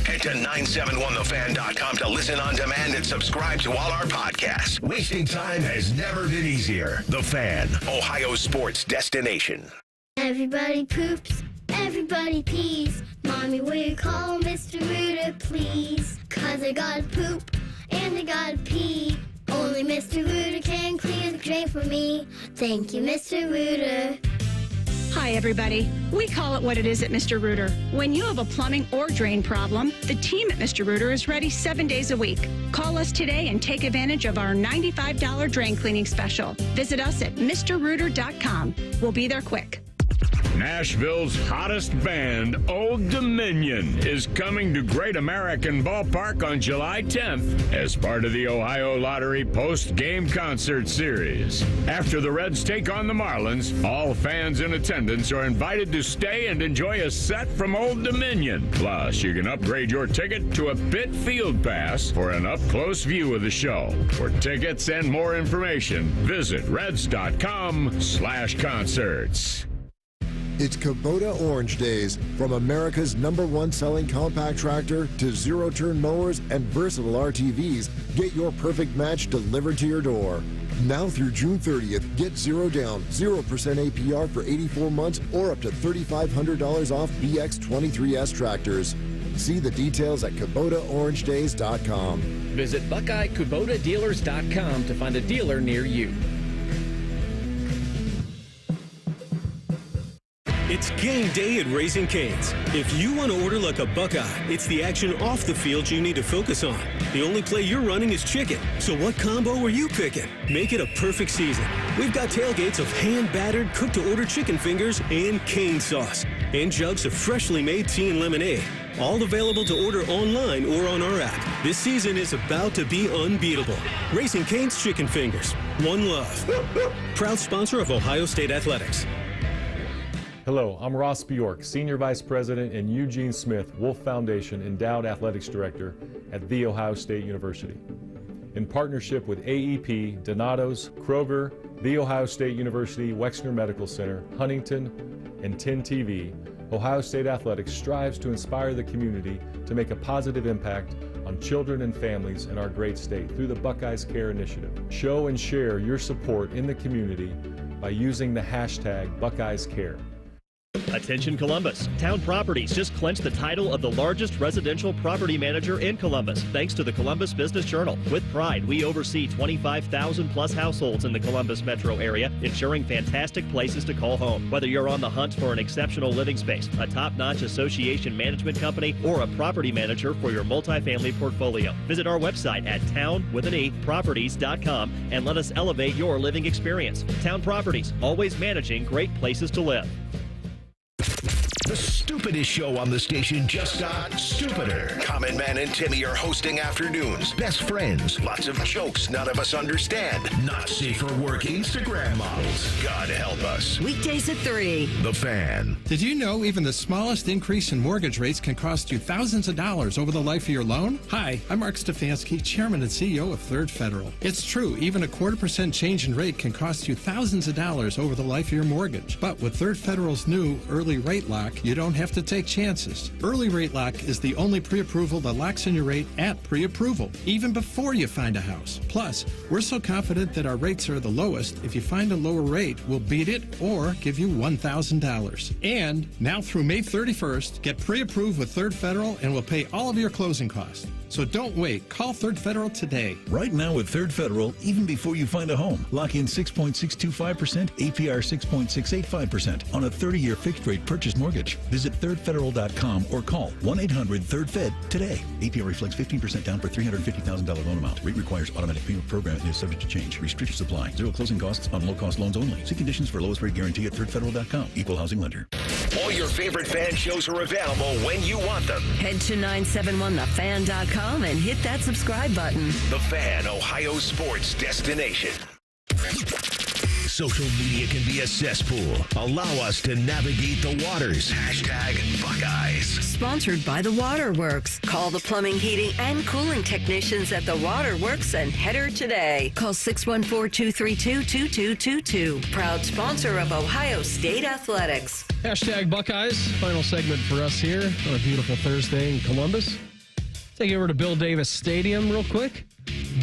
S2: Head to 971thefan.com to listen on demand and subscribe to all our podcasts. Wasting time has never been easier. The Fan, Ohio sports destination.
S7: Everybody poops, everybody pees. Mommy, will you call Mr. Rooter, please? 'Cause I gotta poop and I gotta pee. Only Mr. Rooter can clear the drain for me. Thank you, Mr. Rooter.
S14: Hi, everybody. We call it what it is at Mr. Rooter. When you have a plumbing or drain problem, the team at Mr. Rooter is ready 7 days a week. Call us today and take advantage of our $95 drain cleaning special. Visit us at MrRooter.com. We'll be there quick.
S18: Nashville's hottest band, Old Dominion, is coming to Great American Ballpark on July 10th as part of the Ohio Lottery post-game concert series. After the Reds take on the Marlins, all fans in attendance are invited to stay and enjoy a set from Old Dominion. Plus, you can upgrade your ticket to a pit field pass for an up-close view of the show. For tickets and more information, visit reds.com/concerts.
S19: It's Kubota Orange Days. From America's #1 selling compact tractor to zero-turn mowers and versatile RTVs, get your perfect match delivered to your door. Now through June 30th, get 0 down, 0% APR for 84 months or up to $3,500 off BX23S tractors. See the details at KubotaOrangeDays.com.
S15: Visit BuckeyeKubotaDealers.com to find a dealer near you.
S21: It's game day at Raising Cane's. If you want to order like a Buckeye, it's the action off the field you need to focus on. The only play you're running is chicken. So what combo are you picking? Make it a perfect season. We've got tailgates of hand-battered, cooked-to-order chicken fingers and cane sauce. And jugs of freshly made tea and lemonade. All available to order online or on our app. This season is about to be unbeatable. Raising Cane's Chicken Fingers. One love. Proud sponsor of Ohio State Athletics.
S12: Hello, I'm Ross Bjork, Senior Vice President and Eugene Smith Wolf Foundation Endowed Athletics Director at The Ohio State University. In partnership with AEP, Donato's, Kroger, The Ohio State University Wexner Medical Center, Huntington, and 10 TV, Ohio State Athletics strives to inspire the community to make a positive impact on children and families in our great state through the Buckeyes Care Initiative. Show and share your support in the community by using the hashtag BuckeyesCare.
S20: Attention Columbus. Town Properties just clinched the title of the largest residential property manager in Columbus, thanks to the Columbus Business Journal. With pride, we oversee 25,000 plus households in the Columbus metro area, ensuring fantastic places to call home. Whether you're on the hunt for an exceptional living space, a top-notch association management company, or a property manager for your multifamily portfolio, visit our website at town.properties.com and let us elevate your living experience. Town Properties, always managing great places to live.
S2: The stupidest show on the station just got stupider. Common Man and Timmy are hosting afternoons. Best friends. Lots of jokes none of us understand. Not safe for work Instagram models. God help us.
S17: Weekdays at 3.
S2: The Fan.
S22: Did you know even the smallest increase in mortgage rates can cost you thousands of dollars over the life of your loan? Hi, I'm Mark Stefanski, Chairman and CEO of Third Federal. It's true, even a 0.25% change in rate can cost you thousands of dollars over the life of your mortgage. But with Third Federal's new early rate lock, you don't have to take chances. Early rate lock is the only pre-approval that locks in your rate at pre-approval, even before you find a house. Plus, we're so confident that our rates are the lowest, if you find a lower rate, we'll beat it or give you $1,000. And now through May 31st, get pre-approved with Third Federal and we'll pay all of your closing costs. So don't wait. Call Third Federal today.
S23: Right now with Third Federal, even before you find a home, lock in 6.625%, APR 6.685% on a 30-year fixed-rate purchase mortgage. Visit thirdfederal.com or call 1-800-3RD-FED today. APR reflects 15% down for $350,000 loan amount. Rate requires automatic payment program and is subject to change. Restrictions apply. Zero closing costs on low-cost loans only. See conditions for lowest rate guarantee at thirdfederal.com. Equal housing lender.
S2: All your favorite fan shows are available when you want them.
S17: Head to 971thefan.com and hit that subscribe button.
S2: The Fan, Ohio sports destination. Social media can be a cesspool. Allow us to navigate the waters. Hashtag Buckeyes.
S17: Sponsored by the Waterworks. Call the plumbing, heating, and cooling technicians at the Waterworks and header today. Call 614-232-2222. Proud sponsor of Ohio State Athletics.
S3: Hashtag Buckeyes. Final segment for us here on a beautiful Thursday in Columbus. Take you over to Bill Davis Stadium real quick.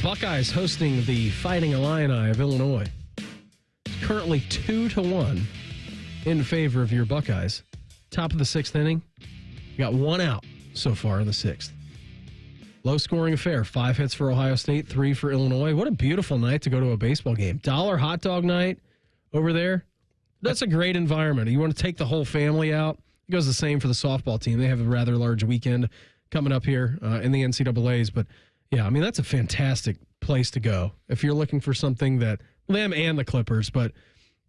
S3: Buckeyes hosting the Fighting Illini of Illinois. Currently 2-1 in favor of your Buckeyes. Top of the 6th inning. You got one out so far in the 6th. Low scoring affair. 5 hits for Ohio State, 3 for Illinois. What a beautiful night to go to a baseball game. $1 hot dog night over there. That's a great environment. You want to take the whole family out. It goes the same for the softball team. They have a rather large weekend coming up here in the NCAAs. But, yeah, I mean, that's a fantastic place to go if you're looking for something that them and the Clippers. But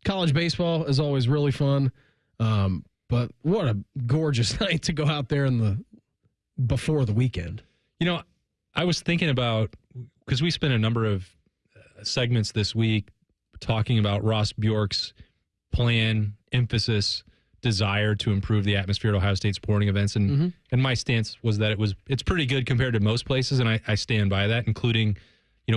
S3: college baseball is always really fun. But what a gorgeous night to go out there before the weekend.
S4: You know, I was thinking about, because we spent a number of segments this week talking about Ross Bjork's plan, emphasis, desire to improve the atmosphere at Ohio State sporting events. And my stance was that it's pretty good compared to most places. And I stand by that, including,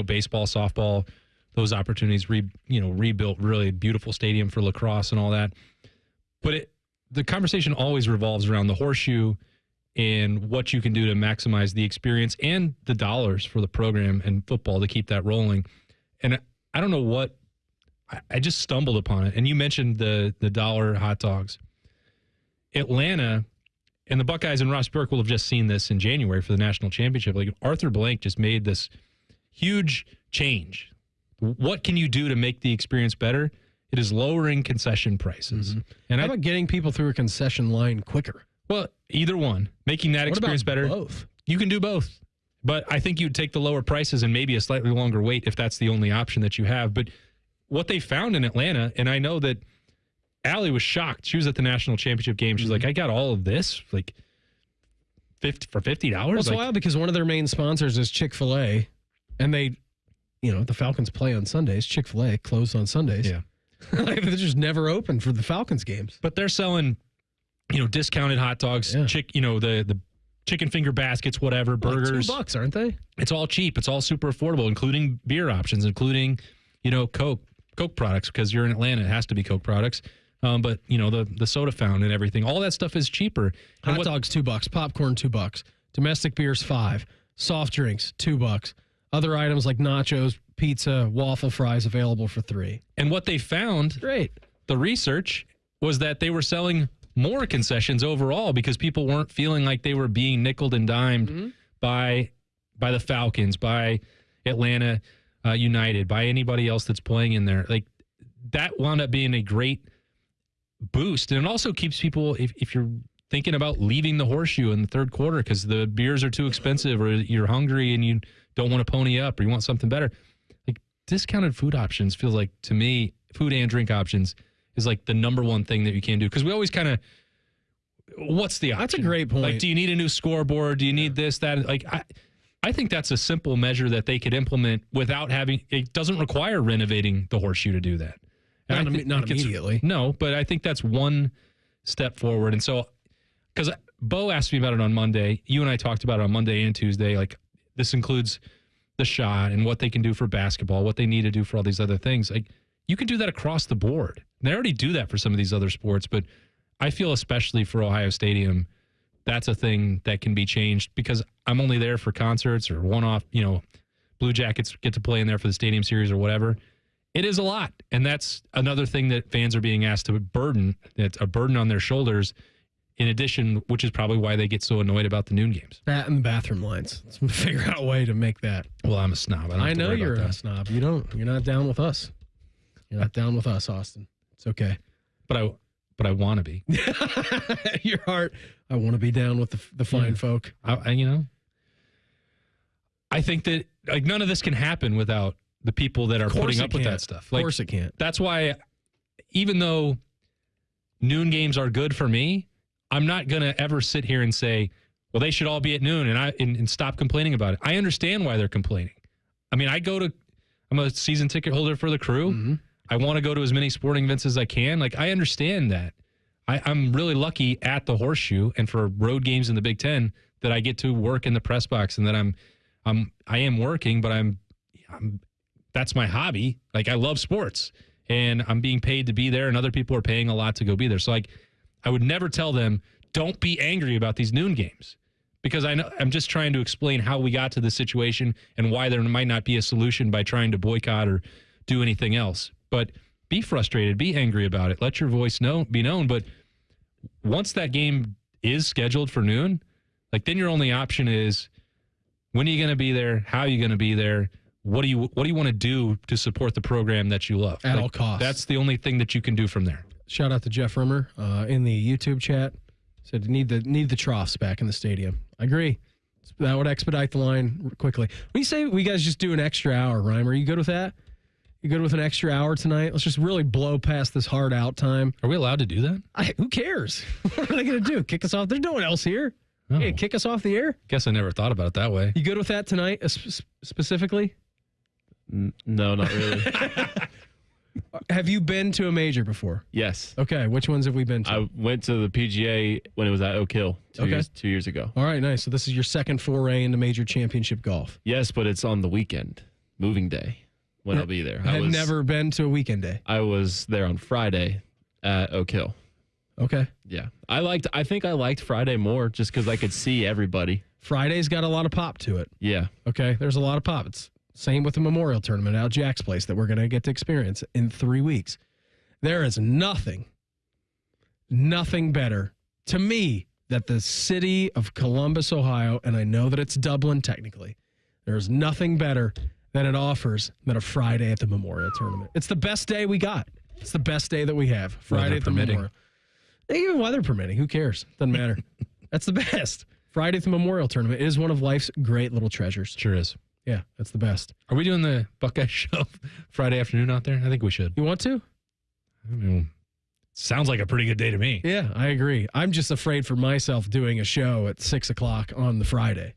S4: baseball, softball, those opportunities, rebuilt really beautiful stadium for lacrosse and all that. But the conversation always revolves around the horseshoe and what you can do to maximize the experience and the dollars for the program and football to keep that rolling. And I don't know what, I just stumbled upon it. And you mentioned the $1 hot dogs. Atlanta and the Buckeyes and Ross Bjork will have just seen this in January for the national championship. Like Arthur Blank just made this huge change. What can you do to make the experience better? It is lowering concession prices. And
S3: how about getting people through a concession line quicker?
S4: Well, either one. Making that experience better.
S3: Both?
S4: You can do both. But I think you'd take the lower prices and maybe a slightly longer wait if that's the only option that you have. But what they found in Atlanta, and I know that Allie was shocked. She was at the national championship game. She's like, I got all of this, like for $50.
S3: Well, it's wild because one of their main sponsors is Chick-fil-A, and they, the Falcons play on Sundays. Chick-fil-A closed on Sundays.
S4: Yeah.
S3: They're just never open for the Falcons games.
S4: But they're selling, discounted hot dogs, the chicken finger baskets, whatever, burgers.
S3: Like $2, aren't they?
S4: It's all cheap. It's all super affordable, including beer options, including, Coke products, because you're in Atlanta. It has to be Coke products. But, the soda fountain and everything, all that stuff is cheaper.
S3: Hot dogs, $2. Popcorn, $2. Domestic beers, $5. Soft drinks, $2. Other items like nachos, pizza, waffle fries available for $3.
S4: And what they found, the research, was that they were selling more concessions overall because people weren't feeling like they were being nickeled and dimed by the Falcons, by Atlanta United, by anybody else that's playing in there. Like, that wound up being a great boost. And it also keeps people, if you're thinking about leaving the Horseshoe in the third quarter because the beers are too expensive or you're hungry and you don't want to pony up or you want something better, like, discounted food options feels like, to me, food and drink options is like the number one thing that you can do. Because we always kind of, what's the option?
S3: That's a great point.
S4: Like, do you need a new scoreboard? Do you need this, that? Like, I think that's a simple measure that they could implement without having, it doesn't require renovating the Horseshoe to do that.
S3: Not immediately.
S4: No, but I think that's one step forward. And so, because Bo asked me about it on Monday, you and I talked about it on Monday and Tuesday. Like, this includes the shot and what they can do for basketball, what they need to do for all these other things. Like, you can do that across the board. And they already do that for some of these other sports, but I feel especially for Ohio Stadium, that's a thing that can be changed because I'm only there for concerts or one-off, Blue Jackets get to play in there for the Stadium Series or whatever. It is a lot. And that's another thing that fans are being asked to burden. It's a burden on their shoulders in addition, which is probably why they get so annoyed about the noon games.
S3: That and the bathroom lines. Let's figure out a way to make that.
S4: Well, I'm a snob.
S3: I know you're a snob. You're not down with us. You're not down with us, Austin. It's okay.
S4: But I want to be.
S3: Your heart. I want to be down with the fine folk.
S4: I think that, like, none of this can happen without the people that are putting up with that stuff.
S3: Of course it can't.
S4: That's why, even though noon games are good for me, I'm not going to ever sit here and say, well, they should all be at noon and stop complaining about it. I understand why they're complaining. I mean, I'm a season ticket holder for the Crew.
S3: Mm-hmm.
S4: I want to go to as many sporting events as I can. Like, I understand that. I'm really lucky at the Horseshoe and for road games in the Big Ten that I get to work in the press box and that I am working, but that's my hobby. Like, I love sports and I'm being paid to be there and other people are paying a lot to go be there. So, like, I would never tell them, don't be angry about these noon games because I'm just trying to explain how we got to this situation and why there might not be a solution by trying to boycott or do anything else. But be frustrated, be angry about it. Let your voice be known. But once that game is scheduled for noon, like, then your only option is, when are you going to be there? How are you going to be there? What do you want to do to support the program that you love?
S3: At all costs.
S4: That's the only thing that you can do from there.
S3: Shout out to Jeff Rimmer in the YouTube chat. Said need the troughs back in the stadium. I agree. That would expedite the line quickly. When you say we guys just do an extra hour, Rhyme, are you good with that? You good with an extra hour tonight? Let's just really blow past this hard out time.
S4: Are we allowed to do that?
S3: Who cares? What are they going to do? Kick us off? There's no one else here.
S4: Oh.
S3: Hey, kick us off the air?
S4: Guess I never thought about it that way.
S3: You good with that tonight specifically?
S5: No, not really.
S3: Have you been to a major before?
S5: Yes.
S3: Okay, which ones have we been to?
S5: I went to the PGA when it was at Oak Hill 2 years ago.
S3: All right, nice. So this is your second foray into major championship golf.
S5: Yes, but it's on the weekend, moving day, when I'll be there.
S3: I had never been to a weekend day.
S5: I was there on Friday at Oak Hill.
S3: Okay.
S5: Yeah. I think I liked Friday more just because I could see everybody.
S3: Friday's got a lot of pop to it.
S5: Yeah.
S3: Okay, there's a lot of pop. It's same with the Memorial Tournament out Jack's place that we're going to get to experience in 3 weeks. There is nothing better to me that the city of Columbus, Ohio, and I know that it's Dublin technically, there's nothing better that it offers than a Friday at the Memorial Tournament. It's the best day we got. It's the best day that we have. Friday at the Memorial. Even weather permitting. Who cares? Doesn't matter. That's the best. Friday at the Memorial Tournament is one of life's great little treasures.
S4: Sure is.
S3: Yeah, that's the best.
S4: Are we doing the Buckeye Show Friday afternoon out there? I think we should.
S3: You want to?
S4: I mean, sounds like a pretty good day to me.
S3: Yeah, I agree. I'm just afraid for myself doing a show at 6 o'clock on the Friday.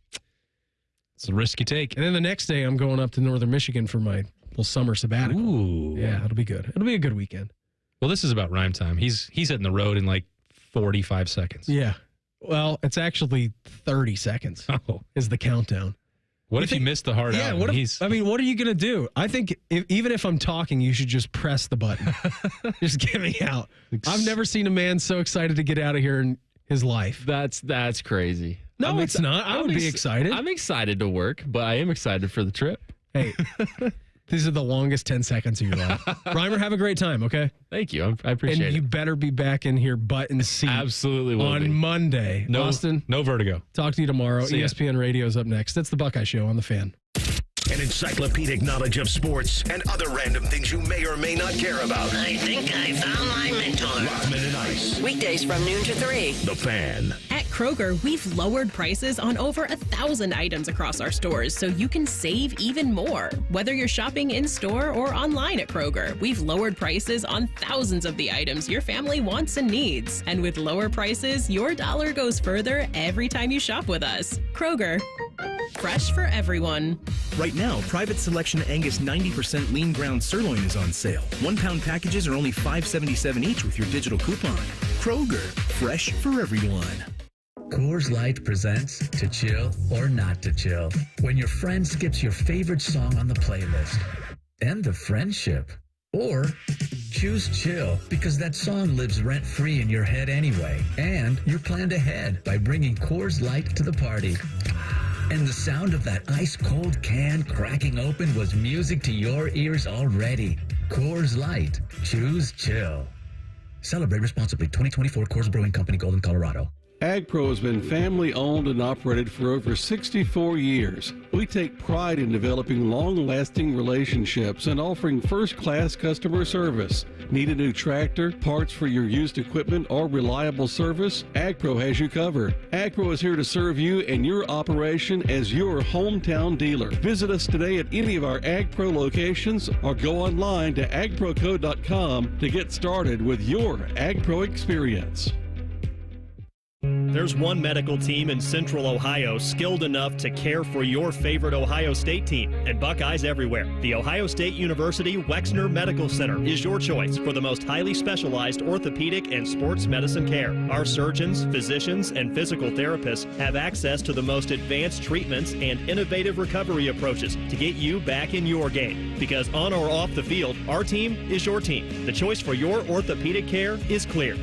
S4: It's a risk you take.
S3: And then the next day, I'm going up to Northern Michigan for my little summer sabbatical.
S4: Ooh.
S3: Yeah, it'll be good. It'll be a good weekend.
S4: Well, this is about rhyme time. He's hitting the road in like 45 seconds.
S3: Yeah. Well, it's actually 30 seconds is the countdown.
S4: What if you missed the hard out?
S3: What are you going to do? I think even if I'm talking, you should just press the button. Just get me out. I've never seen a man so excited to get out of here in his life.
S5: That's crazy.
S3: No, it's not. I would be excited.
S5: I'm excited to work, but I am excited for the trip.
S3: Hey, these are the longest 10 seconds of your life. Reimer, have a great time, okay?
S5: Thank you. I appreciate it.
S3: And you better be back in here butt and seat.
S5: Absolutely will
S3: on
S5: be.
S3: Monday.
S4: No,
S3: Austin?
S4: No vertigo.
S3: Talk to you tomorrow.
S5: See ya.
S3: ESPN Radio's up next. That's the Buckeye Show on The Fan.
S2: An encyclopedic knowledge of sports and other random things you may or may not care about.
S17: I think I found my mentor.
S2: Rothman and Ice.
S17: Weekdays from noon to 3.
S2: The Fan.
S6: At Kroger, we've lowered prices on over 1,000 items across our stores so you can save even more. Whether you're shopping in-store or online at Kroger, we've lowered prices on thousands of the items your family wants and needs. And with lower prices, your dollar goes further every time you shop with us. Kroger, fresh for everyone.
S10: Right now, Private Selection Angus 90% lean ground sirloin is on sale. 1 pound packages are only $5.77 each with your digital coupon. Kroger, fresh for everyone.
S8: Coors Light presents To Chill or Not to Chill. When your friend skips your favorite song on the playlist. End the friendship. Or choose chill because that song lives rent-free in your head anyway. And you're planned ahead by bringing Coors Light to the party. And the sound of that ice-cold can cracking open was music to your ears already. Coors Light. Choose chill. Celebrate responsibly. 2024 Coors Brewing Company, Golden, Colorado.
S9: AgPro has been family owned and operated for over 64 years. We take pride in developing long-lasting relationships and offering first-class customer service. Need a new tractor, parts for your used equipment, or reliable service? AgPro has you covered. AgPro is here to serve you and your operation as your hometown dealer. Visit us today at any of our AgPro locations or go online to agproco.com to get started with your AgPro experience.
S20: There's one medical team in Central Ohio skilled enough to care for your favorite Ohio State team, and Buckeyes everywhere. The Ohio State University Wexner Medical Center is your choice for the most highly specialized orthopedic and sports medicine care. Our surgeons, physicians, and physical therapists have access to the most advanced treatments and innovative recovery approaches to get you back in your game. Because on or off the field, our team is your team. The choice for your orthopedic care is clear.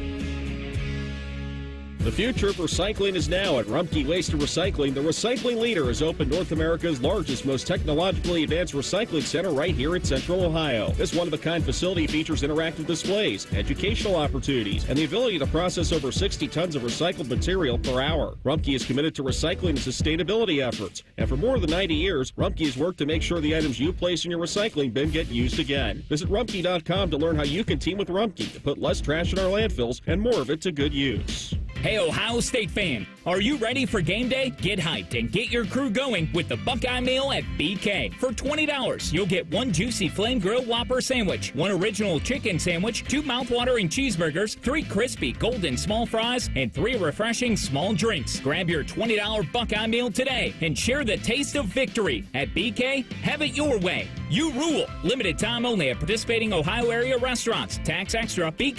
S24: The future of recycling is now at Rumpke Waste and Recycling. The recycling leader has opened North America's largest, most technologically advanced recycling center right here in Central Ohio. This one-of-a-kind facility features interactive displays, educational opportunities, and the ability to process over 60 tons of recycled material per hour. Rumpke is committed to recycling and sustainability efforts. And for more than 90 years, Rumpke has worked to make sure the items you place in your recycling bin get used again. Visit Rumpke.com to learn how you can team with Rumpke to put less trash in our landfills and more of it to good use.
S25: Hey, Ohio State fan, are you ready for game day? Get hyped and get your crew going with the Buckeye Meal at BK. For $20, you'll get 1 juicy flame grill Whopper sandwich, 1 original chicken sandwich, 2 mouthwatering cheeseburgers, 3 crispy golden small fries, and 3 refreshing small drinks. Grab your $20 Buckeye Meal today and share the taste of victory. At BK, have it your way. You rule. Limited time only at participating Ohio area restaurants. Tax extra. BK.